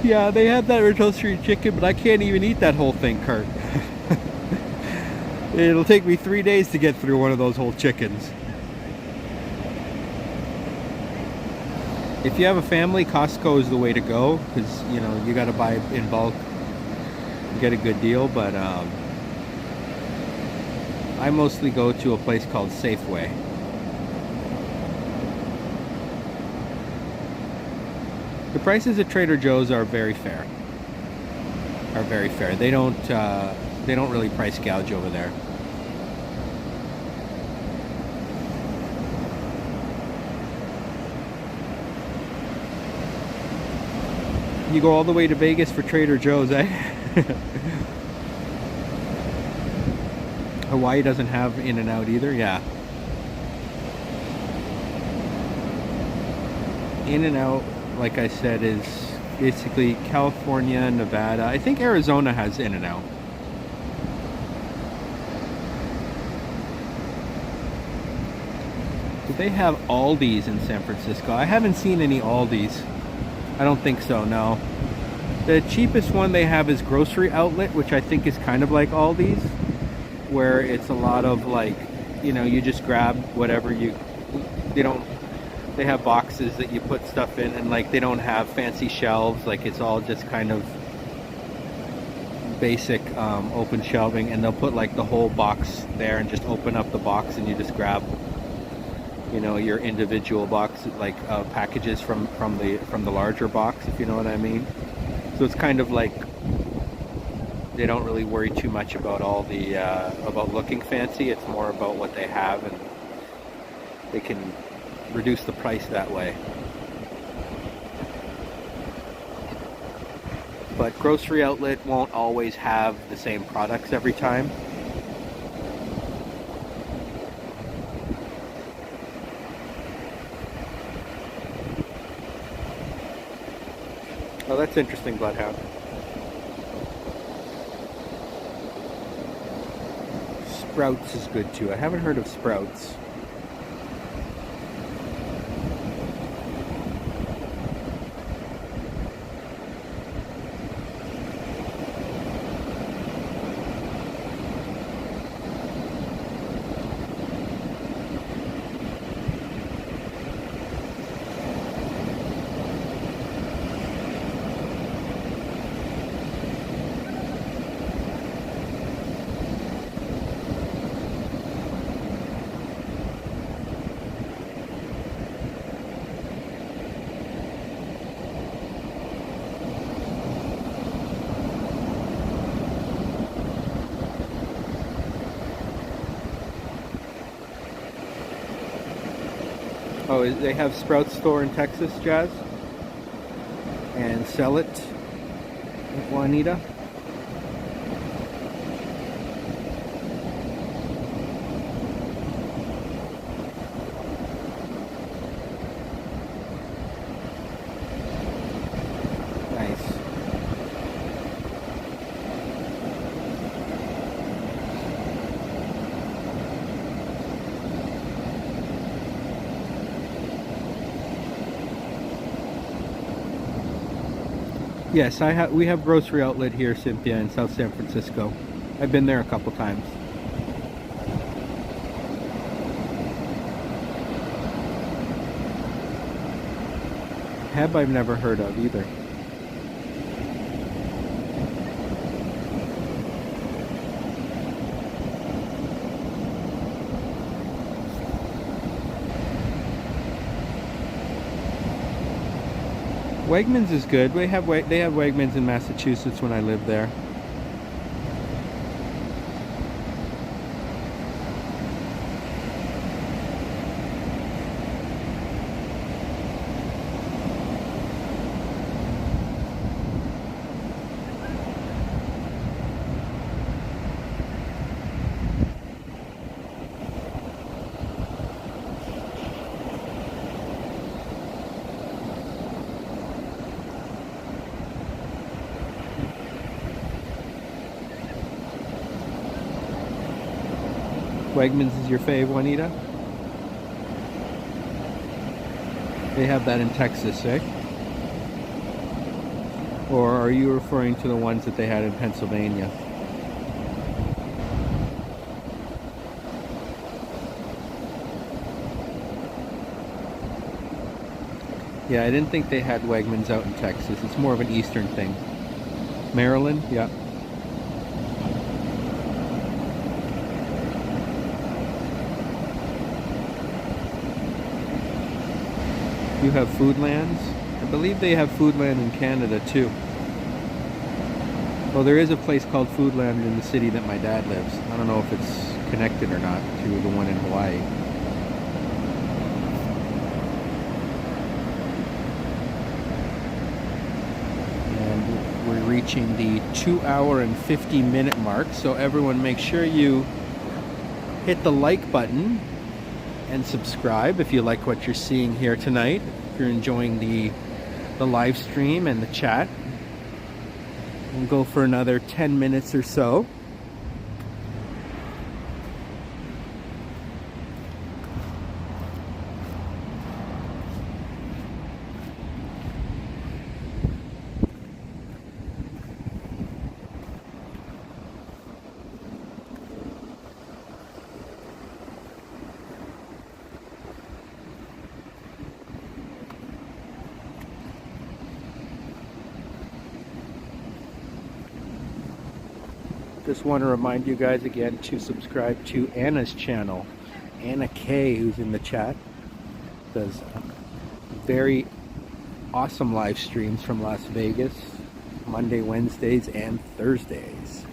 Yeah, they have that rotisserie chicken, but I can't even eat that whole thing, Kurt. It'll take me 3 days to get through one of those whole chickens. If you have a family, Costco is the way to go, because you know you got to buy in bulk, get a good deal. But I mostly go to a place called Safeway. The prices at Trader Joe's are very fair. They don't really price gouge over there. You go all the way to Vegas for Trader Joe's, eh? Hawaii doesn't have In-N-Out either, yeah. In-N-Out, like I said, is basically California, Nevada. I think Arizona has In-N-Out. Do they have Aldi's in San Francisco? I haven't seen any Aldi's. I don't think so, no. The cheapest one they have is Grocery Outlet, which I think is kind of like Aldi's, where it's a lot of like, you know, you just grab whatever they have boxes that you put stuff in, and like they don't have fancy shelves, like it's all just kind of basic open shelving, and they'll put like the whole box there and just open up the box and you just grab, you know, your individual box, like packages from the larger box, if you know what I mean. So it's kind of like they don't really worry too much about all the about looking fancy. It's more about what they have, and they can reduce the price that way. But Grocery Outlet won't always have the same products every time. that's interesting, Bloodhound. Sprouts is good too. I haven't heard of Sprouts. Oh, they have Sprouts store in Texas, Jazz? And sell it at Juanita? Nice. Yes, we have grocery outlet here, Cynthia, in South San Francisco. I've been there a couple times. Heb I've never heard of either. Wegmans is good. They have Wegmans in Massachusetts when I lived there. Wegmans is your fave, Juanita? They have that in Texas, eh? Or are you referring to the ones that they had in Pennsylvania? Yeah, I didn't think they had Wegmans out in Texas. It's more of an eastern thing. Maryland? Yeah. You have Foodlands? I believe they have Foodland in Canada too. Well, there is a place called Foodland in the city that my dad lives. I don't know if it's connected or not to the one in Hawaii. And we're reaching the 2-hour and 50-minute mark, so everyone make sure you hit the like button and subscribe if you like what you're seeing here tonight. If you're enjoying the live stream and the chat. We'll go for another 10 minutes or so. Just want to remind you guys again to subscribe to Anna's channel. Anna K, who's in the chat, does very awesome live streams from Las Vegas, Monday, Wednesdays, and Thursdays.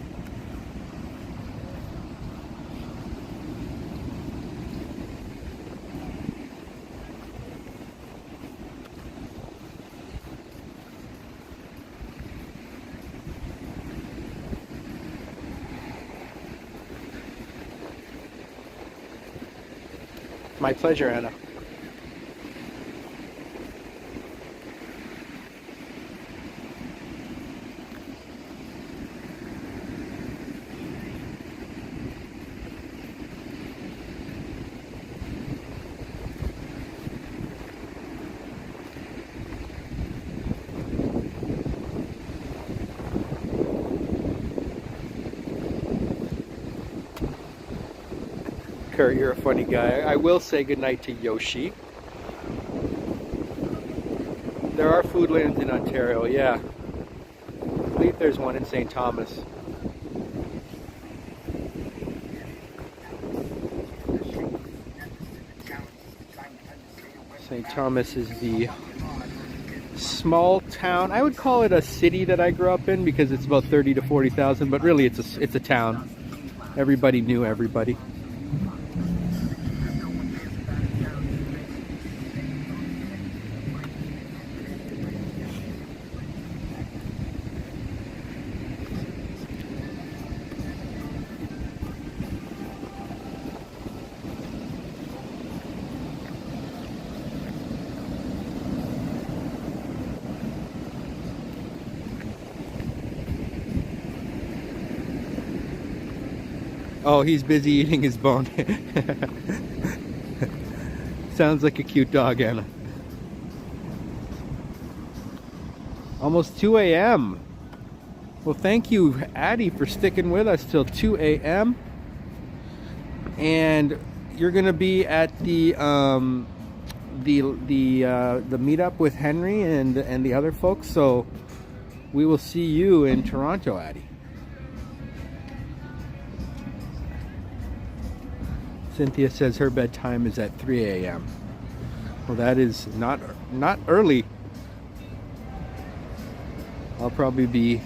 My pleasure, Anna. Kurt, you're a funny guy. I will say goodnight to Yoshi. There are foodlands in Ontario, yeah. I believe there's one in St. Thomas. St. Thomas is the small town. I would call it a city that I grew up in because it's about 30 to 40,000, but really it's a town. Everybody knew everybody. Oh, he's busy eating his bone. Sounds like a cute dog, Anna. Almost 2 a.m. Well, thank you, Addie, for sticking with us till 2 a.m. And you're gonna be at the meetup with Henry and the other folks. So we will see you in Toronto, Addie. Cynthia says her bedtime is at 3 a.m. Well, that is not early. I'll probably be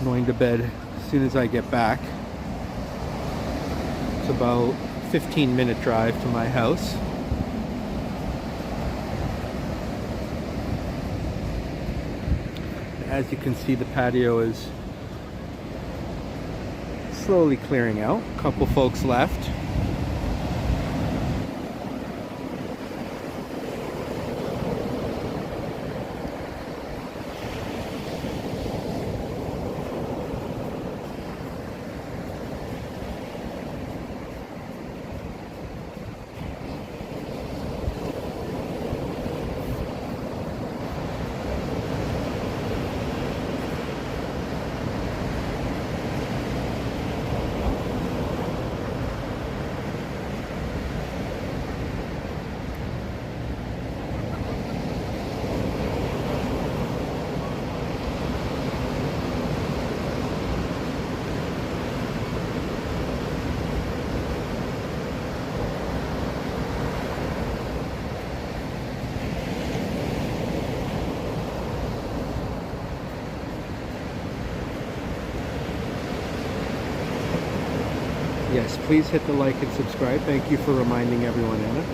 going to bed as soon as I get back. It's about a 15-minute drive to my house. As you can see, the patio is slowly clearing out. A couple folks left. Yes, please hit the like and subscribe. Thank you for reminding everyone, Anna.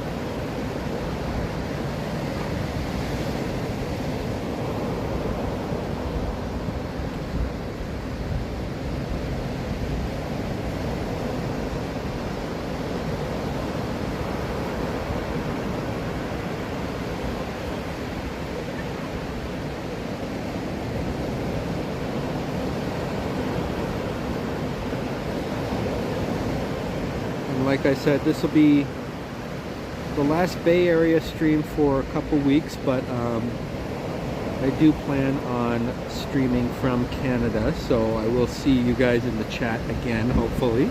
Like I said, this will be the last Bay Area stream for a couple weeks, but I do plan on streaming from Canada, so I will see you guys in the chat again, hopefully.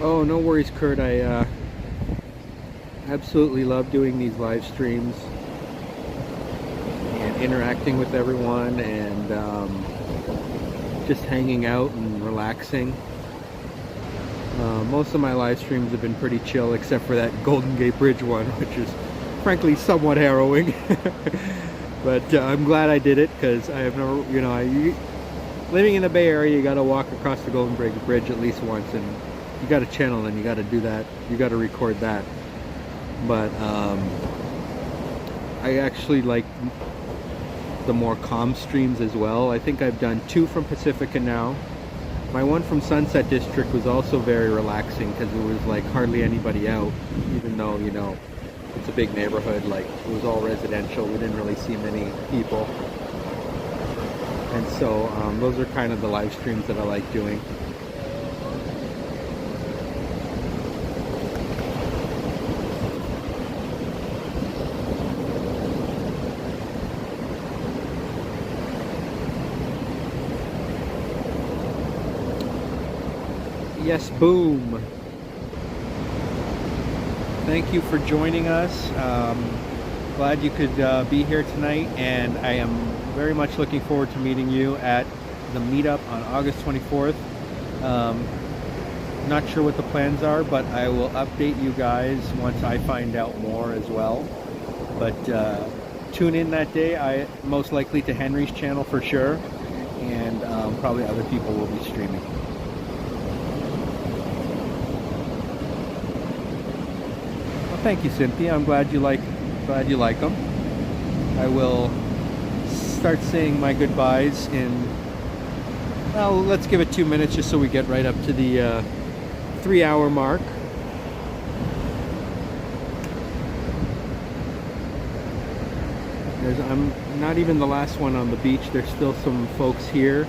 Oh, no worries, Kurt. I absolutely love doing these live streams and interacting with everyone and just hanging out and relaxing. Most of my live streams have been pretty chill, except for that Golden Gate Bridge one, which is frankly somewhat harrowing. But I'm glad I did it, because I have no, living in the Bay Area, you got to walk across the Golden Gate Bridge at least once, and you got to channel and you got to do that. You got to record that. But I actually like the more calm streams as well. I think I've done 2 from Pacifica now. My one from Sunset District was also very relaxing because it was like hardly anybody out, even though, you know, it's a big neighborhood. Like, it was all residential. We didn't really see many people. And so those are kind of the live streams that I like doing. Yes, boom. Thank you for joining us. Glad you could be here tonight, and I am very much looking forward to meeting you at the meetup on August 24th. Not sure what the plans are, but I will update you guys once I find out more as well. But tune in that day. Most likely to Henry's channel for sure, and probably other people will be streaming. Thank you, Cynthia. I'm glad you like them. I will start saying my goodbyes in, well, let's give it 2 minutes just so we get right up to the 3-hour mark. I'm not even the last one on the beach. There's still some folks here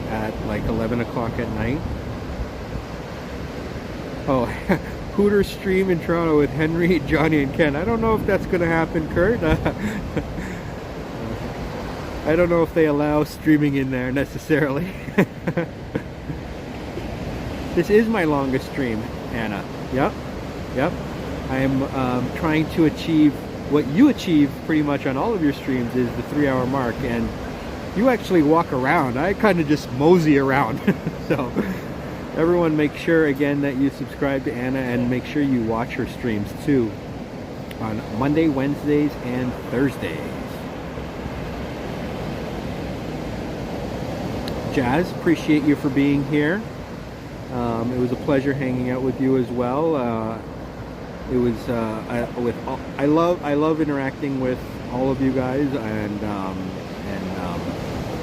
at like 11 o'clock at night. Oh, Hooters stream in Toronto with Henry, Johnny, and Ken. I don't know if that's going to happen, Kurt. I don't know if they allow streaming in there necessarily. This is my longest stream, Anna. Yep. I am trying to achieve what you achieve pretty much on all of your streams, is the 3-hour mark, and you actually walk around. I kind of just mosey around. So everyone, make sure again that you subscribe to Anna, and make sure you watch her streams too on Monday, Wednesdays, and Thursdays. Jazz, appreciate you for being here. It was a pleasure hanging out with you as well. It was I love interacting with all of you guys, and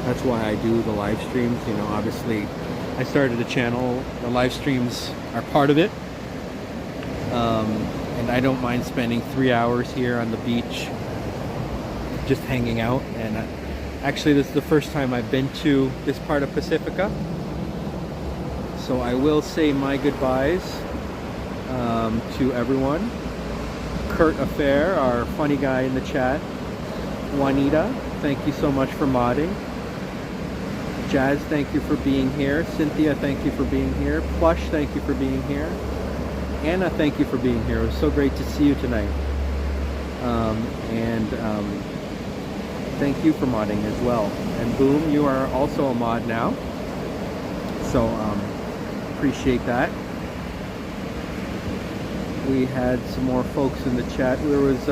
that's why I do the live streams. You know, obviously I started a channel. The live streams are part of it, and I don't mind spending 3 hours here on the beach just hanging out. And actually, this is the first time I've been to this part of Pacifica, so I will say my goodbyes to everyone. Kurt Affair, our funny guy in the chat. Juanita, thank you so much for modding. Jazz, thank you for being here. Cynthia, thank you for being here. Plush, thank you for being here. Anna, thank you for being here. It was so great to see you tonight. Thank you for modding as well. And Boom, you are also a mod now, so appreciate that. We had some more folks in the chat. There was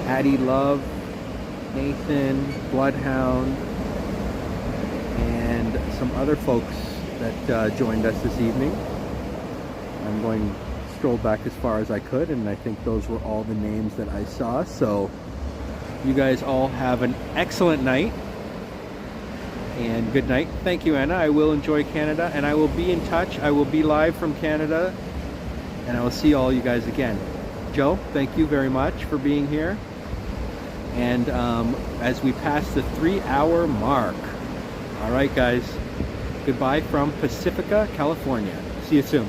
Addie Love, Nathan, Bloodhound, and some other folks that joined us this evening. I'm going to stroll back as far as I could, and I think those were all the names that I saw. So you guys all have an excellent night, and good night. Thank you, Anna. I will enjoy Canada, and I will be in touch. I will be live from Canada, and I will see all you guys again. Joe, thank you very much for being here. And as we pass the 3-hour mark, all right, guys, goodbye from Pacifica, California. See you soon.